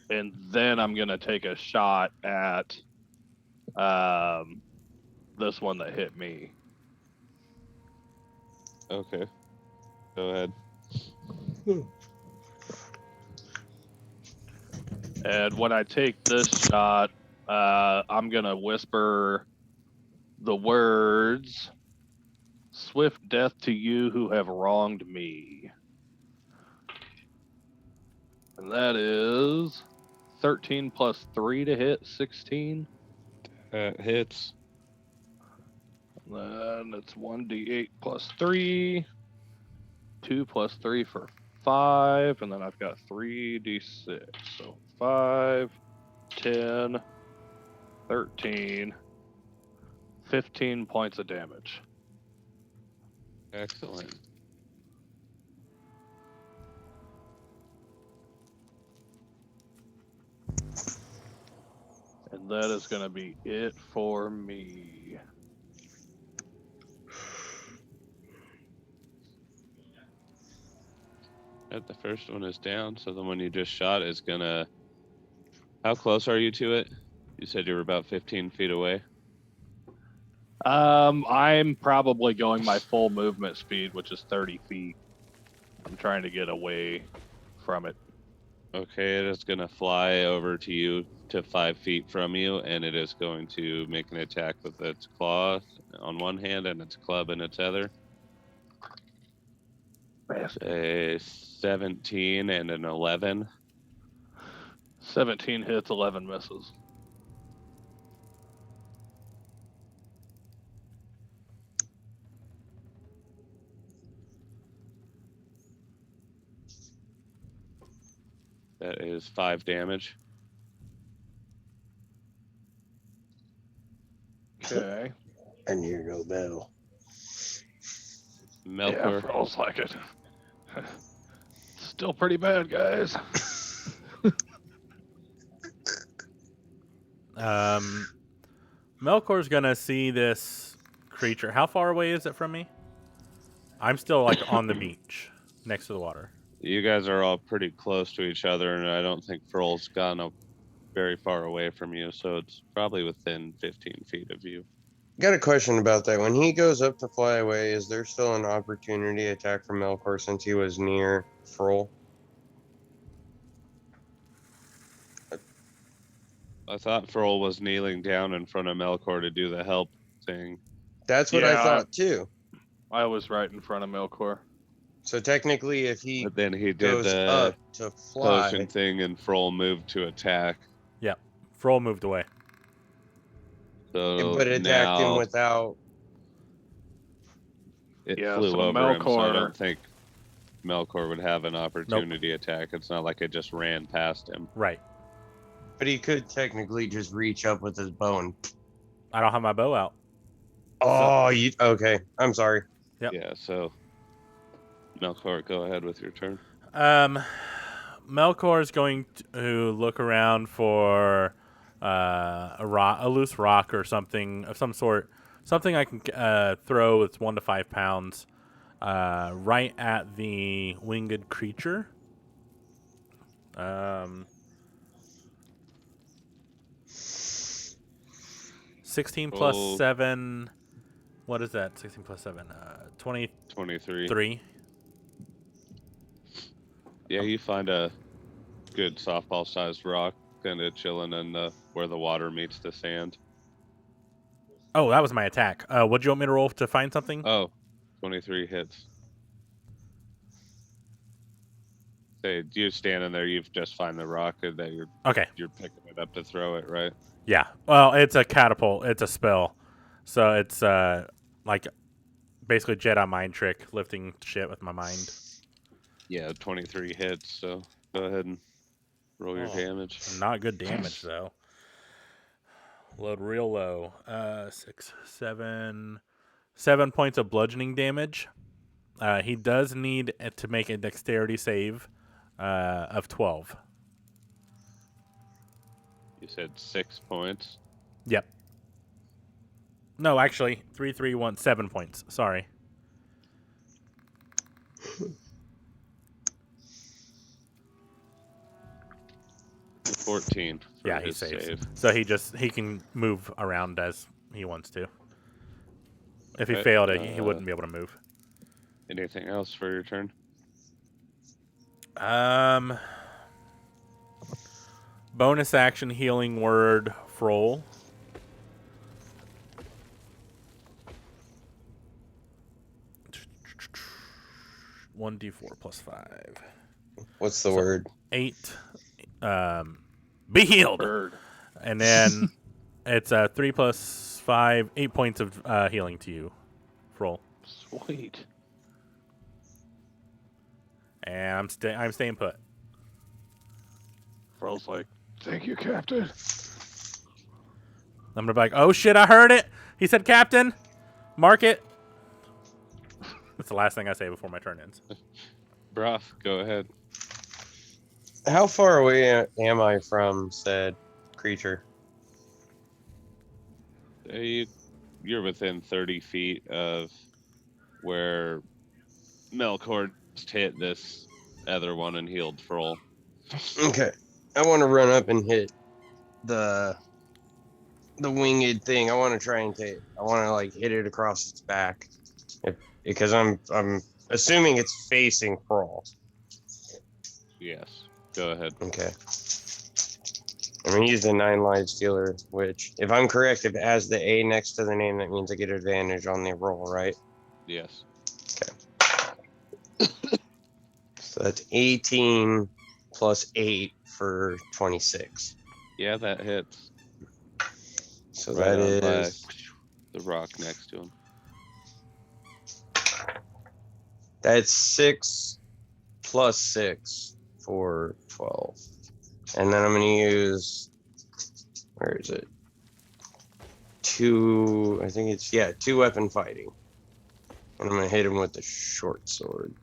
and then I'm going to take a shot at this one that hit me. Okay. Go ahead. And when I take this shot, I'm going to whisper the words, "Swift death to you who have wronged me." And that is 13 plus 3 to hit, 16. That hits. Then it's 1d8 plus 3, 2 plus 3 for 5, and then I've got 3d6. So 5, 10, 13, 15 points of damage. Excellent. And that is going to be it for me. The first one is down, so the one you just shot is gonna. How close are you to it? You said you were about 15 feet away. I'm probably going my full movement speed, which is 30 feet. I'm trying to get away from it. Okay, it is gonna fly over to you to 5 feet from you, and it is going to make an attack with its claw on one hand and its club in its other. A 17 and an 11. 17 hits, 11 misses. That is 5 damage. Okay. And you go bell. Melkor. Yeah, feels like it. Still pretty bad, guys. Melkor's gonna see this creature. How far away is it from me? I'm still like on the beach next to the water. You guys are all pretty close to each other, and I don't think Froll's gone up very far away from you, so it's probably within 15 feet of you. Got a question about that. When he goes up to fly away, is there still an opportunity attack from Melkor since he was near Froll? I thought Froll was kneeling down in front of Melkor to do the help thing. That's what I Yeah, thought too. I was right in front of Milkor. So technically, if he But then he did goes the up to fly, potion thing, and Froll moved to attack. Yep. Froll moved away. So but attacked him now without. it Yeah, flew so over him, so I Melkor- don't think Melkor would have an opportunity attack. It's not like it just ran past him. Right. But he could technically just reach up with his bow and. I don't have my bow out. Oh, you okay? I'm sorry. Yep. Yeah, so Melkor, go ahead with your turn. Melkor is going to look around for a loose rock or something of some sort, something I can throw that's 1 to 5 pounds, right at the winged creature. 16 plus Roll 7. What is that? 16 plus 7. 23. 23. Yeah, you find a good softball-sized rock kind of chilling in where the water meets the sand. Oh, that was my attack. What do you want me to roll to find something? Oh, 23 hits. Say, you standing there, you've just find the rock and that Okay. you're picking it up to throw it, right? Yeah. Well, it's a catapult. It's a spell. So it's like basically Jedi mind trick, lifting shit with my mind. Yeah, 23 hits, so go ahead and roll your damage. Not good damage, though. Load real low. 6, 7. 7 points of bludgeoning damage. He does need to make a dexterity save of 12. You said 6 points. Yep. No, actually, 3, 3, 1, 7 points. Sorry. $14 for Yeah, he his saves. save. So he can move around as he wants to. If he Okay, failed, he wouldn't be able to move. Anything else for your turn? Bonus action healing word Froll. One d4 plus 5. What's the word? 8. Be healed. Bird. And then it's 3 plus 5, 8 points of healing to you, Froll. Sweet. And I'm staying put. Fro's like, thank you, Captain. I'm gonna be like, oh shit, I heard it. He said, Captain, mark it. That's the last thing I say before my turn ends. Broth, go ahead. How far away am I from said creature? You're within 30 feet of where Melkor hit this other one and healed Froll. Okay. I want to run up and hit the winged thing. I want to try and I want to like hit it across its back, because I'm assuming it's facing Froll. Yes, go ahead. Okay. I'm gonna use the 9 live stealer, which, if I'm correct, if it has the A next to the name, that means I get advantage on the roll, right? Yes. So that's 18 plus 8 for 26. Yeah, that hits. So Right that on by is the rock next to him. that's 6 plus 6 for 12. And then I'm gonna use, where is it? 2, I think it's, 2 weapon fighting. And I'm gonna hit him with the short sword.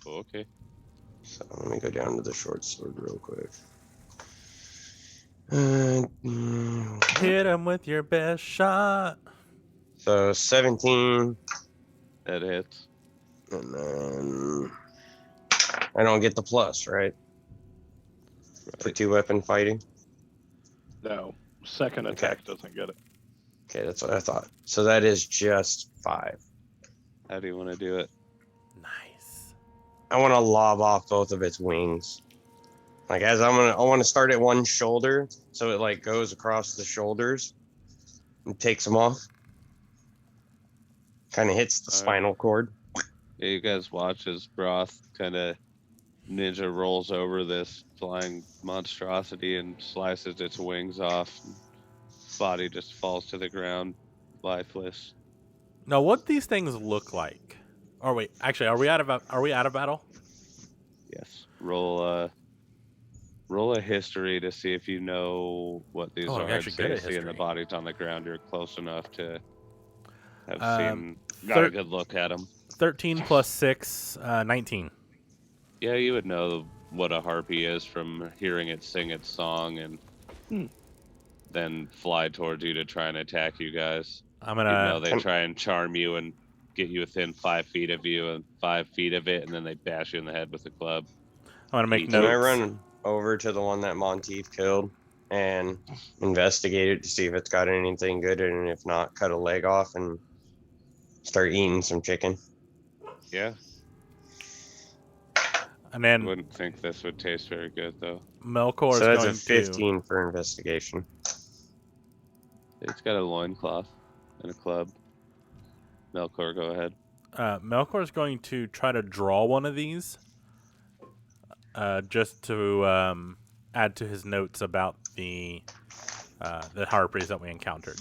Okay. So let me go down to the short sword real quick. Hit him with your best shot. So 17, That hits. and then I don't get the plus, right? For 2 weapon fighting. No, second attack doesn't get it. Okay, that's what I thought. So that is just 5. How do you want to do it? Nice. I want to lob off both of its wings. Like, I want to start at one shoulder, so it like goes across the shoulders and takes them off. Kind of hits the spinal cord. Yeah, you guys watch as Broth kind of ninja rolls over this flying monstrosity and slices its wings off. Body just falls to the ground, lifeless. Now, what these things look like? Oh wait, actually, are we out of battle? Yes. Roll a history to see if you know what these Oh, I'm are. I'd actually good say at seeing the history. bodies on the ground, you're close enough to have got a good look at them. 13 plus 6, 19. Yeah, you would know what a harpy is from hearing it sing its song and then fly towards you to try and attack you guys. I'm You know gonna. they try and charm you and get you within 5 feet of you and 5 feet of it, and then they bash you in the head with a club. I'm gonna make Can I notes. run over to the one that Monteith killed and investigate it to see if it's got anything good in it. And if not, cut a leg off and start eating some chicken. Yeah, And I then wouldn't think this would taste very good though. Melkor So is that's a going 15 for investigation. It's got a loincloth and a club. Melkor, go ahead. Melkor is going to try to draw one of these, just to add to his notes about the harpies that we encountered.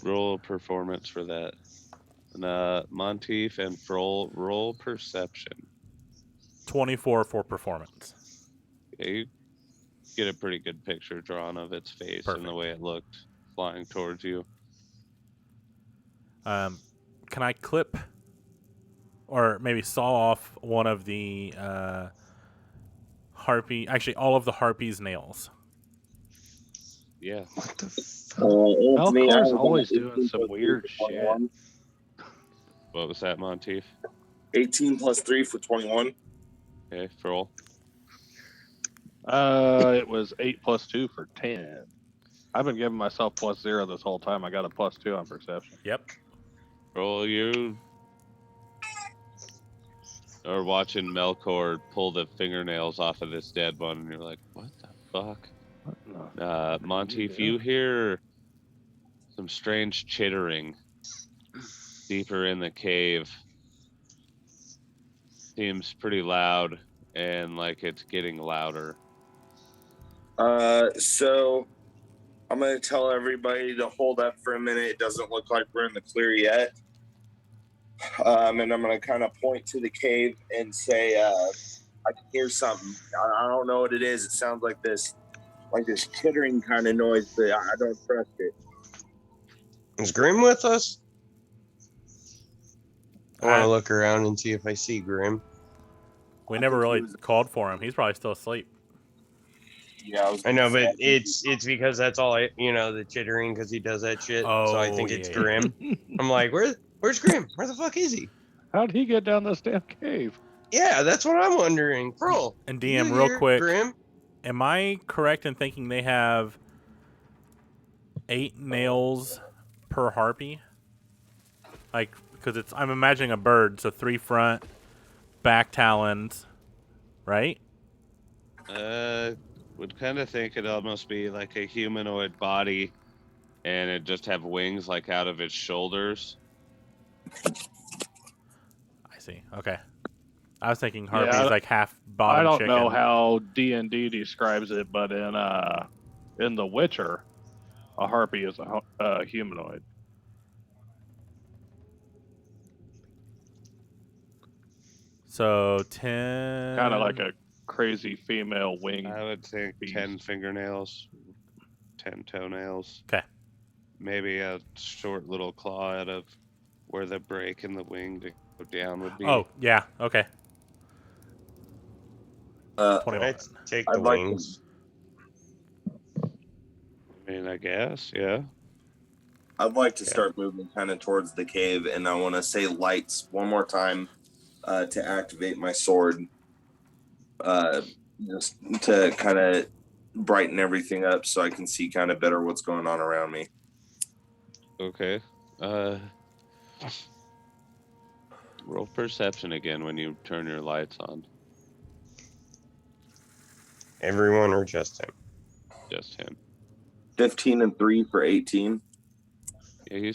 Roll a performance for that. And Monteith and Froll, roll perception. 24 for performance. Yeah, you get a pretty good picture drawn of its face and the Perfect. way it looked flying towards you. Can I clip or maybe saw off one of the harpy? Actually, all of the harpy's nails. Yeah. What the Anthony, Melkor's I was always on doing 18 some plus weird 3 for shit. 21. What was that, Monteith? 18 plus 3 for 21. Okay, Froll. It was 8 plus 2 for 10. I've been giving myself plus 0 this whole time. I got a plus 2 on perception. Yep. Froll, you are watching Melkor pull the fingernails off of this dead one, and you're like, what the fuck? Monteith, you hear some strange chittering deeper in the cave. Seems pretty loud and like it's getting louder. So I'm going to tell everybody to hold up for a minute. It doesn't look like we're in the clear yet. And I'm going to kind of point to the cave and say, I can hear something. I don't know what it is. It sounds like this chittering kind of noise, but I don't trust it. Is Grim with us? I want Uh, to look around and see if I see Grim. We never really called for him. He's probably still asleep. Yeah, I know, but it's because that's all the chittering because he does that shit. So I think it's yeah. Grim. I'm like, where's Grim? Where the fuck is he? How'd he get down this damn cave? Yeah, that's what I'm wondering. Bro. And DM, real quick, Grim? am I correct in thinking they have 8 nails per harpy? Like, because I'm imagining a bird, so 3 front, back talons, right? Would kind of think it'd almost be like a humanoid body, and it just have wings like out of its shoulders. I see. Okay. I was thinking harpy is Yeah, like half bottom I don't chicken. know how D&D describes it, but in The Witcher, a harpy is a humanoid. So 10. Kind of like a crazy female wing. I would think beast. 10 fingernails, 10 toenails. Okay. Maybe a short little claw out of where the break in the wing to go down would be. Oh, yeah. Okay. 21. Let's take I'd the like to- wings. I mean, I guess, yeah. I'd like to Yeah. start moving kind of towards the cave, and I want to say lights one more time to activate my sword, just to kind of brighten everything up so I can see kind of better what's going on around me. Okay. Roll perception again when you turn your lights on. Everyone or just him? Just him. 15 and 3 for 18. Yeah,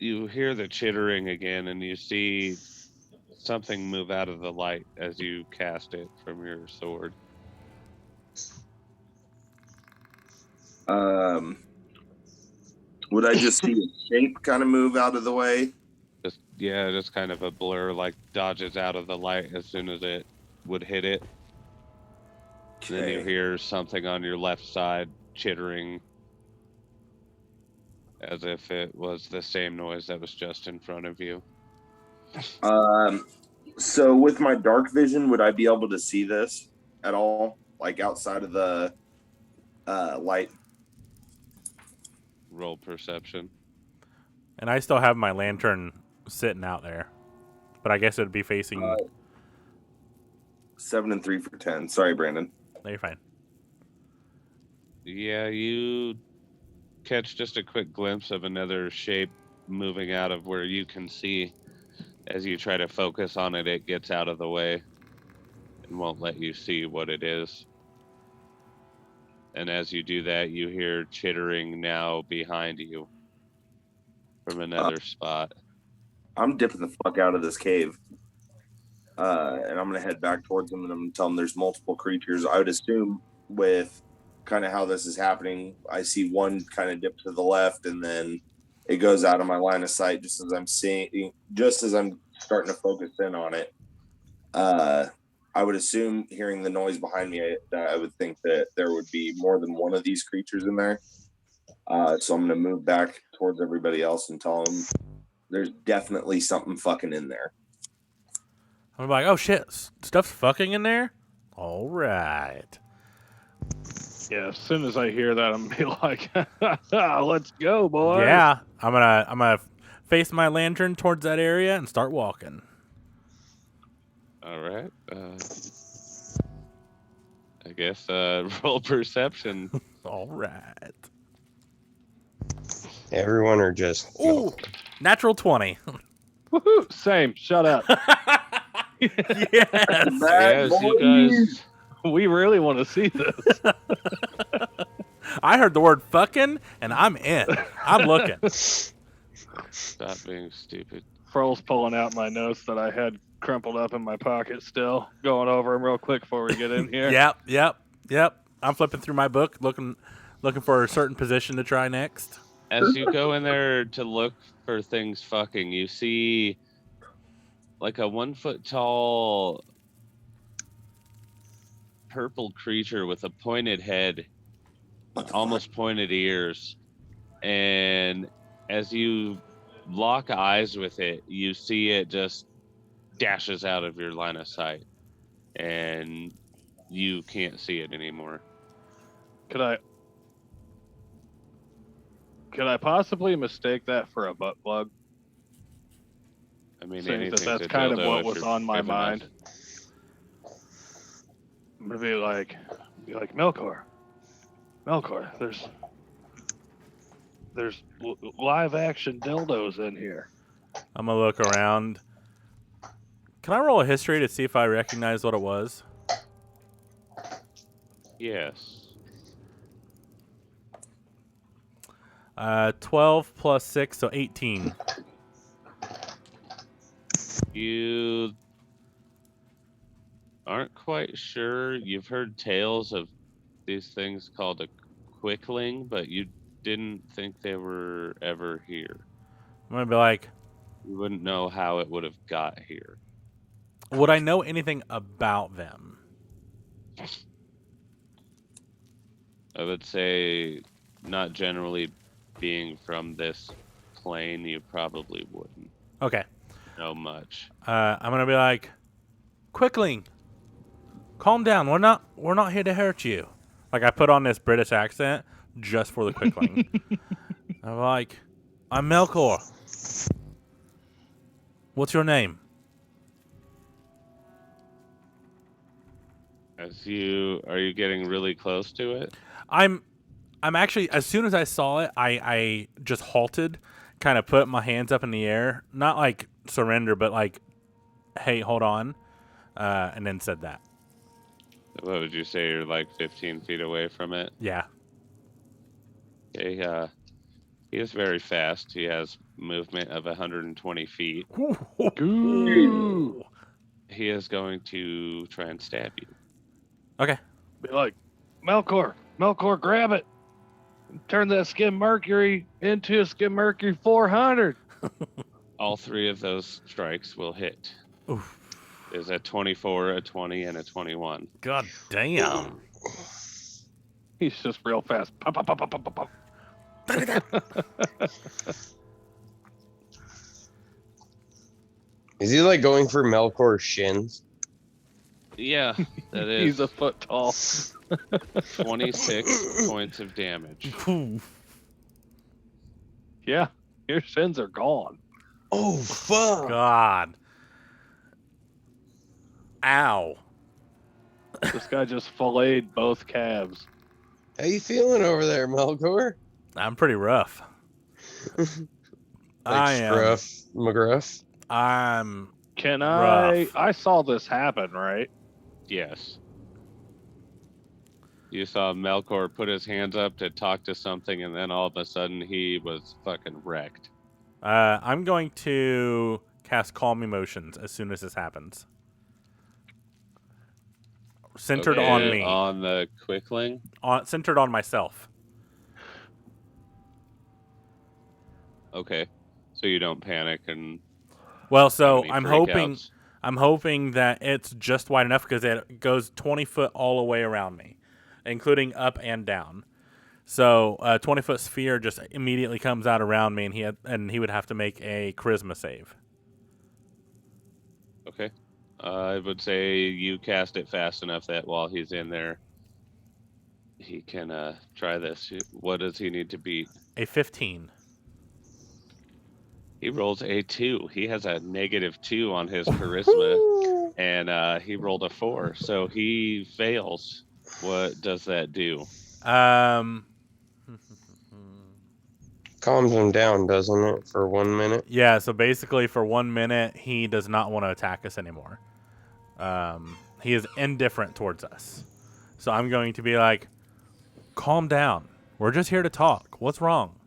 you hear the chittering again, and you see something move out of the light as you cast it from your sword. Would I just see a shape kind of move out of the way? Just kind of a blur, like dodges out of the light as soon as it would hit it. And then you Okay. hear something on your left side chittering as if it was the same noise that was just in front of you. So with my dark vision, would I be able to see this at all? Like outside of the light? Roll perception. And I still have my lantern sitting out there. But I guess it would be facing... 7 and 3 for 10. Sorry, Brandon. No, you're fine. Yeah, you catch just a quick glimpse of another shape moving out of where you can see. As you try to focus on it, it gets out of the way and won't let you see what it is. And as you do that, you hear chittering now behind you from another spot. I'm dipping the fuck out of this cave. And I'm going to head back towards them, and I'm going to tell them there's multiple creatures. I would assume with kind of how this is happening, I see one kind of dip to the left, and then it goes out of my line of sight just as I'm starting to focus in on it. I would assume, hearing the noise behind me, that I would think that there would be more than one of these creatures in there. So I'm going to move back towards everybody else and tell them there's definitely something fucking in there. I'm like, oh shit, stuff's fucking in there? All right. Yeah, as soon as I hear that, I'm gonna be like, let's go, boys. Yeah, I'm gonna face my lantern towards that area and start walking. All right. I guess roll perception. All right. Everyone are just. Ooh, natural 20. Woohoo! Same. Shut up. Yes. Yes, you guys. We really want to see this. I heard the word fucking, and I'm in. I'm looking. Stop being stupid. Froll's pulling out my notes that I had crumpled up in my pocket still, going over them real quick before we get in here. Yep. I'm flipping through my book, looking for a certain position to try next. As you go in there to look for things fucking, you see like a 1 foot tall purple creature with a pointed head, almost pointed ears. And as you lock eyes with it, you see it just dashes out of your line of sight. And you can't see it anymore. Could I possibly mistake that for a butt plug? I mean, Saying anything's that's a kind of dildo what if was you're on my big enough. mind. I'm gonna be like Melkor, there's live action dildos in here. I'm gonna look around. Can I roll a history to see if I recognize what it was? Yes. 12 plus 6, so 18. You aren't quite sure. You've heard tales of these things called a quickling, but you didn't think they were ever here. I'm gonna be like, You wouldn't know how it would have got here. would I know anything about them? I would say, not generally being from this plane, you probably wouldn't Okay. know much. I'm gonna be like, Quickling, calm down. We're not here to hurt you. Like, I put on this British accent just for the Quickling. I'm like, I'm Melkor. What's your name? Are you getting really close to it? I'm actually, as soon as I saw it, I just halted, kind of put my hands up in the air, not like surrender, but like, hey, hold on, and then said that. What would you say? You're like 15 feet away from it? Yeah. Okay, he is very fast. He has movement of 120 feet. Ooh. He is going to try and stab you. Okay. Be like, Melkor, grab it. Turn that Skim Mercury into a Skim Mercury 400. All three of those strikes will hit. Oof. Is a 24, a 20, and a 21. God damn. He's just real fast. Pop, pop, pop, pop, pop, pop. Is he like going for Melkor's shins? Yeah, that is He's a foot tall. 26 points of damage. Yeah, your shins are gone. Oh fuck! God. Ow. This guy just filleted both calves. How you feeling over there, Melkor? I'm pretty rough. I am. Scruff McGruff. I'm Can rough. I saw this happen, right? Yes. You saw Melkor put his hands up to talk to something, and then all of a sudden he was fucking wrecked. I'm going to cast Calm Emotions as soon as this happens. Centered Okay, on me. On the Quickling? Centered on myself. Okay. So you don't panic and Well, have so any I'm freakouts. hoping that it's just wide enough because it goes 20 foot all the way around me, including up and down. So a 20-foot sphere just immediately comes out around me, and he would have to make a charisma save. Okay. I would say you cast it fast enough that while he's in there, he can try this. What does he need to beat? A 15. He rolls a 2. He has a -2 on his charisma, and he rolled a 4, so he fails. What does that do? Calms him down, doesn't it, for 1 minute? Yeah, so basically for 1 minute, he does not want to attack us anymore. He is indifferent towards us. So I'm going to be like, calm down. We're just here to talk. What's wrong?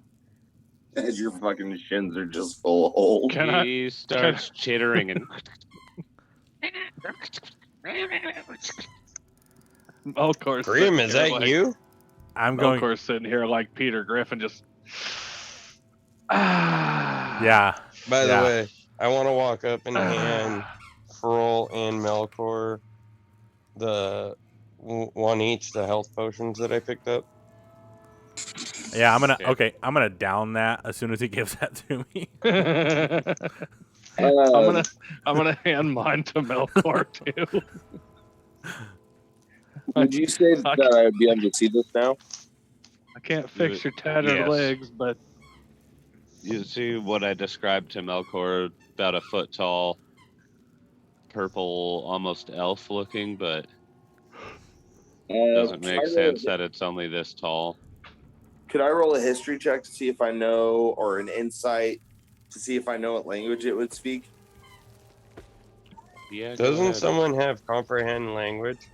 As your fucking shins are just full of holes. He starts chittering and Melkor's Grim, sitting is here that like, you? I'm going. Melkor's sitting here like Peter Griffin, just. Yeah. By the Yeah. way, I want to walk up and hand Frol and Melkor one each, the health potions that I picked up. Yeah, I'm gonna. Okay. Okay, I'm gonna down that as soon as he gives that to me. I'm gonna hand mine to Melkor too. Would you say that I would be able to see this now? I can't fix your tattered Yes. legs, but you see what I described to Melkor, about a foot tall, purple, almost elf looking, but doesn't make sense that it's only this tall. Could I roll a history check to see if I know, or an insight to see if I know what language it would speak? Yeah. go Doesn't ahead. someone have comprehend language?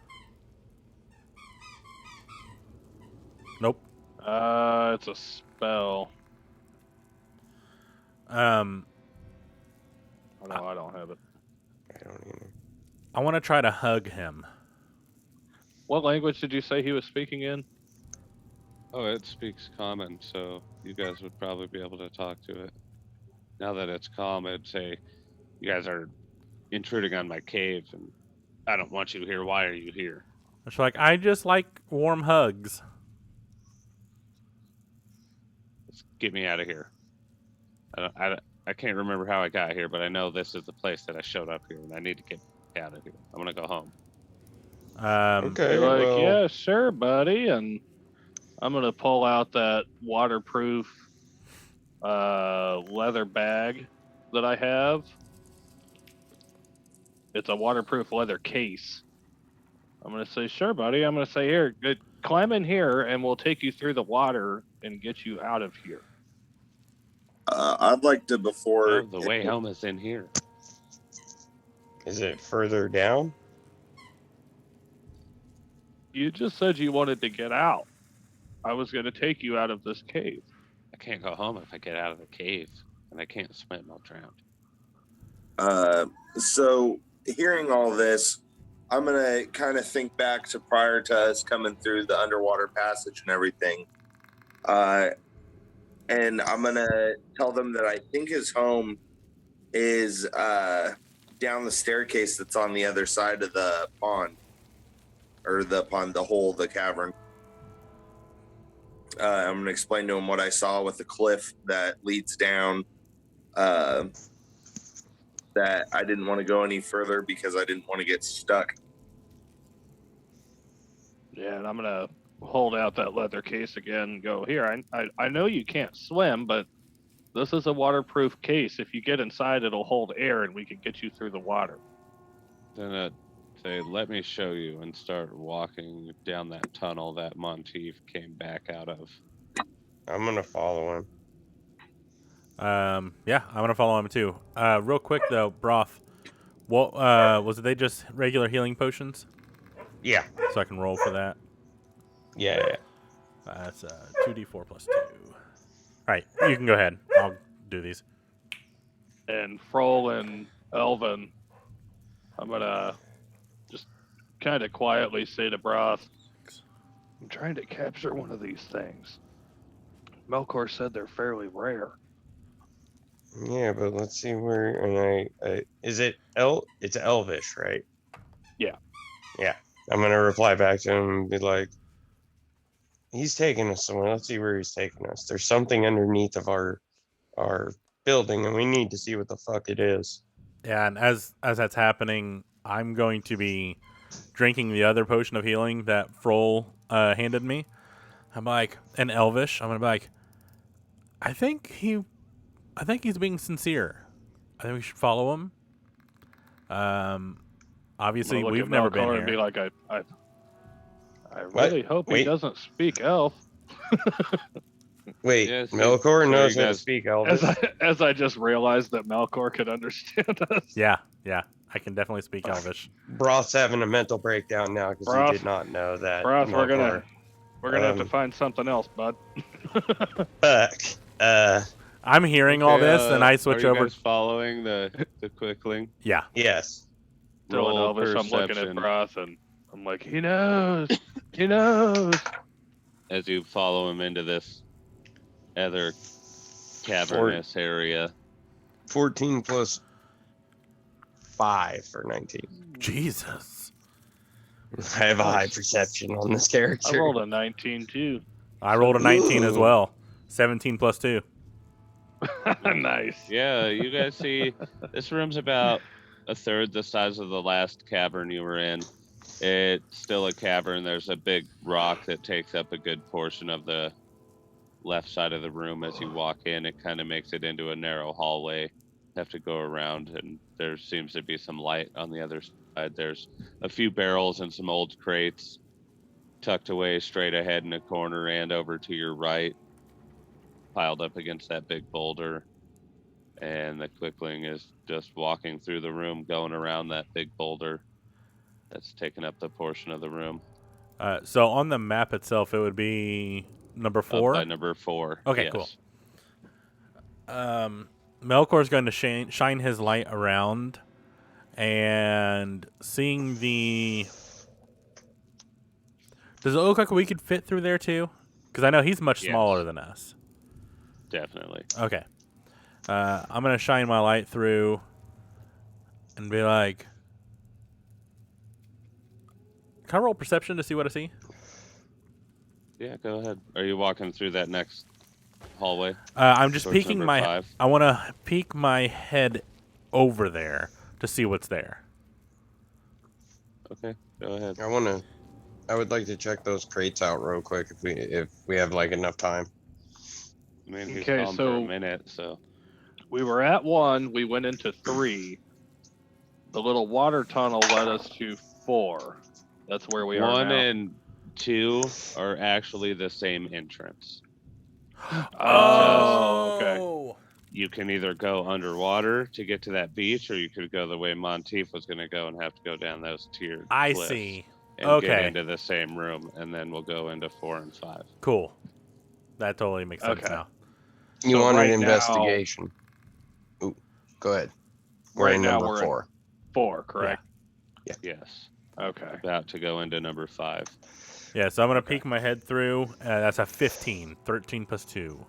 Nope. it's a spell. Um, Oh, no, I don't have it. I don't either. I want to try to hug him. What language did you say he was speaking in? Oh, it speaks common, so you guys would probably be able to talk to it. Now that it's calm, I'd say, you guys are intruding on my cave, and I don't want you here. Why are you here? It's like, I just like warm hugs. Just get me out of here. I can't remember how I got here, but I know this is the place that I showed up here, and I need to get out of here. I'm gonna go home. Okay, You're like, well, yeah, sure, buddy. And I'm going to pull out that waterproof leather bag that I have. It's a waterproof leather case. I'm going to say, sure, buddy. I'm going to say, here, climb in here, and we'll take you through the water and get you out of here. I'd like to, before... Oh, the way home is in here. is it further down? You just said you wanted to get out. I was going to take you out of this cave. I can't go home if I get out of the cave, and I can't swim. I'll drown. So, hearing all this, I'm going to kind of think back to prior to us coming through the underwater passage and everything. And I'm going to tell them that I think his home is down the staircase that's on the other side of the pond. Or the pond, the cavern. I'm going to explain to him what I saw with the cliff that leads down. That I didn't want to go any further because I didn't want to get stuck. Yeah, and I'm going to hold out that leather case again and go, here, I know you can't swim, but this is a waterproof case. If you get inside, it'll hold air and we can get you through the water. Then say, let me show you, and start walking down that tunnel that Monteith came back out of. I'm gonna follow him. Yeah, I'm gonna follow him too. Real quick though, Broth. What was they just regular healing potions? Yeah. So I can roll for that. Yeah. That's 2d4 plus 2. All right, you can go ahead. I'll do these. And Froll and Elvin, I'm gonna just kind of quietly say to Broth, I'm trying to capture one of these things. Melkor said they're fairly rare. Yeah, but let's see where. And is it It's Elvish, right? Yeah. Yeah. I'm gonna reply back to him and be like, he's taking us somewhere. Let's see where he's taking us. There's something underneath of our building, and we need to see what the fuck it is. Yeah, and as that's happening, I'm going to be drinking the other potion of healing that Froll handed me. I'm like, in Elvish, I'm gonna be like, I think he's being sincere. I think we should follow him. Obviously, I'm gonna look we've at never been Melkor here. and be like, I really hope he Wait. doesn't speak elf. Wait, Yeah, so- Melkor so knows you how to guys- speak Elvish. As I just realized that Melkor could understand us. Yeah, I can definitely speak Elvish. Broth's having a mental breakdown now because he Broth. did not know that. Broth, we're gonna have to Um, find something else, bud. Fuck. I'm hearing all Okay, this, and I switch are you over. guys following the quickling? Yeah, Yes. Still in Roll Elvish, I'm looking at perception. Broth and I'm like, he knows. He knows. As you follow him into this other cavernous area. 14 plus 5 for 19. Jesus. I have a high perception on this character. I rolled a 19 too. I rolled a 19 as Ooh. well. 17 plus 2. Nice. Yeah, you guys see this room's about a third the size of the last cavern you were in. It's still a cavern. There's a big rock that takes up a good portion of the left side of the room as you walk in. It kind of makes it into a narrow hallway. Have to go around, and there seems to be some light on the other side. There's a few barrels and some old crates tucked away straight ahead in a corner and over to your right, piled up against that big boulder. And the quickling is just walking through the room, going around that big boulder that's taken up the portion of the room. So on the map itself, it would be number Up 4. by number 4. Okay, cool. Melkor's going to shine his light around, and seeing the. Does it look like we could fit through there too? Because I know he's much Yes. smaller than us. Definitely. Okay. I'm going to shine my light through and be like, can I roll perception to see what I see? Yeah, go ahead. Are you walking through that next hallway? I'm just Towards peeking number my. 5? I want to peek my head over there to see what's there. Okay, go ahead. I would like to check those crates out real quick if we have like enough time. I mean, he's Okay, gone for so- a minute, so We were at 1, we went into 3. The little water tunnel led us to 4. That's where we are 1 now. and 2 are actually the same entrance. Oh, okay. You can either go underwater to get to that beach, or you could go the way Monteith was going to go and have to go down those tiered I cliffs see. and get Okay. into the same room, and then we'll go into 4 and 5. Cool. That totally makes sense Okay. now. You So want right an now- investigation? Ooh, go ahead. We're Right in now number we're in- 4. 4, correct? Yes. Okay. About to go into number 5. Yeah, so I'm going to peek my head through. That's a 15. 13 plus 2.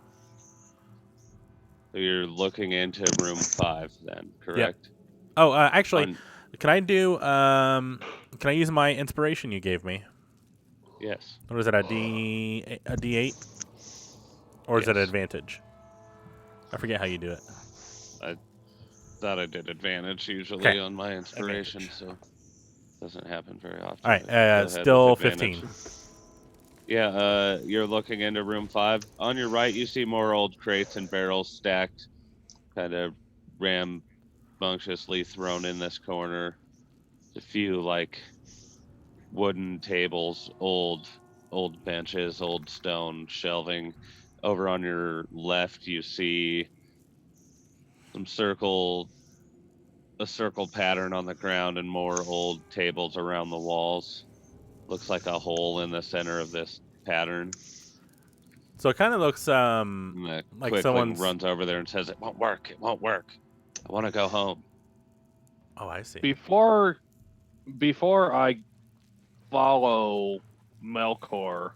So you're looking into room 5 then, correct? Oh, actually, On- can I do? Can I use my inspiration you gave me? yes. What is it? A D8, or is it Yes. advantage? I forget how you do it. Thought I did advantage usually Okay. on my inspiration, so it doesn't happen very often. All right, but go ahead with still advantage. 15. Yeah, you're looking into room 5. On your right, you see more old crates and barrels stacked, kind of rambunctiously thrown in this corner. a few like wooden tables, old benches, old stone shelving. Over on your left, you see a circle pattern on the ground and more old tables around the walls. Looks like a hole in the center of this pattern. So it kind of looks And the like quickling someone's. runs over there and says, "It won't work. It won't work. I want to go home." Oh, I see. Before I follow Melkor,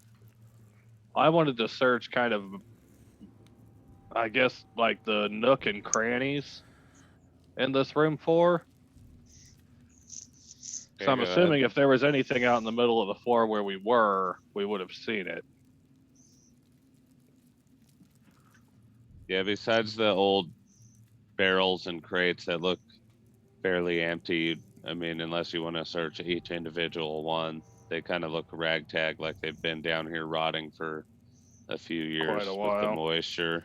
I wanted to search kind of, I guess, like the nook and crannies in this room 4. So I'm Okay, go assuming if there was anything out in the middle of the floor where we were, we would have seen it. Yeah, besides the old barrels and crates that look fairly empty, I mean, unless you want to search each individual one, they kind of look ragtag, like they've been down here rotting for a few years Quite a with the while. moisture.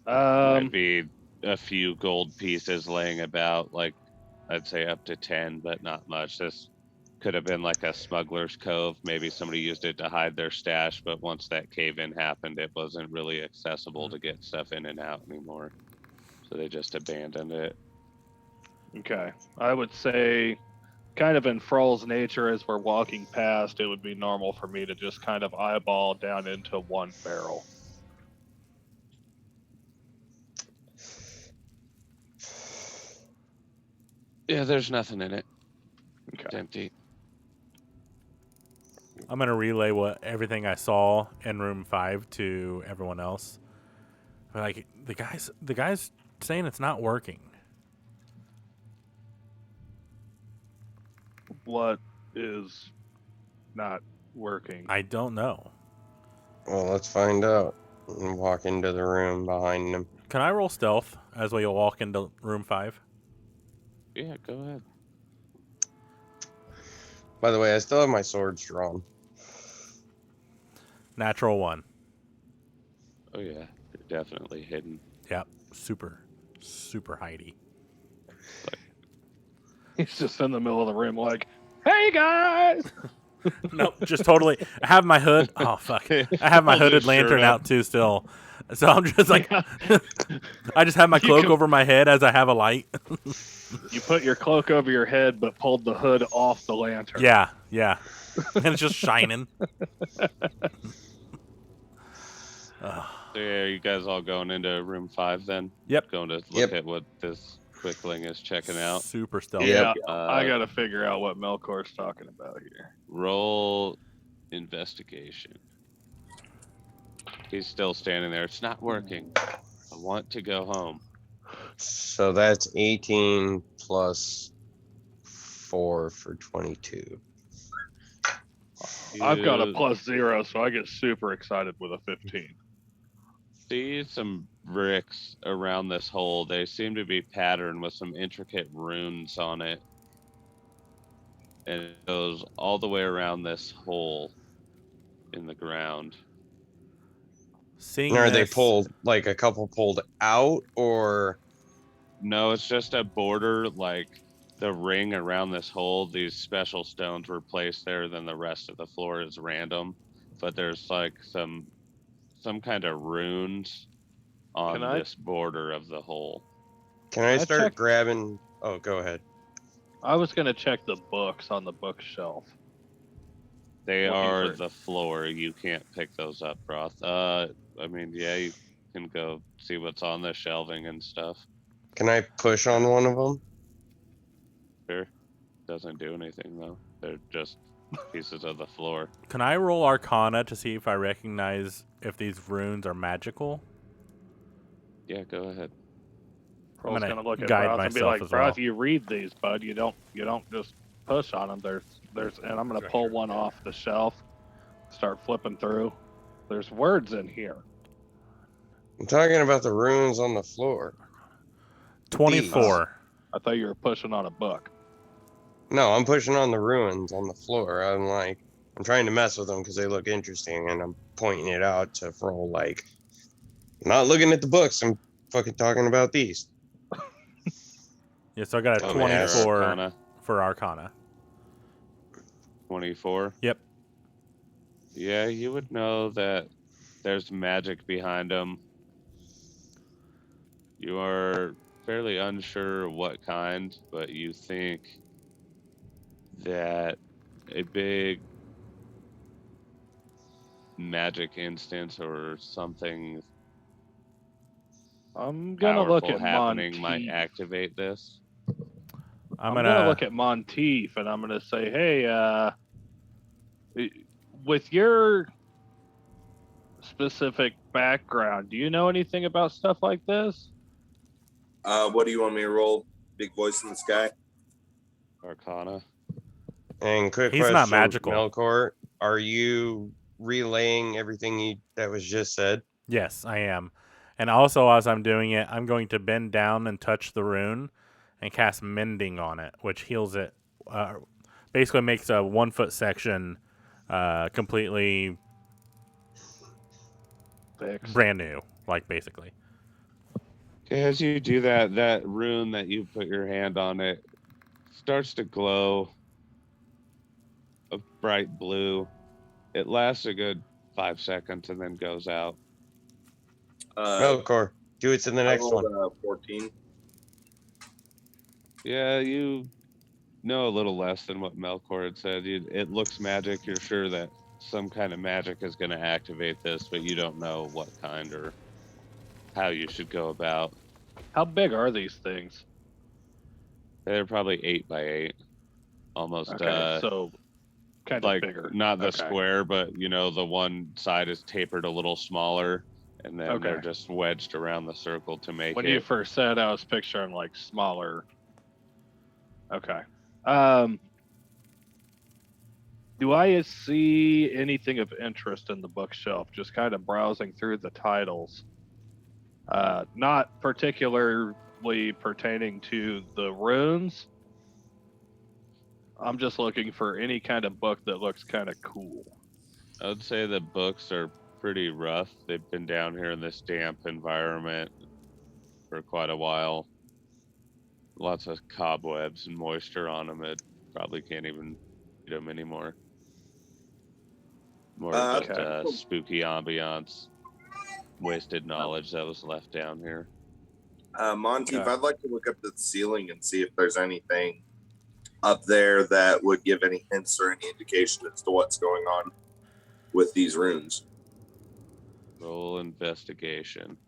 Might Um, be a few gold pieces laying about, like I'd say up to 10, but not much. This could have been like a smuggler's cove. Maybe somebody used it to hide their stash, but once that cave-in happened, it wasn't really accessible to get stuff in and out anymore. So they just abandoned it. okay. I would say, kind of in Froll's nature, as we're walking past, it would be normal for me to just kind of eyeball down into one barrel. Yeah, there's nothing in it. It's Okay. empty. I'm gonna relay everything I saw in room 5 to everyone else. Like the guy's saying it's not working. What is not working? I don't know. Well, let's find out. And walk into the room behind him. Can I roll stealth as we walk into room 5? Yeah, go ahead. By the way, I still have my swords drawn. Natural 1. Oh yeah, you're definitely hidden. Yep. Super hidey. He's just in the middle of the room like, "Hey guys!" Nope, just totally. I have my hood. Oh fuck! I have my Pulls his hooded shirt lantern up. out too still. So I'm just like, I just have my You cloak can- over my head as I have a light. You put your cloak over your head, but pulled the hood off the lantern. Yeah, and it's just shining. So yeah, you guys all going into room 5 then? Yep. Going to look Yep. at what this quickling is checking out. Super stealthy. Yeah, Yep. I gotta figure out what Melkor's talking about here. Roll investigation. He's still standing there. It's not working. I want to go home. So that's 18 plus 4 for 22. I've got a You +0, so I get super excited with a 15. see some bricks around this hole. They seem to be patterned with some intricate runes on it. And it goes all the way around this hole in the ground. Seeing Are they this- pulled, like a couple pulled out, or? No, it's just a border, like the ring around this hole. These special stones were placed there, then the rest of the floor is random. But there's like some kind of runes on Can I- this border of the hole. Can I I start checked- grabbing? Oh, go ahead. I was gonna check the books on the bookshelf. They Looking are for- the floor. You can't pick those up, Roth. I mean, yeah, you can go see what's on the shelving and stuff. Can I push on one of them? Sure. Doesn't do anything though. They're just pieces of the floor. Can I roll Arcana to see if I recognize if these runes are magical? Yeah, go ahead. Pearl's gonna gonna look at guide Broth and be myself like, as "Broth, well. you read these, bud. You don't just push on them. There's, and I'm gonna pull one off the shelf, start flipping through. There's words in here. I'm talking about the runes on the floor. 24. I thought you were pushing on a book. No, I'm pushing on the ruins on the floor. I'm trying to mess with them because they look interesting, and I'm pointing it out to Froll like, I'm not looking at the books. I'm fucking talking about these. Yeah, so I got a Oh, man. 24 Arcana. for Arcana. 24. Yep. Yeah, you would know that there's magic behind them. You are fairly unsure what kind, but you think that a big magic instance or something I'm gonna look powerful at happening might Monteith. activate this. I'm gonna look at Monteith and I'm gonna say, hey, with your specific background, do you know anything about stuff like this? What do you want me to roll? Big voice in the sky. Arcana. And quick He's question, not magical. Melkor, are you relaying everything that was just said? Yes, I am. And also, as I'm doing it, I'm going to bend down and touch the rune and cast Mending on it, which heals it. Basically makes a 1 foot section completely Fixed. brand new, like basically. Okay, as you do that, that rune that you put your hand on it starts to glow a bright blue. It lasts a good 5 seconds and then goes out. Melkor, do it to the next one. 14. Yeah, you know a little less than what Melkor had said. It looks magic. You're sure that some kind of magic is going to activate this, but you don't know what kind or how you should go about. How big are these things? They're probably 8 by 8, almost. Okay, so kind of like bigger. not the Okay. square, but you know the one side is tapered a little smaller, and then they're Okay. just wedged around the circle to make When it. you first said, I was picturing like smaller. Okay. Do I see anything of interest in the bookshelf? Just kind of browsing through the titles. Not particularly pertaining to the runes. I'm just looking for any kind of book that looks kind of cool. I would say the books are pretty rough. They've been down here in this damp environment for quite a while. Lots of cobwebs and moisture on them. It probably can't even read them anymore. More just spooky ambiance, wasted knowledge that was left down here. Monteith, I'd like to look up the ceiling and see if there's anything up there that would give any hints or any indication as to what's going on with these runes. Roll investigation.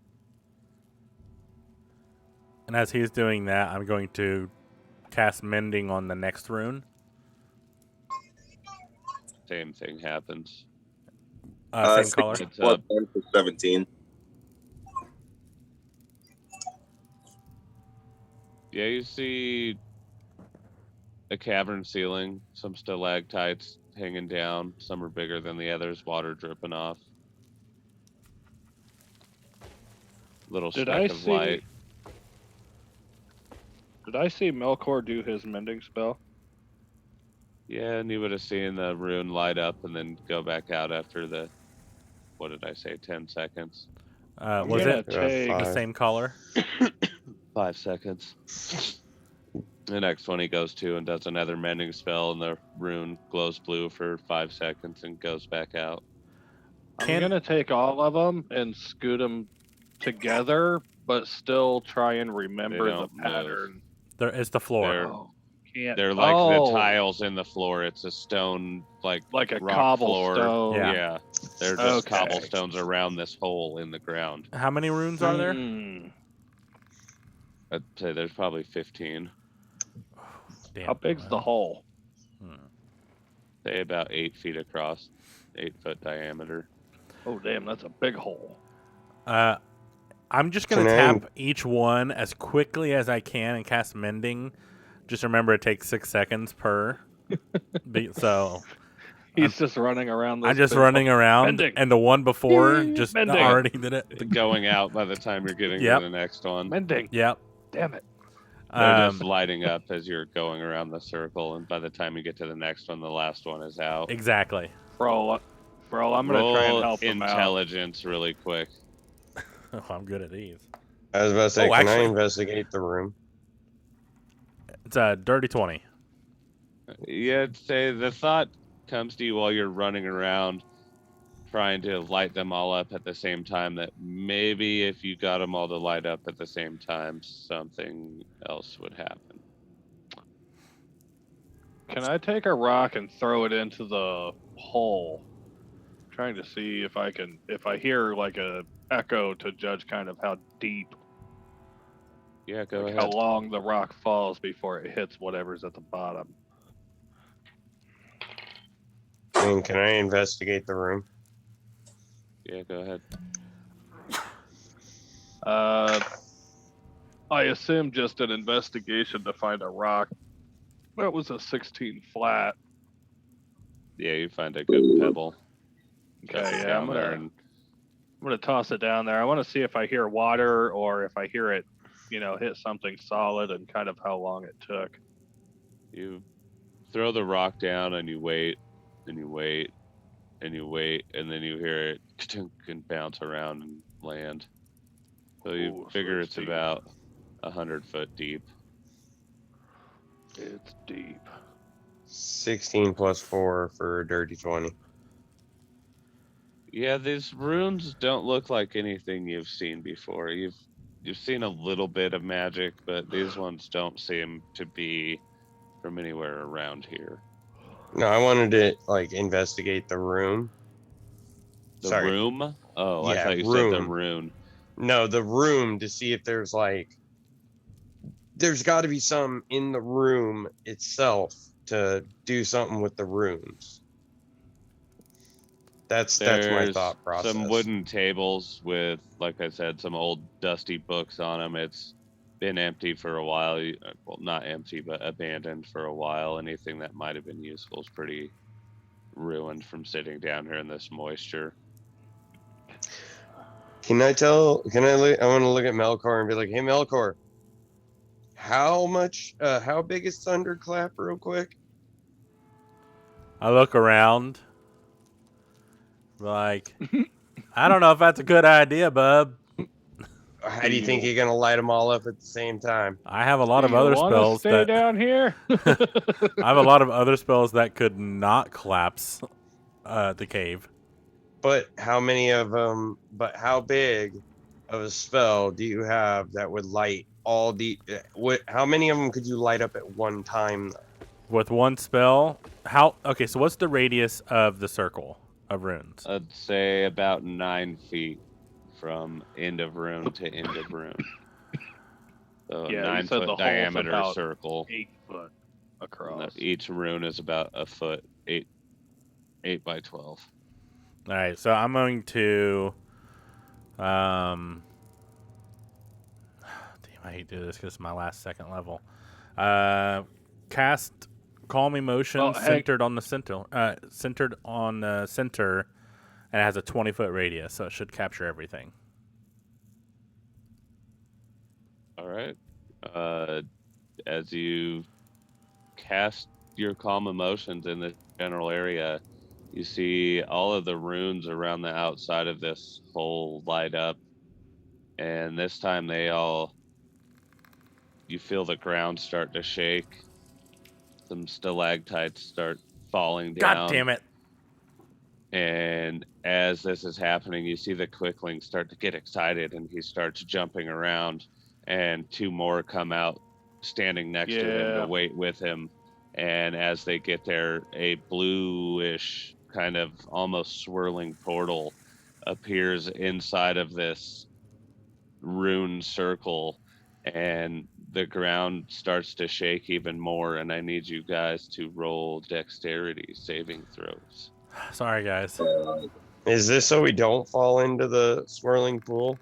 And as he's doing that, I'm going to cast Mending on the next rune. Same thing happens. Same color. It's up. 17. Yeah, you see a cavern ceiling, some stalactites hanging down. Some are bigger than the others, water dripping off. Little speck of light. Did I see Melkor do his mending spell? Yeah, and you would have seen the rune light up and then go back out after the, what did I say, 10 seconds? Was it the same color? 5 seconds. The next one he goes to and does another mending spell, and the rune glows blue for 5 seconds and goes back out. I'm gonna take all of them and scoot them together, but still try and remember the pattern. It's the floor. They're like the tiles in the floor. It's a stone, like a rock cobblestone. Floor. Yeah. They're just cobblestones around this hole in the ground. How many runes are there? I'd say there's probably 15. Damn. How big's the hole? Say about 8 feet across, 8-foot diameter. Oh, damn, that's a big hole. I'm just going to tap each one as quickly as I can and cast Mending. Just remember it takes 6 seconds per. So he's just running around. I'm just running around, Mending. And the one before just Mending. already did it. Going out by the time you're getting to the next one. Mending. Yep. Damn it. They're just lighting up as you're going around the circle, and by the time you get to the next one, the last one is out. Exactly. Bro, I'm going to try and help him out. Intelligence really quick. Oh, I'm good at these. I was about to say, can I investigate the room? It's a dirty 20. Yeah, I'd say the thought comes to you while you're running around trying to light them all up at the same time that maybe if you got them all to light up at the same time, something else would happen. Can I take a rock and throw it into the hole? Trying to see if I hear like a echo to judge kind of how deep, Yeah, go like ahead. how long the rock falls before it hits whatever's at the bottom. I mean, can I investigate the room? Yeah, go ahead. I assume just an investigation to find a rock. That was a 16 flat. Yeah, you find a good pebble. Okay, Toss it yeah, down there I'm gonna toss it down there. I want to see if I hear water or if I hear it, hit something solid and kind of how long it took. You throw the rock down and you wait and you wait and you wait and then you hear it and bounce around and land. So you Ooh, so figure it's it's deep. about 100 foot deep. It's deep. 16 plus 4 for a dirty 20. Yeah, these runes don't look like anything you've seen before. You've seen a little bit of magic, but these ones don't seem to be from anywhere around here. No, I wanted to like investigate the room. The Sorry. room? Oh, I Yeah, thought you said the room. rune. No, the room to see if there's got to be some in the room itself to do something with the runes. That's my There's thought process. some wooden tables with, like I said, some old dusty books on them. It's been empty for a while. Well, not empty, but abandoned for a while. Anything that might have been useful is pretty ruined from sitting down here in this moisture. I want to look at Melkor and be like, hey Melkor, how big is Thunderclap real quick? I look around, like, I don't know if that's a good idea, bub. How do you think you're gonna light them all up at the same time? I have a lot of Do you other wanna spells stay that down here. I have a lot of other spells that could not collapse the cave. But how many of them? But how big of a spell do you have that would light all the? How many of them could you light up at one time? With one spell, okay, so what's the radius of the circle of runes? I'd say about 9 feet from end of rune to end of rune. So Yeah, a you said the 9-foot hole's diameter about circle. 8 foot And across. each rune is about a foot, 8 by 12. All right, so I'm going to, damn, I hate to do this because it's my last second level. Cast Calm Emotion Well, centered on the center, and it has a 20-foot radius, so it should capture everything. All right. As you cast your calm emotions in the general area, you see all of the runes around the outside of this hole light up. And this time you feel the ground start to shake. Some stalactites start falling down. God damn it. And as this is happening, you see the Quickling start to get excited and he starts jumping around. And 2 more come out standing next to him to wait with him. And as they get there, a bluish kind of almost swirling portal appears inside of this rune circle. And the ground starts to shake even more. And I need you guys to roll dexterity saving throws. Sorry, guys. Is this so we don't fall into the swirling pool?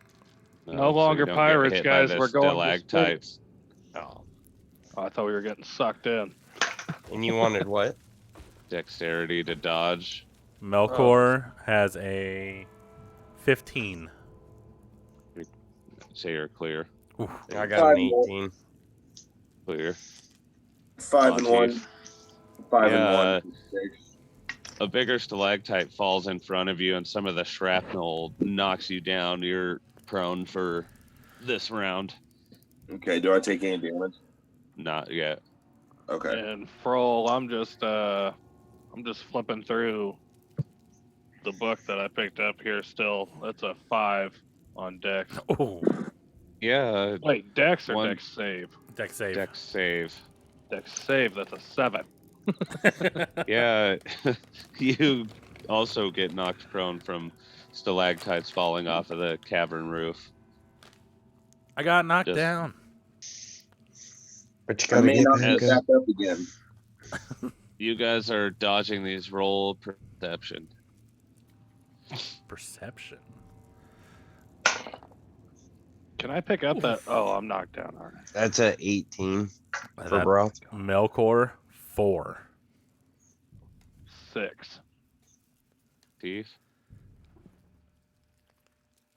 No longer you don't pirates, get hit by guys. the We're going to stalactites. Oh, I thought we were getting sucked in. And you wanted what? Dexterity to dodge. Melkor has a 15. Say you're clear. Oof. I got an 18. Clear. 5 and 1. 5 Yeah, and 1. A bigger stalactite falls in front of you, and some of the shrapnel knocks you down. You're prone for this round. Okay, do I take any damage? Not yet. Okay. And Froll, I'm just flipping through the book that I picked up here. Still, that's a 5 on Dex. Oh, Yeah, Wait, Dex or One- Dex save? deck save. deck save. Dex save. That's a 7. Yeah, you also get knocked prone from stalactites falling off of the cavern roof. I got knocked Just- down. But you I gotta may get not back get up. back up again. You guys are dodging these. Roll perception. Perception. Can I pick up that? Oh, I'm knocked down. All right. That's a 18 for That- broth. Melkor 4. 6. Steve,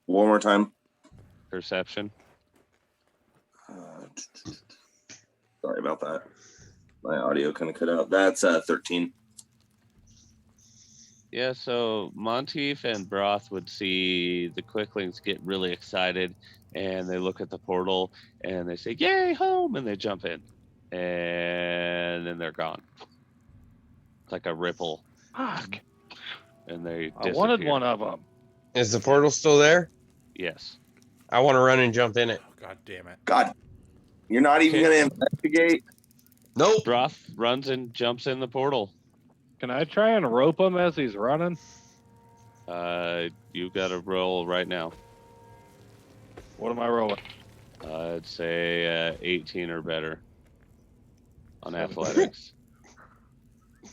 One more time. perception. Sorry about that. My audio kind of cut out. That's 13. Yeah, so Monteith and Broth would see the Quicklings get really excited, and they look at the portal and they say, "Yay, home!" and they jump in, and then they're gone. It's like a ripple, Fuck. and they I disappear. wanted one of them. Is the portal still there? Yes. I want to run and jump in it. Oh, God damn it. God, you're not even Okay. going to investigate? Nope. Broth runs and jumps in the portal. Can I try and rope him as he's running? You got to roll right now. What am I rolling? I'd say 18 or better on 17. athletics.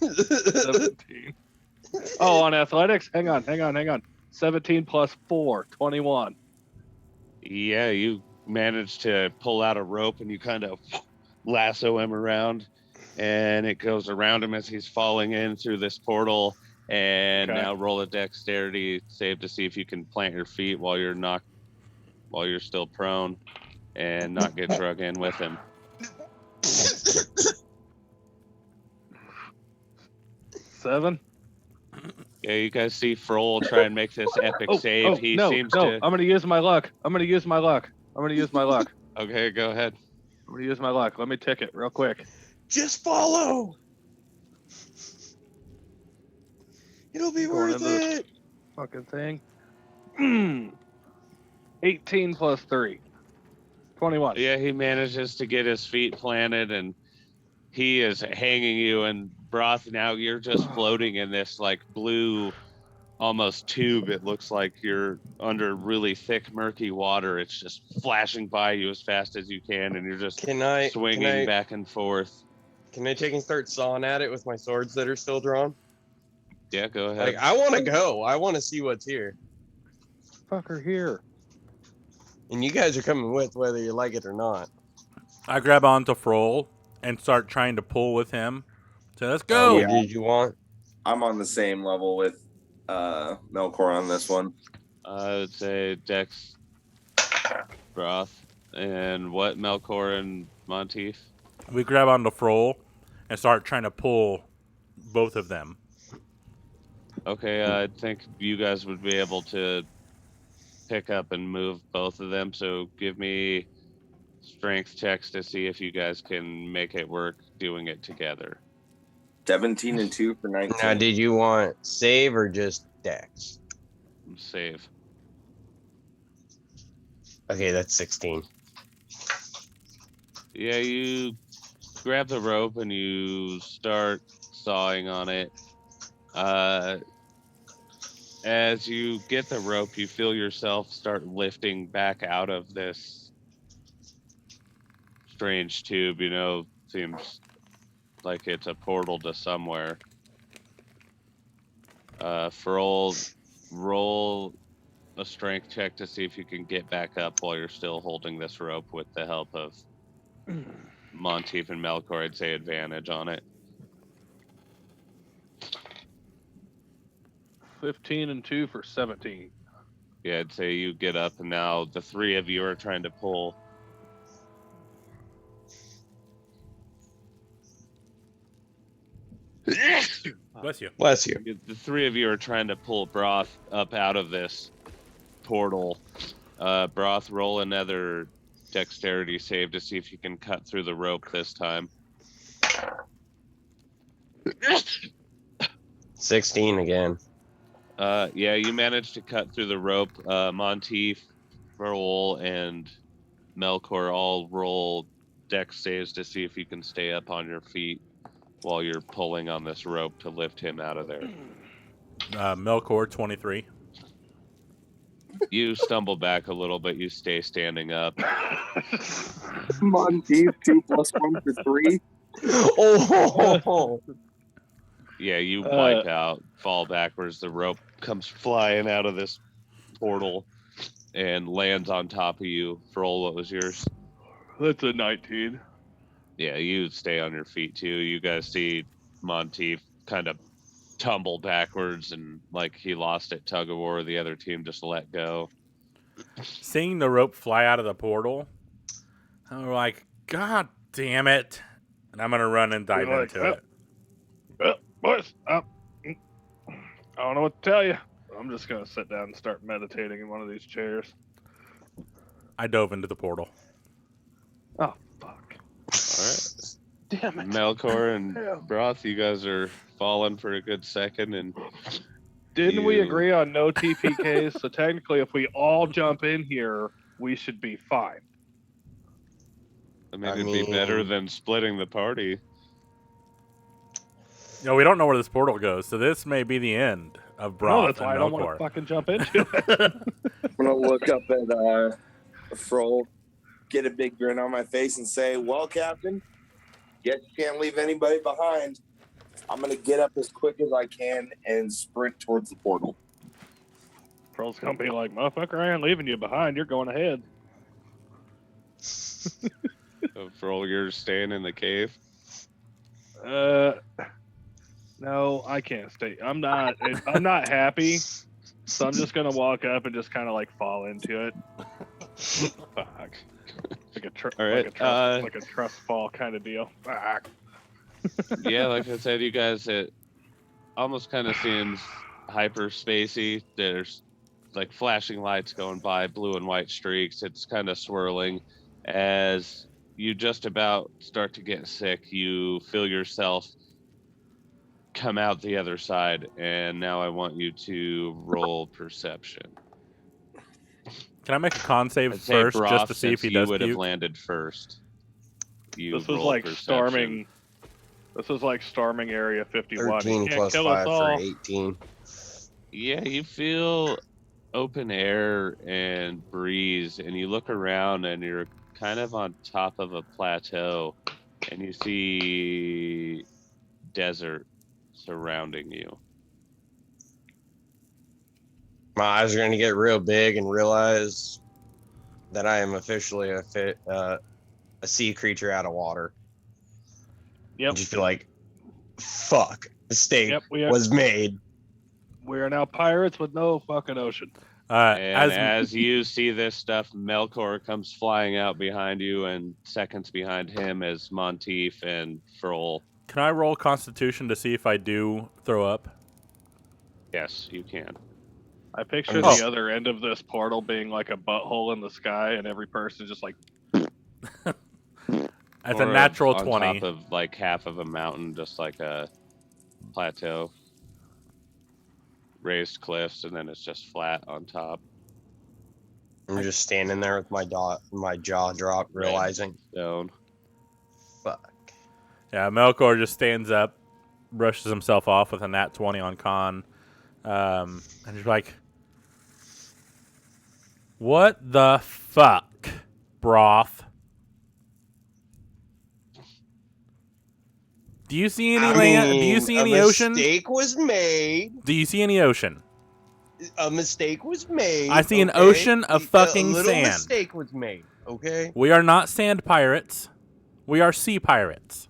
17. Oh, on athletics? Hang on. 17 plus 4, 21. Yeah, you manage to pull out a rope and you kind of lasso him around, and it goes around him as he's falling in through this portal. And Okay. now roll a dexterity save to see if you can plant your feet while you're still prone, and not get drug in with him. 7. Yeah, you guys see Froll try and make this epic save. He no, seems no. to. I'm gonna use my luck. Okay, go ahead. Let me tick it real quick. Just follow. It'll be Going worth into this- it. Fucking thing. 18 plus 3. 21. Yeah, he manages to get his feet planted, and he is hanging you. And Broth, now you're just floating in this like blue, almost tube. It looks like you're under really thick, murky water. It's just flashing by you as fast as you can, and you're just Can I swinging back and forth. Can I take and start sawing at it with my swords that are still drawn? Yeah, go ahead. Like I want to go. I want to see what's here. Fucker here. And you guys are coming with whether you like it or not. I grab onto Froll and start trying to pull with him. So let's Oh, go. Yeah. did you want? I'm on the same level with Melkor on this one. I would say Dex, Broth, and what, Melkor and Monteith? We grab onto Froll and start trying to pull both of them. Okay, I think you guys would be able to pick up and move both of them. So give me strength checks to see if you guys can make it work doing it together. 17 and 2 for 19. Now, did you want save or just dex? Save. Okay, that's 16. Yeah, you grab the rope and you start sawing on it. As you get the rope, you feel yourself start lifting back out of this strange tube. Seems like it's a portal to somewhere. Roll a strength check to see if you can get back up while you're still holding this rope with the help of Monteith and Melkor. I'd say advantage on it. 15 and 2 for 17. Yeah, I'd say you get up, and now the three of you are trying to pull. Bless you. Bless you. The three of you are trying to pull Broth up out of this portal. Broth, roll another dexterity save to see if you can cut through the rope this time. 16 again. Yeah, you managed to cut through the rope. Monteith, Roll, and Melkor all roll dex saves to see if you can stay up on your feet while you're pulling on this rope to lift him out of there. Melkor 23. You stumble back a little, but you stay standing up. Monteith, 2 + 1 for 3. Oh, Yeah, you wipe out, fall backwards. The rope comes flying out of this portal and lands on top of you. Roll, what was yours? That's a 19. Yeah, you stay on your feet too. You guys see Monteith kind of tumble backwards and like he lost at tug of war. The other team just let go. Seeing the rope fly out of the portal, I'm like, God damn it. And I'm going to run and dive into it. Boys, I don't know what to tell you. I'm just going to sit down and start meditating in one of these chairs. I dove into the portal. Oh, fuck. All right. Damn it. Melkor and Broth, you guys are falling for a good second. And Didn't we agree on no TPKs? So technically, if we all jump in here, we should be fine. I mean, it'd be better than splitting the party. You know, we don't know where this portal goes, so this may be the end of Broth No, that's why I don't want to fucking jump into it. I'm going to look up at Froll, get a big grin on my face, and say, well, Captain, guess you can't leave anybody behind. I'm going to get up as quick as I can and sprint towards the portal. Pearl's going to be like, motherfucker, I ain't leaving you behind. You're going ahead. So for all you're staying in the cave? No, I can't stay. I'm not happy. So I'm just going to walk up and just kind of like fall into it. Fuck. Like a trust fall kind of deal. Fuck. Yeah, like I said, you guys, it almost kind of seems hyper-spacey. There's like flashing lights going by, blue and white streaks. It's kind of swirling. As you just about start to get sick, you feel yourself come out the other side, and now I want you to roll perception. Can I make a con save first, Broth, just to see if he does you would puke? have landed first. This was like storming. This is like storming Area 51. 13 plus 5 for 18. Yeah, you feel open air and breeze, and you look around, and you're kind of on top of a plateau, and you see desert surrounding you. My eyes are going to get real big and realize that I am officially a sea creature out of water. Yep. And just feel like, fuck, mistake Yep, was made. We are now pirates with no fucking ocean. And as you see this stuff, Melkor comes flying out behind you, and seconds behind him is Monteith and Froll. Can I roll Constitution to see if I do throw up? Yes, you can. I picture the other end of this portal being like a butthole in the sky, and every person just like. That's a natural 20. On top of like half of a mountain, just like a plateau. Raised cliffs, and then it's just flat on top. I'm just standing there with my jaw dropped, realizing. Stone. Fuck. Yeah, Melkor just stands up, brushes himself off with a nat 20 on con, and he's like, "What the fuck, Broth? Do you see any land? Do you see any ocean? A mistake was made. Do you see any ocean? A mistake was made. I see an ocean of fucking sand. A little sand. mistake was made. Okay. We are not sand pirates. We are sea pirates.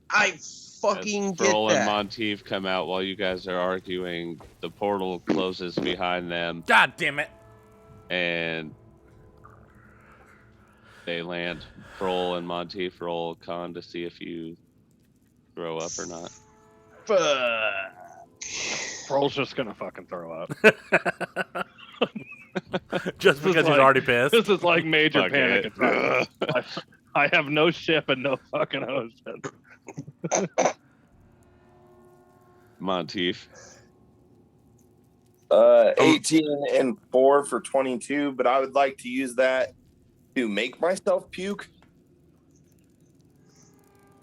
I fucking get Froll that. and Monteith come out while you guys are arguing. The portal closes behind them, God damn it! and they land. Froll and Monteith roll con to see if you throw up or not. Fuck. Pearl's just gonna fucking throw up. Just because he's already pissed. This is like major Fuck panic it. attack. I have no ship and no fucking ocean. Monteith. 18 and 4 for 22, but I would like to use that to make myself puke.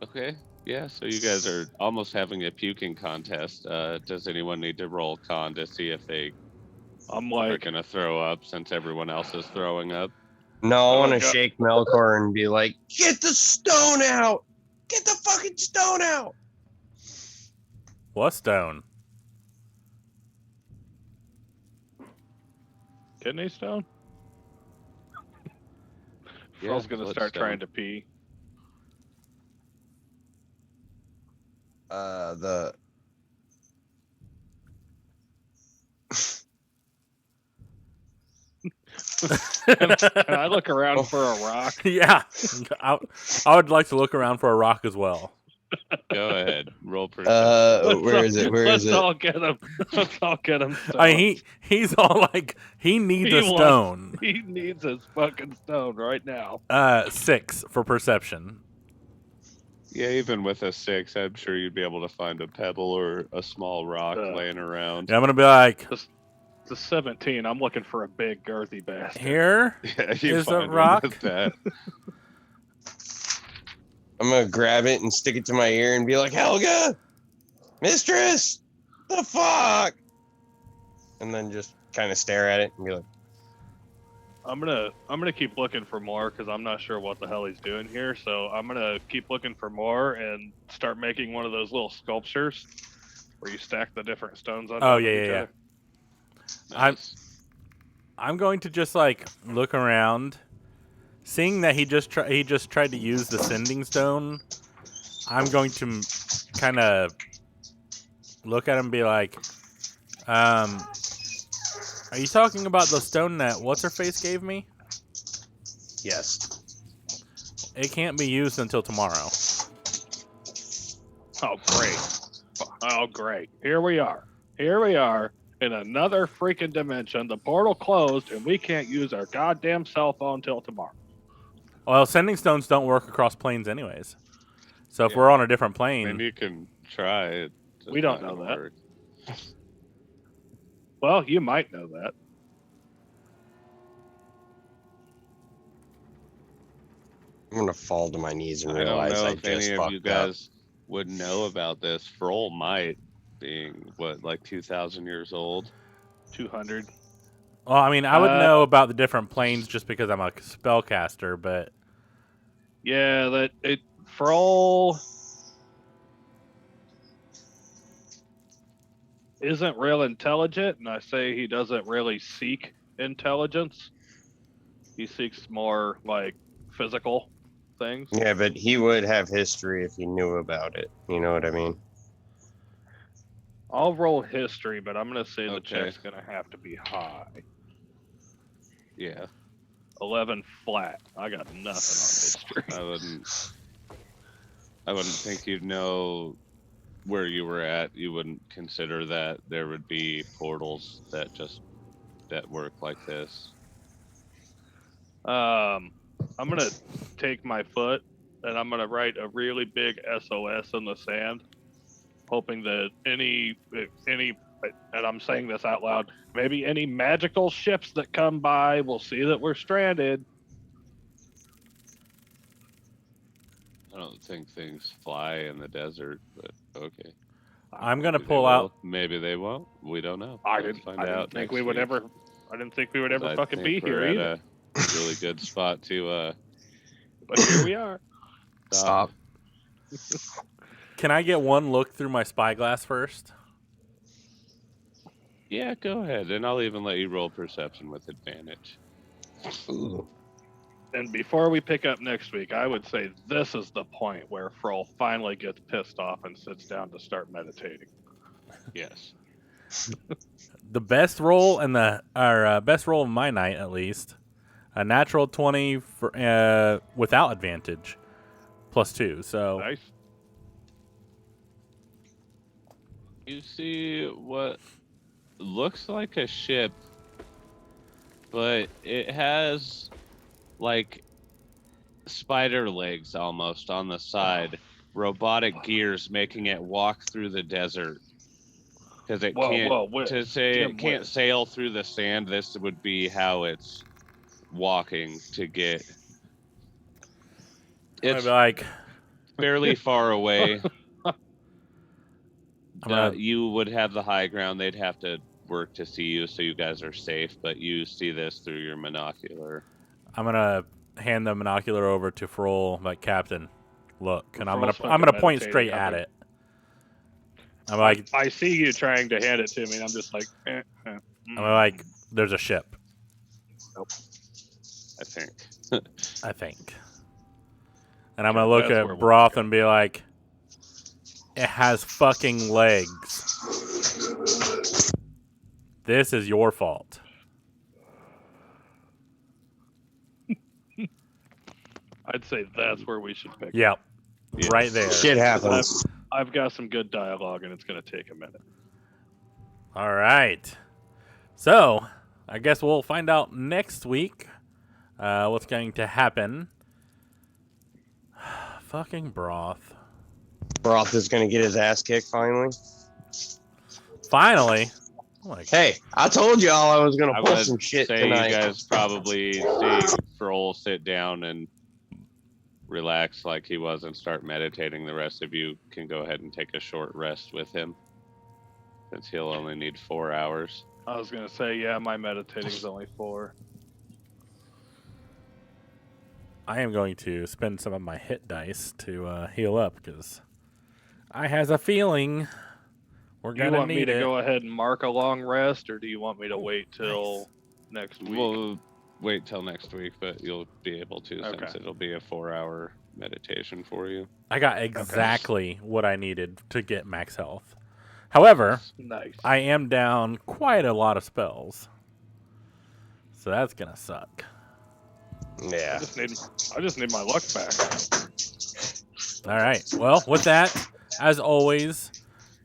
Okay. Yeah, so you guys are almost having a puking contest. Does anyone need to roll con to see if they I'm are like, going to throw up since everyone else is throwing up? No, I Oh, want to God. shake Melkor and be like, "Get the stone out! Get the fucking stone out!" What stone? kidney stone? Yeah, Frill's gonna start Bloodstone. trying to pee. The Can I look around for a rock? Yeah, I would like to look around for a rock as well. Go ahead. Roll perception. where is it? Where is Let's it? all get him. Let's all get him. I mean, he's all like he needs He a wants- stone. He needs his fucking stone right now. 6 for perception. Yeah, even with a 6, I'm sure you'd be able to find a pebble or a small rock laying around. Yeah, I'm gonna be like, It's a 17. I'm looking for a big girthy bastard. here. Yeah, you Is a find one rock? with that. I'm gonna grab it and stick it to my ear and be like, "Helga, mistress, the fuck," and then just kind of stare at it and be like, I'm gonna keep looking for more because I'm not sure what the hell he's doing here. So I'm gonna keep looking for more and start making one of those little sculptures where you stack the different stones on. Oh, top of yeah, each yeah, other. Nice. I'm going to just like look around, seeing that he just tried to use the sending stone. I'm going to kind of look at him and be like, are you talking about the stone that what's her face gave me? "Yes." It can't be used until tomorrow. Oh great! Oh great! Here we are. Here we are in another freaking dimension. The portal closed, and we can't use our goddamn cell phone till tomorrow. Well, sending stones don't work across planes anyways. So if Yeah. we're on a different plane, Maybe you can try it. We don't know that. Well, you might know that. I'm gonna fall to my knees and I don't realize know I if any just of fucked you up. guys would know about this. Froll might, being what, like 2,000 years old. 200. well, I mean, I would Uh, know about the different planes just because I'm a spellcaster, but Yeah, that it Frol isn't real intelligent, and I say he doesn't really seek intelligence. He seeks more like physical things. Yeah, but he would have history if he knew about it. You know what I mean? I'll roll history, but I'm gonna say the Okay. check's gonna have to be high. Yeah, 11 flat. I got nothing on history. I wouldn't think you'd know where you were at. You wouldn't consider that there would be portals that work like this. I'm gonna take my foot and I'm gonna write a really big SOS in the sand, hoping that any, and I'm saying this out loud, maybe any magical ships that come by will see that we're stranded. I don't think things fly in the desert, but okay. I'm gonna Maybe they pull will. out. Maybe they won't. We don't know. I Let's didn't, find I didn't out think next we would week. ever. I didn't think we would ever I fucking be think we're here at either. a really good spot to But here we are. Stop. Can I get one look through my spyglass first? Yeah, go ahead, and I'll even let you roll perception with advantage. Ooh. And before we pick up next week, I would say this is the point where Frol finally gets pissed off and sits down to start meditating. Yes. The best roll and best roll of my night, at least, a natural 20 for without advantage, +2. So Nice. You see what looks like a ship, but it has like spider legs almost on the side, robotic gears making it walk through the desert. Because it Whoa, can't whoa, wait. to say Jim, it can't wait. sail through the sand. This would be how it's walking to get. I'm It's gonna be like, fairly far away. I'm gonna, You would have the high ground. They'd have to work to see you, so you guys are safe. But you see this through your monocular. I'm gonna hand the monocular over to Froll, like, Captain, look, and I'm Froll's gonna fucking point meditating. straight at it. I'm like, I see you trying to hand it to me, and I'm just like, I'm like, there's a ship, I think. I think. And I'm Okay, gonna look that's at where we'll Broth go. and be like, it has fucking legs. This is your fault. I'd say that's where we should pick. Yep. Yeah. Right there. Shit happens. I've got some good dialogue, and it's going to take a minute. All right. So, I guess we'll find out next week what's going to happen. Fucking Broth. Broth is gonna get his ass kicked finally. Finally. Like, Hey, I told y'all I was gonna I pull would some shit say tonight. you guys probably see Froll sit down and relax like he was and start meditating. The rest of you can go ahead and take a short rest with him, since he'll only need 4 hours. I was going to say, yeah, my meditating's only 4. I am going to spend some of my hit dice to heal up because I has a feeling we're Do you gonna want me need to it. go ahead and mark a long rest, or do you want me to wait till next week? We'll wait till next week, but you'll be able to Okay. since it'll be a 4-hour meditation for you. I got exactly what I needed to get max health. However, Nice. I am down quite a lot of spells, so that's gonna suck. Yeah. I just need my luck back. All right. Well, with that, as always,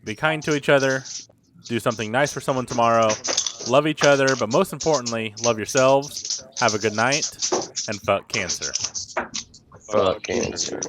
be kind to each other. Do something nice for someone tomorrow. Love each other, but most importantly, love yourselves. Have a good night, and fuck cancer. Fuck cancer.